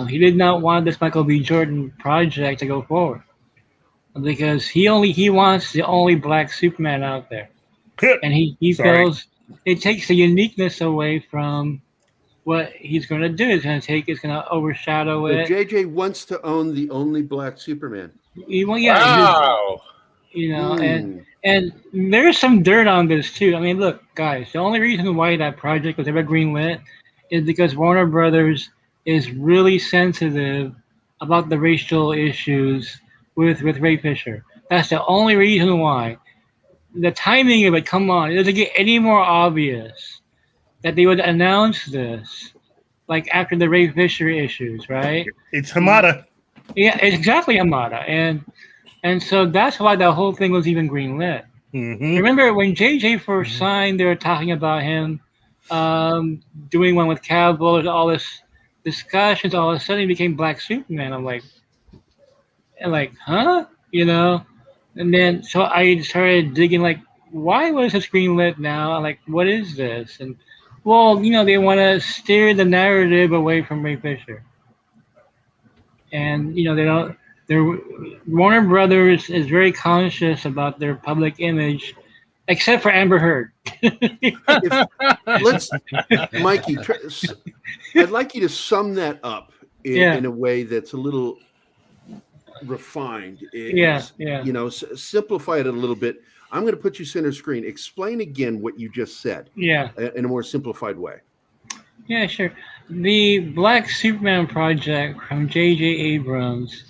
He did not want this Michael B. Jordan project to go forward because he wants the only Black Superman out there, and he feels it takes the uniqueness away from what he's going to do. It's going to overshadow it. JJ wants to own the only Black Superman. Wow. And there's some dirt on this too. I mean, look, guys, the only reason why that project was ever greenlit is because Warner Brothers is really sensitive about the racial issues with Ray Fisher. That's the only reason why. The timing of it, come on, it doesn't get any more obvious that they would announce this like after the Ray Fisher issues, right? It's Hamada. Yeah, it's exactly Hamada. And so that's why the whole thing was even greenlit. Mm-hmm. Remember when JJ first signed, they were talking about him doing one with Cavill, all this discussions. All of a sudden, he became Black Superman. I'm like, huh? And then so I started digging, like, why was this greenlit now? I'm like, what is this? And Well, they want to steer the narrative away from Ray Fisher, and they don't. They're Warner Brothers is very conscious about their public image, except for Amber Heard. Let's, Mikey. I'd like you to sum that up in a way that's a little refined. Simplify it a little bit. I'm going to put you center screen. Explain again what you just said. Yeah. In a more simplified way. Yeah, sure. The Black Superman project from J.J. Abrams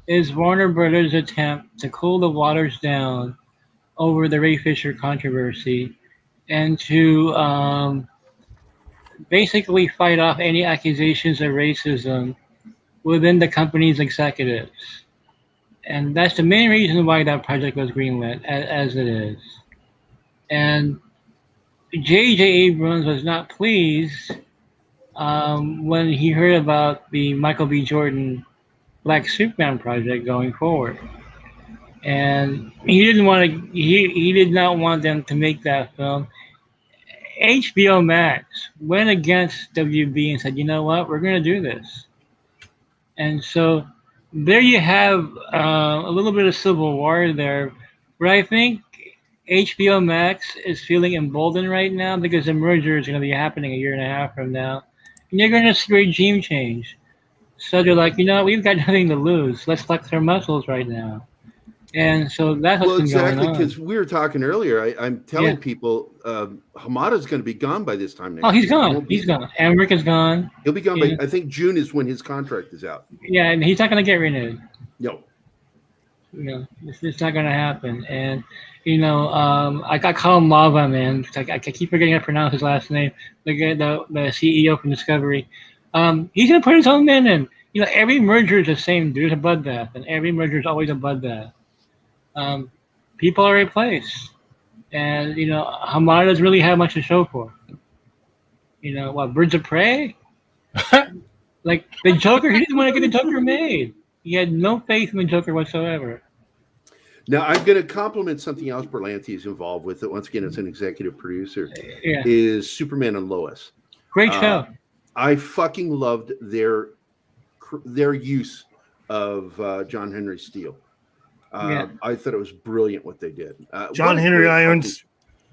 is Warner Brothers' attempt to cool the waters down over the Ray Fisher controversy and to basically fight off any accusations of racism within the company's executives. And that's the main reason why that project was greenlit as it is. And J.J. Abrams was not pleased when he heard about the Michael B. Jordan Black Superman project going forward. And he didn't want to. He did not want them to make that film. HBO Max went against WB and said, "You know what? We're going to do this." And so there you have a little bit of civil war there. But I think HBO Max is feeling emboldened right now because the merger is going to be happening a year and a half from now, and you're going to see regime change. So they're like, we've got nothing to lose. Let's flex our muscles right now. And so that's what's been going on. Because we were talking earlier. I'm telling people Hamada's going to be gone by this time next year. He's gone. He's gone. Emmerich is gone. He'll be gone by, I think, June is when his contract is out. Yeah, and he's not going to get renewed. No. It's not going to happen. And, I call him Lava Man. I keep forgetting how to pronounce his last name. The CEO from Discovery. He's going to put his own men in. Every merger is the same. There's a bloodbath, and every merger is always a bloodbath. People are replaced, and Hamada doesn't really have much to show for. Birds of Prey? Like the Joker, he didn't want to get the Joker made. He had no faith in the Joker whatsoever. Now, I'm going to compliment something else Berlanti is involved with. That once again, as an executive producer, is Superman and Lois. Great show. I fucking loved their use of John Henry Steele. I thought it was brilliant what they did. John Henry Irons.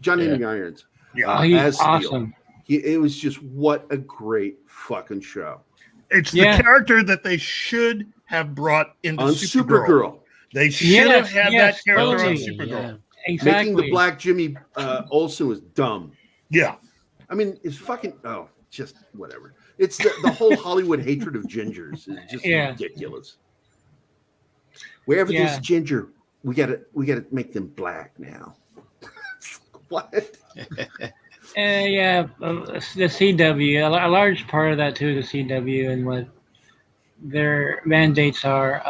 John Henry Irons. Yeah, he's awesome. It was just what a great fucking show. It's the character that they should have brought into Supergirl. They should have had that character on Supergirl. Yeah. Exactly. Making the black Jimmy Olsen was dumb. Yeah. I mean, it's fucking, just whatever. It's the whole Hollywood hatred of gingers is just ridiculous. Wherever there's ginger, we gotta make them black now. What? The CW, a large part of that too, the CW and what their mandates are.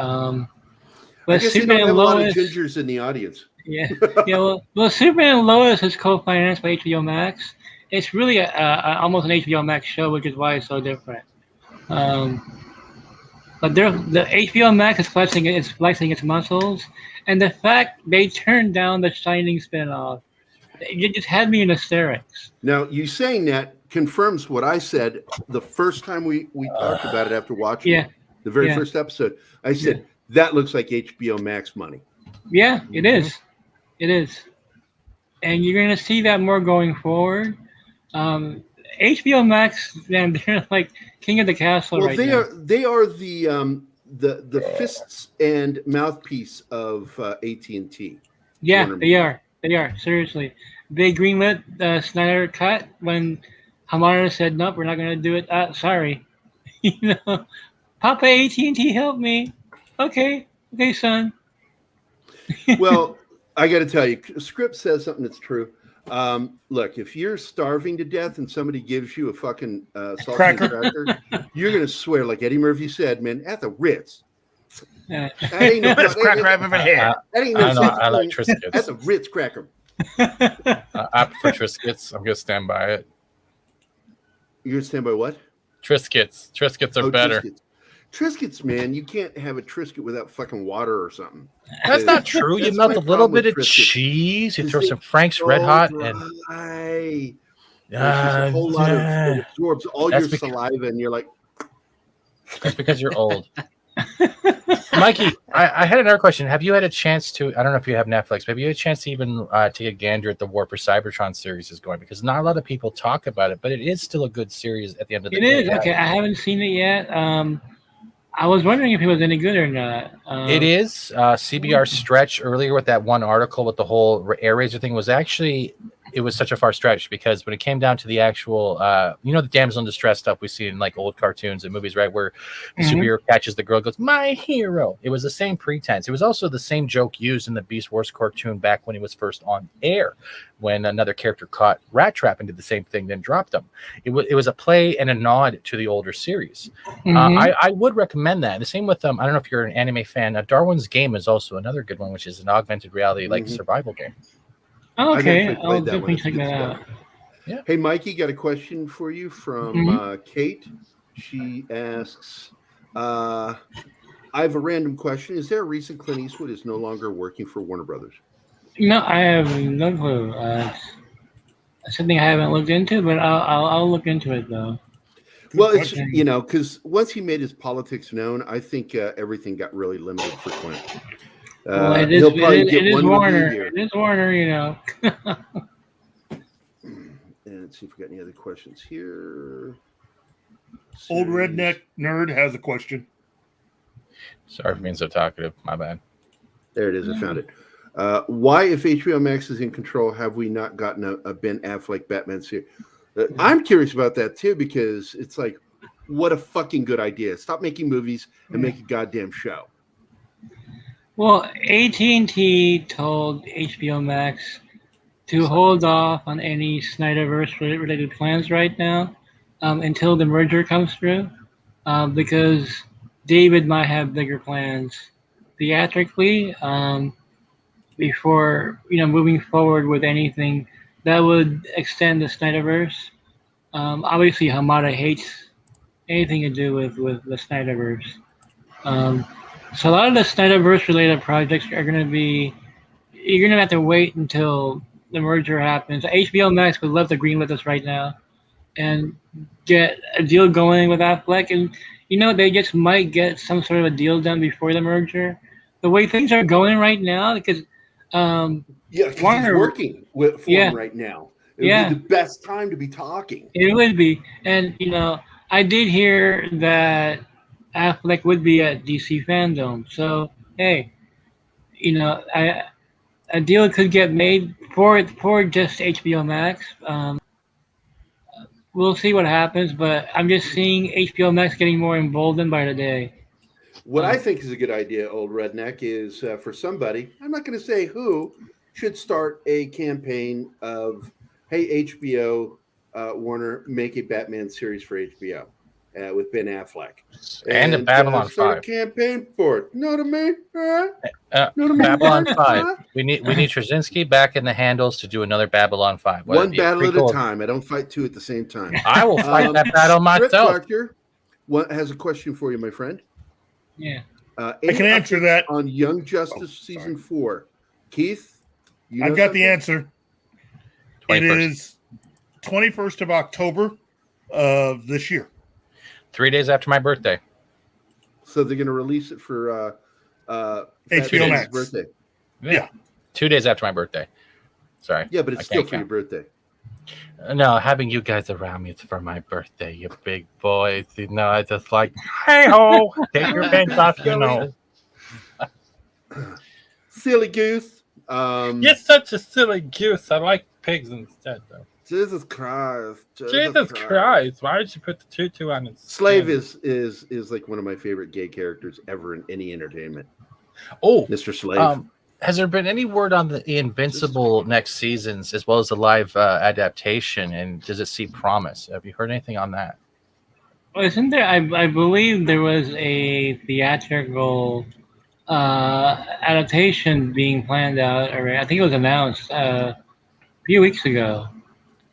I guess they don't have a lot of gingers in the audience. Well, Superman and Lois is co-financed by HBO Max. It's really almost an HBO Max show, which is why it's so different. But the HBO Max is flexing its muscles, and the fact they turned down the Shining spinoff, it just had me in hysterics. Now, you saying that confirms what I said the first time we talked about it after watching the very first episode. I said, that looks like HBO Max money. Yeah, it is. It is. And you're going to see that more going forward. HBO Max, man, they're like king of the castle right now. They are the fists and mouthpiece of AT&T. Yeah, they are. They are, seriously. They greenlit the Snyder Cut when Hamada said, nope, we're not going to do it. Sorry. Papa AT&T, help me. Okay, son. Well, I got to tell you, script says something that's true. Look, if you're starving to death and somebody gives you a fucking cracker, you're going to swear, like Eddie Murphy said, man, at the Ritz. That ain't no best cracker I've ever had. That ain't no I like Triscuits. That's a Ritz cracker. I prefer Triscuits. I'm going to stand by it. You're going to stand by what? Triscuits. Triscuits are better. Triscuits, man, you can't have a Triscuit without fucking water or something. That's not true. You melt a little bit of cheese. You throw some Frank's Red Hot, and There's just a whole lot of it absorbs all That's your because- saliva, and you're like, That's because you're old. Mikey, I had another question. Have you had a chance to, I don't know if you have Netflix, but have you had a chance to even take a gander at the War for Cybertron series is going? Because not a lot of people talk about it, but it is still a good series at the end of the day. It is. Okay, I haven't seen it yet. I was wondering if it was any good or not. It is. CBR stretch earlier with that one article with the whole Air Razor thing was actually, it was such a far stretch because when it came down to the actual, the damsel in distress stuff we see in like old cartoons and movies, right, where the superhero catches the girl, goes, my hero. It was the same pretense. It was also the same joke used in the Beast Wars cartoon back when he was first on air, when another character caught Rat Trap and did the same thing, then dropped him. It was a play and a nod to the older series. I would recommend that. The same with I don't know if you're an anime fan. Darwin's Game is also another good one, which is an augmented reality like survival game. Oh, okay, I've actually I'll played that definitely one. check that out. Yeah. Hey, Mikey, got a question for you from Kate. She asks, I have a random question. Is there a reason Clint Eastwood is no longer working for Warner Brothers? No, I have no clue. It's something I haven't looked into, but I'll look into it though. Well, it's just, because once he made his politics known, I think everything got really limited for Clint. Well, it he'll probably get is one Warner. review here. It is Warner, And let's see if we got any other questions here. Old redneck nerd has a question. Sorry for being so talkative. My bad. There it is. I found it. Why, if HBO Max is in control, have we not gotten a Ben Affleck Batman series? I'm curious about that too, because it's like, what a fucking good idea. Stop making movies and make a goddamn show. Well, AT&T told HBO Max to hold off on any Snyderverse related plans right now until the merger comes through, because David might have bigger plans theatrically before moving forward with anything that would extend the Snyderverse. Obviously, Hamada hates anything to do with the Snyderverse. So a lot of the Snyderverse related projects are going to be, you're going to have to wait until the merger happens. HBO Max would love to greenlit this right now and get a deal going with Affleck. And, they just might get some sort of a deal done before the merger. The way things are going right now, because he's working for him right now. It would be the best time to be talking. It would be. And, I did hear that Affleck would be at DC Fandom. So, hey, a deal could get made for just HBO Max. We'll see what happens, but I'm just seeing HBO Max getting more emboldened by the day. What I think is a good idea, old redneck, is for somebody, I'm not going to say who, should start a campaign of, hey, HBO, Warner, make a Batman series for HBO with Ben Affleck. And a Babylon start 5. a campaign for it. Know what I mean? Babylon 5. We need Straczynski back in the handles to do another Babylon 5. One battle at a time. I don't fight two at the same time. I will fight that battle myself. Doctor has a question for you, my friend. Yeah. I can answer that. On Young Justice Season 4. Keith? I've got the answer. 21st. It is 21st of October of this year. 3 days after my birthday. So they're going to release it for HBO Max birthday. Yeah. 2 days after my birthday. Sorry. Yeah, but it's still for your birthday. No, having you guys around me, it's for my birthday, you big boys. I just like, hey ho, take your pants off, Silly goose. You're such a silly goose. I like pigs instead, though. Jesus Christ. Jesus Christ. Why did you put the tutu on it? Slave is like one of my favorite gay characters ever in any entertainment. Oh, Mr. Slave. Has there been any word on the Invincible next seasons as well as the live adaptation? And does it see promise? Have you heard anything on that? Well, isn't there? I believe there was a theatrical adaptation being planned out already. I think it was announced a few weeks ago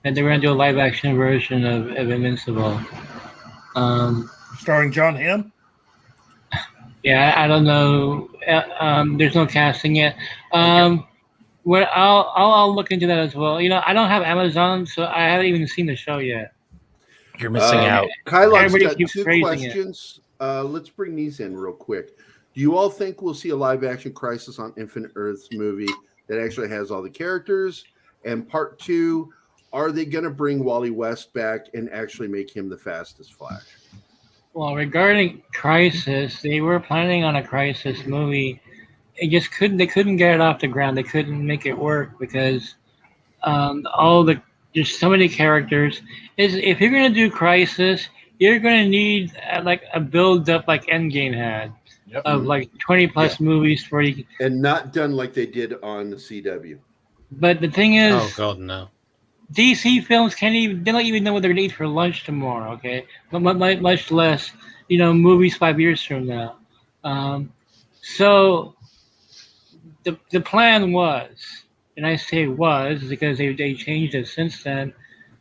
that they were going to do a live action version of Invincible. Starring John Hamm? Yeah, I don't know. There's no casting yet. Well, I'll look into that as well. I don't have Amazon, so I haven't even seen the show yet. You're missing out. Kylock's Everybody got keeps 2 praising it. questions. Let's bring these in real quick. Do you all think we'll see a live-action Crisis on Infinite Earths movie that actually has all the characters? And part 2, are they going to bring Wally West back and actually make him the fastest Flash? Well, regarding Crisis, they were planning on a Crisis movie. They couldn't get it off the ground. They couldn't make it work because there's so many characters. If you're gonna do Crisis, you're gonna need like a build up like Endgame had of like 20 plus movies for you. And not done like they did on the CW. But the thing is, Oh God, no. DC films they don't even know what they're gonna eat for lunch tomorrow. Okay, much less movies 5 years from now. So the plan was, and I say was because they changed it since then.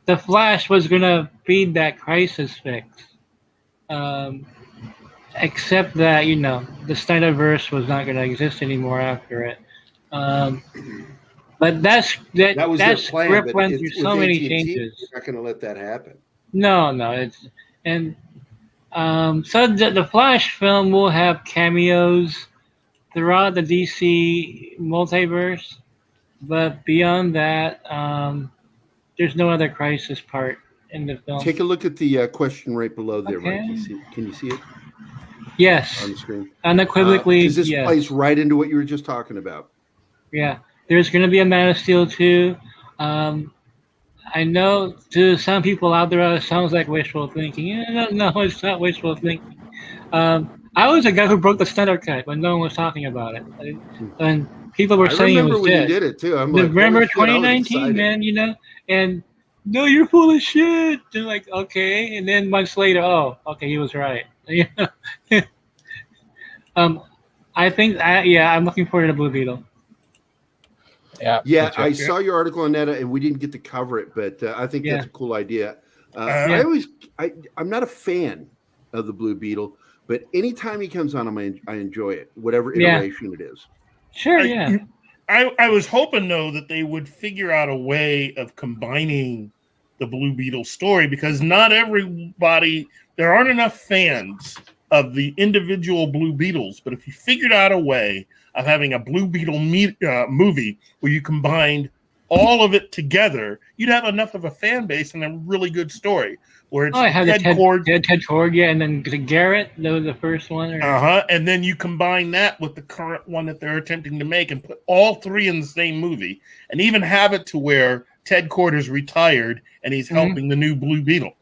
The Flash was gonna feed that Crisis fix, except that the Snyderverse was not gonna exist anymore after it. But that was their plan, script but went through so many changes. They're not going to let that happen. No, so the Flash film will have cameos throughout the DC multiverse, but beyond that, there's no other Crisis part in the film. Take a look at the question right below there, Okay. Mikey. Can you see it? Yes. On the screen. Unequivocally, Because this yes. plays right into what you were just talking about. Yeah. There's going to be a Man of Steel 2. I know to some people out there it sounds like wishful thinking. No, it's not wishful thinking. I was the guy who broke the Snyder Cut when no one was talking about it. And people were saying it was remember when dead. you did it too. I'm like, November holy shit, I was 2019, excited. man, and no, you're full of shit. They're like, okay. And then months later, oh, okay, he was right. I think, I'm looking forward to the Blue Beetle. Yeah, I saw your article on that, and we didn't get to cover it, but I think that's a cool idea. I'm not a fan of the Blue Beetle, but anytime he comes on, I enjoy it, whatever iteration it is. Sure, yeah. I was hoping though that they would figure out a way of combining the Blue Beetle story because not everybody, there aren't enough fans of the individual Blue Beetles, but if you figured out a way of having a Blue Beetle movie where you combined all of it together, you'd have enough of a fan base and a really good story. Where it's Ted Cord, and then Garrett, the first one. And then you combine that with the current one that they're attempting to make and put all 3 in the same movie, and even have it to where Ted Cord is retired and he's helping the new Blue Beetle.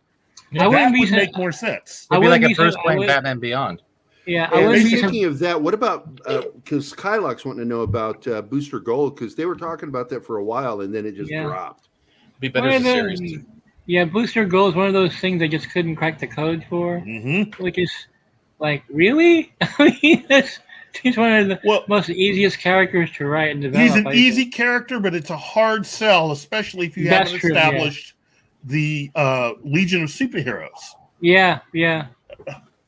That would make more sense. It'd be like a Bruce Wayne Batman Beyond. Yeah, Speaking of that, what about because Kylock's wanting to know about Booster Gold because they were talking about that for a while and then it just dropped. Be better as a series. Yeah, Booster Gold is one of those things I just couldn't crack the code for. Which is like, really? I mean, he's one of the most easiest characters to write and develop. He's an easy character, but it's a hard sell, especially if you haven't established the Legion of Superheroes. Yeah.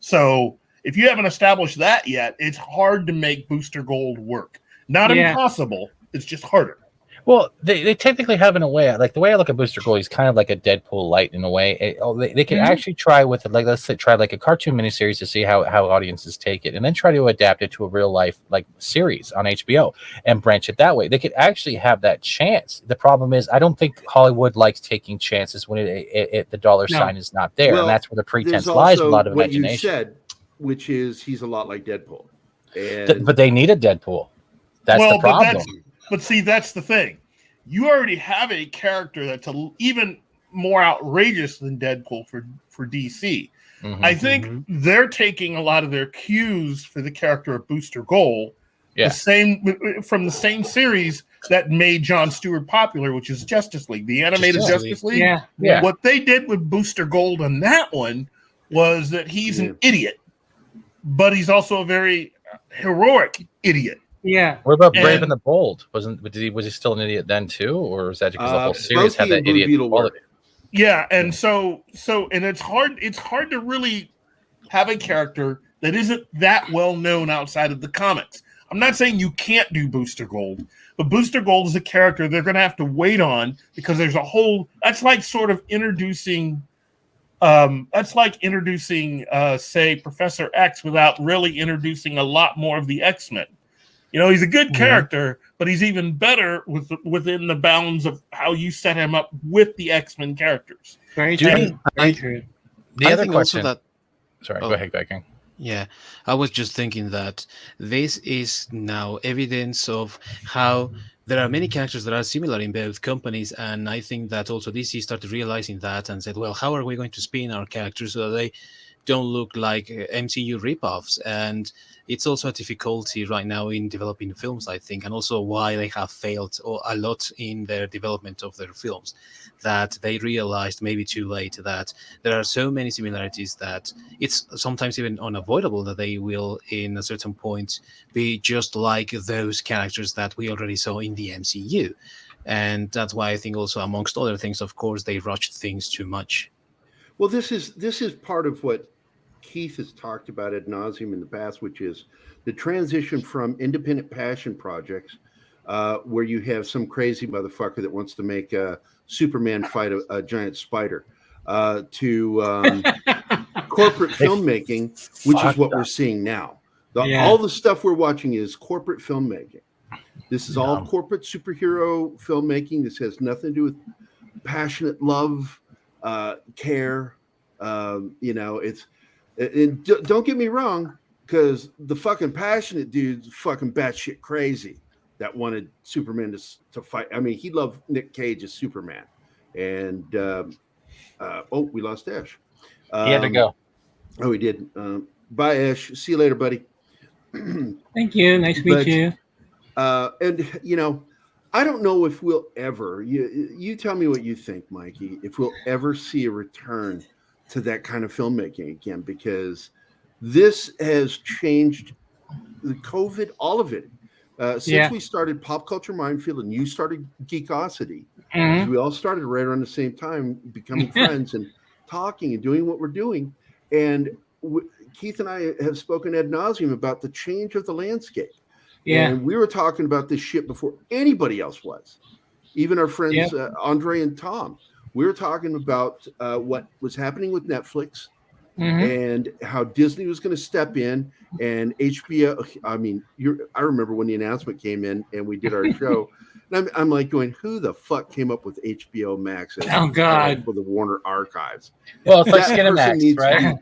So if you haven't established that yet, it's hard to make Booster Gold work. Not impossible. It's just harder. Well, they technically have in a way, like the way I look at Booster Gold, he's kind of like a Deadpool light in a way. They can actually try with it, like let's say try like a cartoon miniseries to see how audiences take it, and then try to adapt it to a real life like series on HBO and branch it that way. They could actually have that chance. The problem is, I don't think Hollywood likes taking chances when the dollar sign is not there, and that's where the pretense lies. A lot of what imagination. You said, which is he's a lot like Deadpool, but they need a Deadpool. That's the problem. But see, that's the thing. You already have a character that's even more outrageous than Deadpool for DC. I think they're taking a lot of their cues for the character of Booster Gold, from the same series that made Jon Stewart popular, which is Justice League, the animated Justice League. Yeah. What they did with Booster Gold on that one was that he's an idiot, but he's also a very heroic idiot. Yeah. What about Brave and the Bold? Was he still an idiot then too, or was that because the whole series had that idiot quality? Yeah, and so it's hard to really have a character that isn't that well known outside of the comics. I'm not saying you can't do Booster Gold, but Booster Gold is a character they're going to have to wait on because there's a whole. That's like sort of introducing. Say, Professor X without really introducing a lot more of the X-Men. You know, he's a good character, but he's even better within the bounds of how you set him up with the X-Men characters. Very true. Very true. The other question. Sorry, go ahead, King. Yeah, I was just thinking that this is now evidence of how there are many characters that are similar in both companies, and I think that also DC started realizing that and said, well, how are we going to spin our characters so that they don't look like MCU ripoffs? And it's also a difficulty right now in developing films, I think, and also why they have failed a lot in their development of their films, that they realized maybe too late that there are so many similarities that it's sometimes even unavoidable that they will, in a certain point, be just like those characters that we already saw in the MCU. And that's why I think also, amongst other things, of course, they rushed things too much. Well, this is part of what Keith has talked about ad nauseum in the past, which is the transition from independent passion projects, where you have some crazy motherfucker that wants to make Superman fight a giant spider, to corporate filmmaking, which is what we're seeing now. All the stuff we're watching is corporate filmmaking. This is all corporate superhero filmmaking. This has nothing to do with passionate love, care. It's. And don't get me wrong, because the fucking passionate dude's fucking batshit crazy that wanted Superman to fight. I mean, he loved Nick Cage as Superman. And, we lost Ash. He had to go. Oh, he did. Bye, Ash. See you later, buddy. Thank you. Nice to meet you. And, I don't know if we'll ever, you tell me what you think, Mikey, if we'll ever see a return to that kind of filmmaking again, because this has changed the COVID, all of it. Since we started Pop Culture Minefield and you started Geekosity, we all started right around the same time, becoming friends and talking and doing what we're doing. And Keith and I have spoken ad nauseum about the change of the landscape. Yeah. And we were talking about this shit before anybody else was, even our friends Andre and Tom. We were talking about what was happening with Netflix and how Disney was going to step in, and HBO. I mean, I remember when the announcement came in and we did our show. And I'm like going, who the fuck came up with HBO Max? For the Warner Archives. Well, it's like Skinemax, right?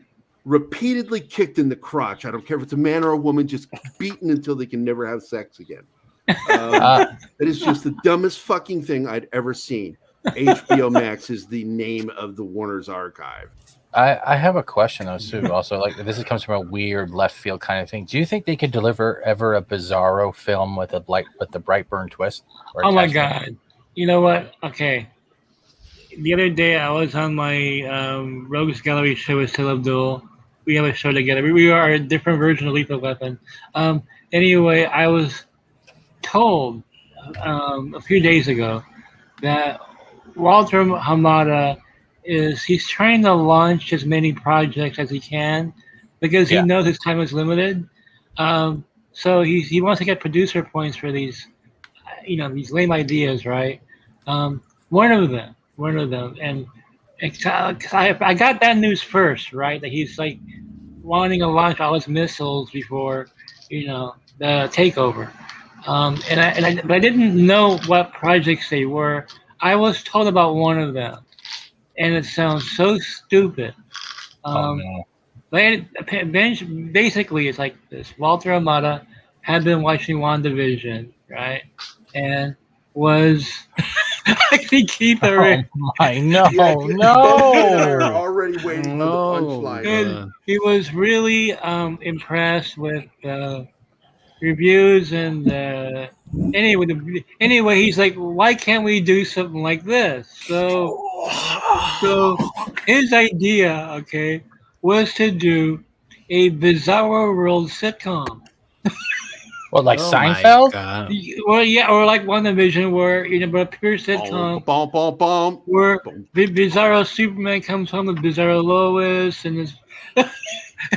Repeatedly kicked in the crotch. I don't care if it's a man or a woman, just beaten until they can never have sex again. That is just the dumbest fucking thing I'd ever seen. HBO Max is the name of the Warner's archive. I have a question though, Sue. Also, like, this comes from a weird left field kind of thing. Do you think they could deliver ever a Bizarro film with the Brightburn twist? Oh my god! You know what? Okay. The other day I was on my Rogues Gallery show with Sil Abdul. We have a show together. We are a different version of Lethal Weapon. Anyway, I was told a few days ago that Walter Hamada he's trying to launch as many projects as he can because he knows his time is limited. So he wants to get producer points for these, these lame ideas, right? One of them, and I got that news first, right? That he's like wanting to launch all his missiles before, the takeover. But I didn't know what projects they were. I was told about one of them, and it sounds so stupid. But basically, it's like this: Walter Hamada had been watching WandaVision, right, and was I think Keith already. Oh my no! We're already waiting for the punchline. And he was really impressed with reviews and anyway, he's like, why can't we do something like this? So his idea, was to do a Bizarro World sitcom. Well, like Seinfeld? Well, yeah, or like WandaVision, where but a pure sitcom. Where Bizarro Superman comes home with Bizarro Lois, and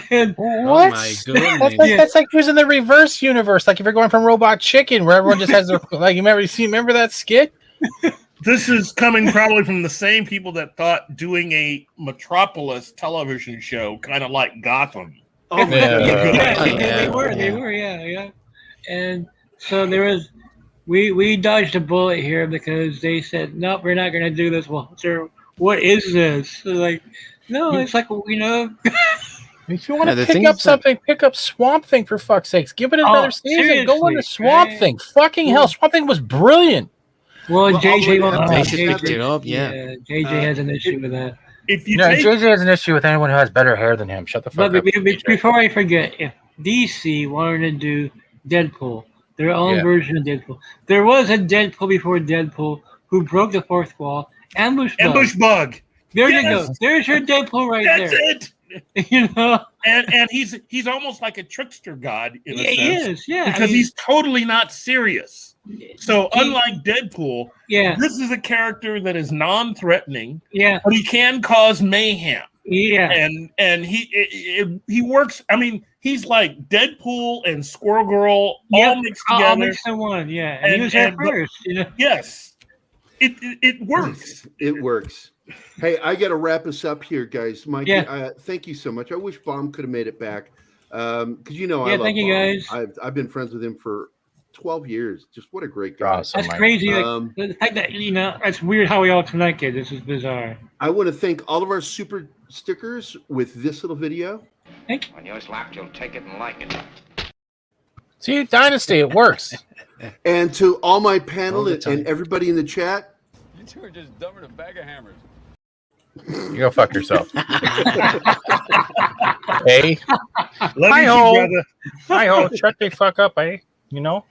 And, What? my goodness. That's like using the reverse universe. Like if you're going from Robot Chicken, where everyone just has their like. Remember that skit? This is coming probably from the same people that thought doing a Metropolis television show kind of like Gotham. Oh my God. They were, yeah. And so there was, we dodged a bullet here because they said, nope, we're not going to do this. Well, sir, what is this? So like, no, it's like, If you want to pick up something, pick up Swamp Thing for fuck's sakes. Give it another season. Go into Swamp Thing. Fucking hell, Swamp Thing was brilliant. Well, JJ picked it up, JJ has an issue with that. If you JJ has an issue with anyone who has better hair than him. Shut the fuck up. Before I forget, if DC wanted to do Deadpool, their own version of Deadpool, there was a Deadpool before Deadpool who broke the fourth wall. Ambush Bug. There you go. There's your Deadpool right there. That's it. You know, and he's almost like a trickster god in a sense. He is, because he's totally not serious. So unlike Deadpool, this is a character that is non-threatening. But he can cause mayhem. And he works. I mean, he's like Deadpool and Squirrel Girl all mixed together. All mixed in one. And he was there first. You know? Yes, it works. It works. Hey, I got to wrap us up here, guys. Mikey, thank you so much. I wish Bom could have made it back because I love thank you, Bom. guys. I've been friends with him for 12 years. Just what a great guy. That's crazy. The fact that it's weird how we all connected. This is bizarre. I want to thank all of our super stickers with this little video. Thank you. When you're slapped, you'll take it and like it. See, Dynasty, it works. And to all my panel and everybody in the chat. You two are just dumber than a bag of hammers. You go fuck yourself. Hey. Hi-ho. Hi-ho. Shut the fuck up, eh? You know?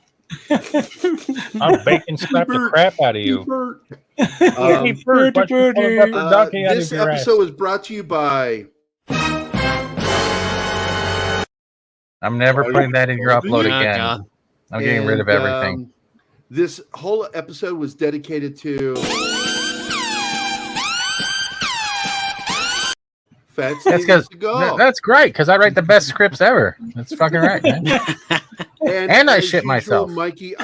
I'll bacon slap the crap out of you. This episode was brought to you by... I'm never putting that in your upload again. I'm getting rid of everything. This whole episode was dedicated to... Fat Steven Seagal. That's great because I write the best scripts ever. That's fucking right, man. and I shit myself. Mikey,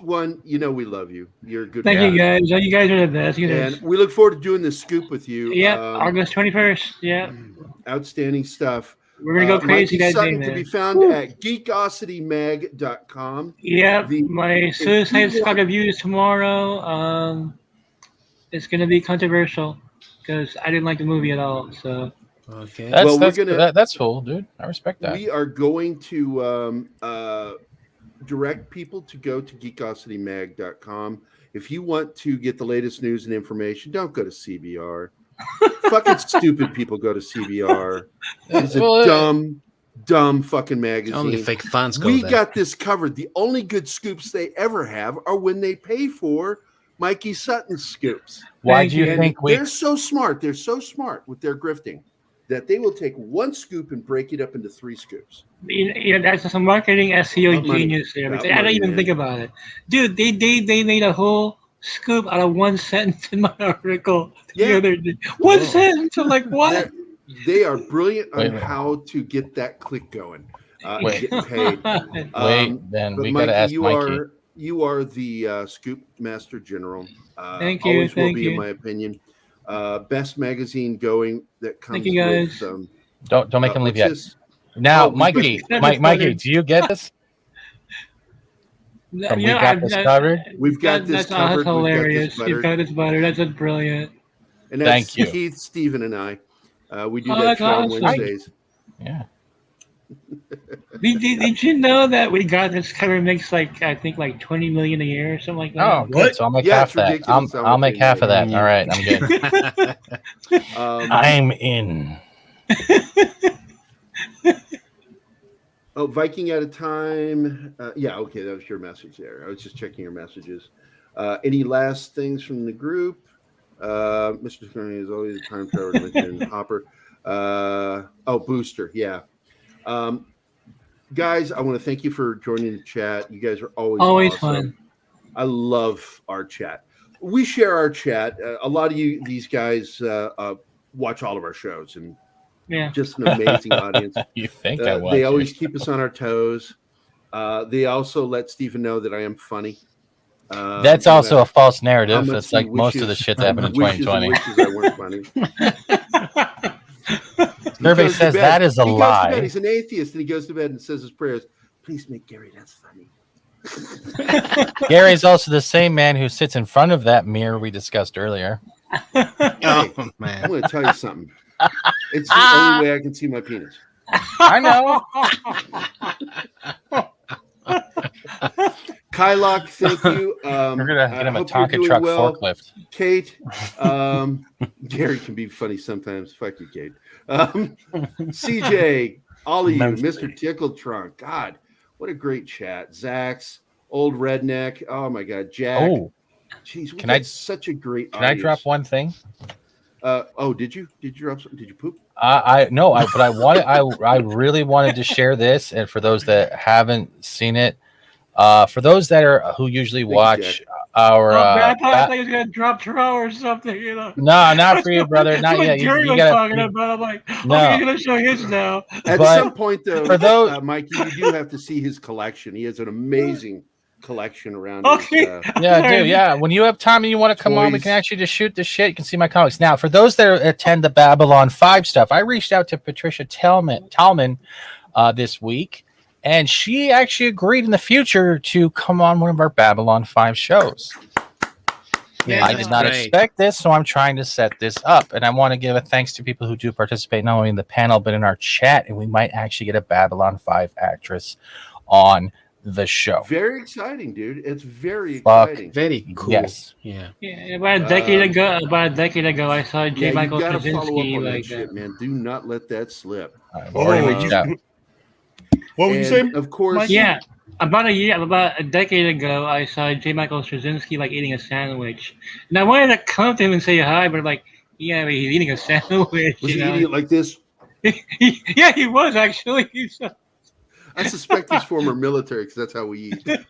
we love you. You're a good Thank you, guys. You guys are the best. And we look forward to doing this scoop with you. August 21st. Yeah. Outstanding stuff. We're going to go crazy, Mikey guys. Sutton can be found at geekositymag.com. Yeah, my Suicide Squad review is tomorrow. It's going to be controversial because I didn't like the movie at all. So, okay, that's cool, dude. I respect that. We are going to direct people to go to geekositymag.com. If you want to get the latest news and information, don't go to CBR. Fucking stupid people go to CBR. It's a dumb fucking magazine. Only fake fans go We there. got this covered. The only good scoops they ever have are when they pay for Mikey Sutton scoops. Why do you think they're so smart? They're so smart with their grifting that they will take one scoop and break it up into 3 scoops. That's some marketing SEO genius there. I don't even think about it, dude. They made a whole scoop out of one sentence in my article the other day. One sentence. I'm like, what? They are brilliant on how to get that click going. And get paid. Then but we Mikey, got to ask Mikey. You are the scoop master general. Thank you. Always will Thank be, you. in my opinion. Best magazine going that comes Thank you, guys. with. Don't make him leave yet. this? Now, Oh, Mikey, Mikey, do you get this? From We Got This Covered? We've got this covered. That's hilarious. We've You've got this butter. That's brilliant. And that's Thank you. Keith, Stephen, and I. We do Oh, that that's show on awesome. Wednesdays. Yeah. Did you know that We Got This cover makes I think $20 million a year or something like that? Oh, good. So I'll make half that. I'll make half of that. All right, I'm good. I'm in. Viking out of time. Okay, that was your message there. I was just checking your messages. Any last things from the group? Mr. Scarney is always a time traveler. Mentioned Hopper. Booster. Yeah. Guys, I want to thank you for joining the chat. You guys are always awesome. Fun. I love our chat. We share our chat. A lot of these guys watch all of our shows, and Yeah. Just an amazing audience. You think I watch They it. always keep us on our toes. They also let Stephen know that I am funny. That's no also matter a false how narrative. much That's he like most of the wishes- shit that happened in wishes and 2020. wishes I weren't funny. He Survey goes to says bed. that is a He goes to bed. lie. He's an atheist, and he goes to bed and says his prayers. Please make Gerry that's funny. Gary's also the same man who sits in front of that mirror we discussed earlier. Hey, man. I'm going to tell you something. It's the only way I can see my penis. I know. Kylock, thank you. We're gonna get him a hope you're Tonka doing truck well. forklift. Kate, Gerry can be funny sometimes. Fuck you, Kate. CJ, all of you, Mr. Tickle Trunk. God, what a great chat. Zach's old redneck. Oh my God, Jack. Oh, jeez, can I? Such a great. Can I drop one thing? Oh, did you? Did you drop something? Did you poop? But I wanted. I really wanted to share this, and for those that haven't seen it, for those that are who usually watch our. I thought he was gonna drop Toronto or something. You know. No, not for you, brother. Not What yet. Gerry You was gotta. talking about. I'm like, No. okay, he's gonna show his now. At But some point, though, for those- Mikey, you do have to see his collection. He has an amazing collection around. Okay. Yeah, dude. Yeah, when you have time and you want to come on, we Toys. can actually just shoot the shit. You can see my comics. Now, for those that attend the Babylon 5 stuff, I reached out to Patricia Talman this week, and she actually agreed in the future to come on one of our Babylon 5 shows. Yeah, I did not expect this, so I'm trying to set this up. And I want to give a thanks to people who do participate not only in the panel, but in our chat. And we might actually get a Babylon 5 actress on the show. Very exciting, dude. It's very Fuck. exciting. Very cool. Yes. Yeah. Yeah, about a decade ago, I saw J. Yeah, Michael you gotta follow up Straczynski on that like shit, man. Do not let that slip. I've already reached out. What were you And, saying? Of course, Yeah, about a decade ago, I saw J. Michael Straczynski like eating a sandwich, and I wanted to come to him and say hi, but like, yeah, but he's eating a sandwich. Was you he know? eating it like this? Yeah, he was actually. I suspect he's former military because that's how we eat. But,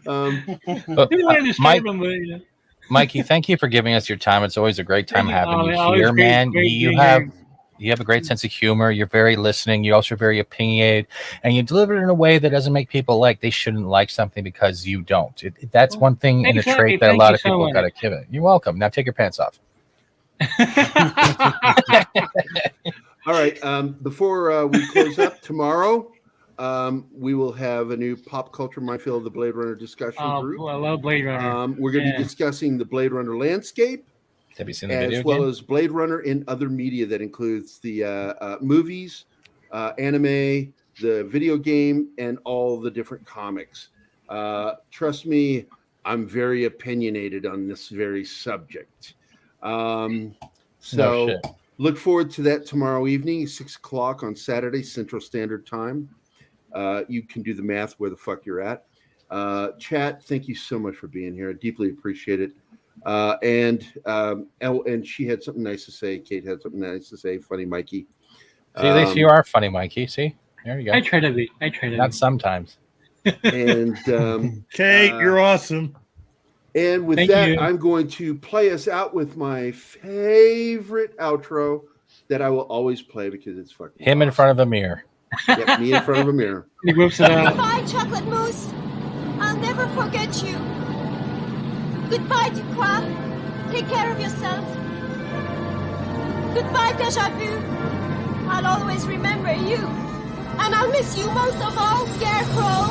Didn't want to disturb him, but you know. Mikey, thank you for giving us your time. It's always a great time Thank you. having you Always here, great- man. great You being have here. you have a great sense of humor. You're very listening. You're also very opinionated, and you deliver it in a way that doesn't make people like they shouldn't like something because you don't. That's one thing and a Exactly. trait that a Thank lot you of so people much. got to give it. You're welcome. Now take your pants off. All right. Before we close up tomorrow, we will have a new pop culture minefield, the Blade Runner discussion group. I love Blade Runner. We're going to Yeah. be discussing the Blade Runner landscape, Have you seen the as video well game? as Blade Runner in other media that includes the movies, anime, the video game, and all the different comics. Trust me, I'm very opinionated on this very subject. So shit. look forward to that tomorrow evening, 6:00 on Saturday, Central Standard Time. You can do the math where the fuck you're at. Chat, thank you so much for being here. I deeply appreciate it. And she had something nice to say. Kate had something nice to say. Funny, Mikey. See, at least you are funny, Mikey. See, there you go. I try to be. Not sometimes. And Kate, you're awesome. And with Thank that, you. I'm going to play us out with my favorite outro that I will always play because it's fucking Him in front of a mirror. Yep, me in front of a mirror. He whips it out. Goodbye, chocolate mousse. I'll never forget you. Goodbye, Ducroix. Take care of yourself. Goodbye, Deja Vu. I'll always remember you. And I'll miss you most of all, Scarecrow.